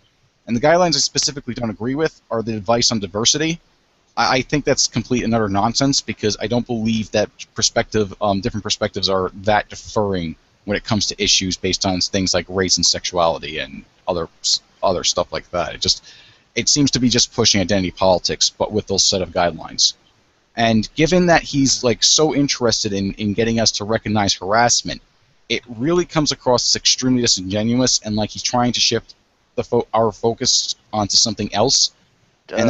Speaker 1: And the guidelines I specifically don't agree with are the advice on diversity. I think that's complete and utter nonsense because I don't believe that different perspectives are that deferring when it comes to issues based on things like race and sexuality and other stuff like that. It seems to be just pushing identity politics, but with those set of guidelines. And given that he's like so interested in getting us to recognize harassment, it really comes across as extremely disingenuous and like he's trying to shift our focus onto something else. And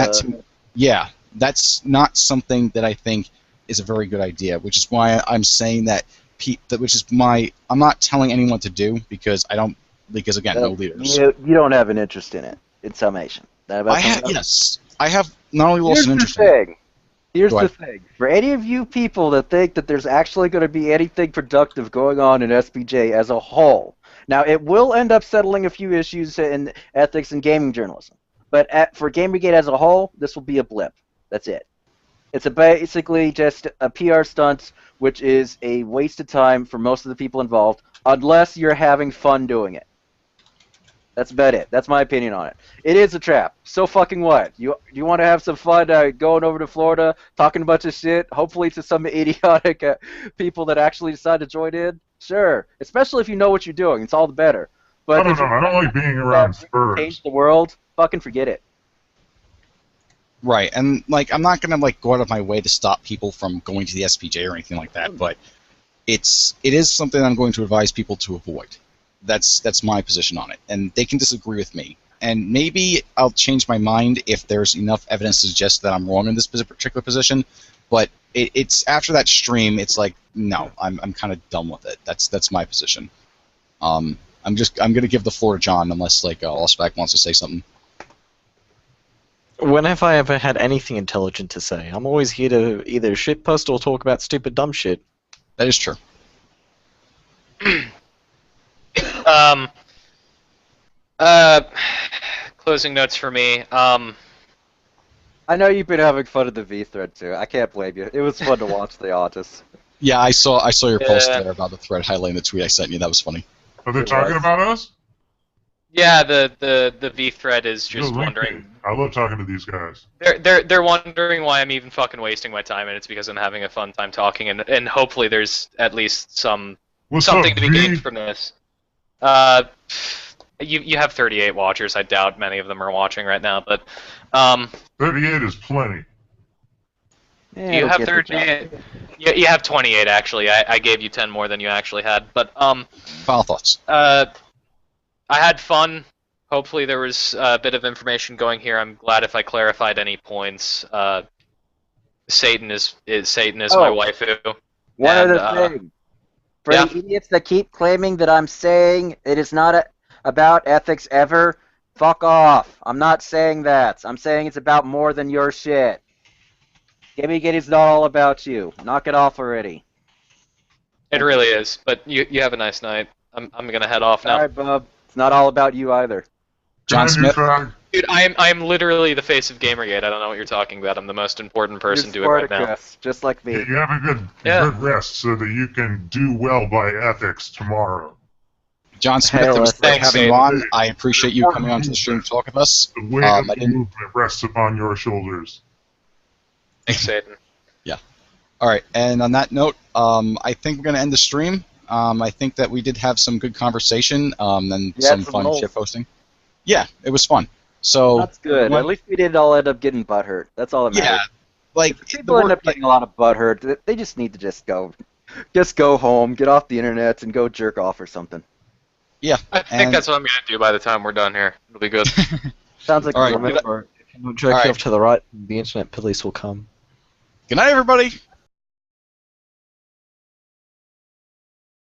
Speaker 1: that's not something that I think is a very good idea, which is why I'm saying that I'm not telling anyone to do because again, no leaders.
Speaker 5: You don't have an interest in it, in summation.
Speaker 1: Yes. I have not only lost an interest
Speaker 5: in it. Here's
Speaker 1: the
Speaker 5: thing. For any of you people that think that there's actually going to be anything productive going on in SPJ as a whole, now it will end up settling a few issues in ethics and gaming journalism. But for Gamergate as a whole, this will be a blip. That's it. It's basically just a PR stunt, which is a waste of time for most of the people involved, unless you're having fun doing it. That's about it. That's my opinion on it. It is a trap. So fucking what? You want to have some fun going over to Florida, talking a bunch of shit, hopefully to some idiotic people that actually decide to join in? Sure. Especially if you know what you're doing. It's all the better. But
Speaker 2: I don't like being around Spurs.
Speaker 5: Change the world. Fucking forget it.
Speaker 1: Right, and like I'm not gonna like go out of my way to stop people from going to the SPJ or anything like that, but it is something I'm going to advise people to avoid. That's my position on it, and they can disagree with me. And maybe I'll change my mind if there's enough evidence to suggest that I'm wrong in this particular position. But it's after that stream, it's like no, I'm kind of done with it. That's my position. I'm gonna give the floor to John unless like Allspack wants to say something.
Speaker 6: When have I ever had anything intelligent to say? I'm always here to either shitpost or talk about stupid dumb shit.
Speaker 1: That is true.
Speaker 4: Closing notes for me.
Speaker 5: I know you've been having fun at the V thread too. I can't blame you. It was fun to watch the artists.
Speaker 1: Yeah, I saw your post there about the thread highlighting the tweet I sent you. That was funny.
Speaker 2: Are they talking about us?
Speaker 4: Yeah, the V thread is just wondering.
Speaker 2: I love talking to these guys.
Speaker 4: They're wondering why I'm even fucking wasting my time, and it's because I'm having a fun time talking, and hopefully there's at least something to be gained from this. You have 38 watchers. I doubt many of them are watching right now, but
Speaker 2: 38 is plenty.
Speaker 5: Yeah,
Speaker 4: you have 38. You have 28 actually. I gave you 10 more than you actually had, but
Speaker 1: Final thoughts.
Speaker 4: I had fun. Hopefully there was a bit of information going here. I'm glad if I clarified any points. Satan is my waifu.
Speaker 5: One other thing. For the idiots that keep claiming that I'm saying it is not about ethics ever, fuck off. I'm not saying that. I'm saying it's about more than your shit. Gamergate is not all about you. Knock it off already.
Speaker 4: It really is. But you have a nice night. I'm gonna head off now.
Speaker 5: All right, bub. It's not all about you either.
Speaker 1: John Smith.
Speaker 4: Dude, I am literally the face of Gamergate. I don't know what you're talking about. I'm the most important person doing it right now.
Speaker 5: Just like me.
Speaker 2: You have a good rest so that you can do well by ethics tomorrow.
Speaker 1: John Smith,
Speaker 5: Hell,
Speaker 1: it was great
Speaker 4: thanks,
Speaker 1: having you
Speaker 4: Aiden.
Speaker 1: on. I appreciate you coming onto the stream to talk with us.
Speaker 2: The weight of the movement rests upon your shoulders.
Speaker 4: Thanks, Aiden.
Speaker 1: All right, and on that note, I think we're going to end the stream. I think that we did have some good conversation and some fun shitposting. Yeah, it was fun. So
Speaker 5: that's good. At least we didn't all end up getting butthurt. That's all that matters.
Speaker 1: Yeah, like
Speaker 5: If people end up getting a lot of butthurt. They just need to just go home, get off the internet, and go jerk off or something.
Speaker 1: Yeah,
Speaker 4: I think that's what I'm gonna do by the time we're done here. It'll be good.
Speaker 5: Sounds like
Speaker 1: all right.
Speaker 6: Remember, if you don't jerk off to the right, the internet police will come.
Speaker 1: Good night, everybody.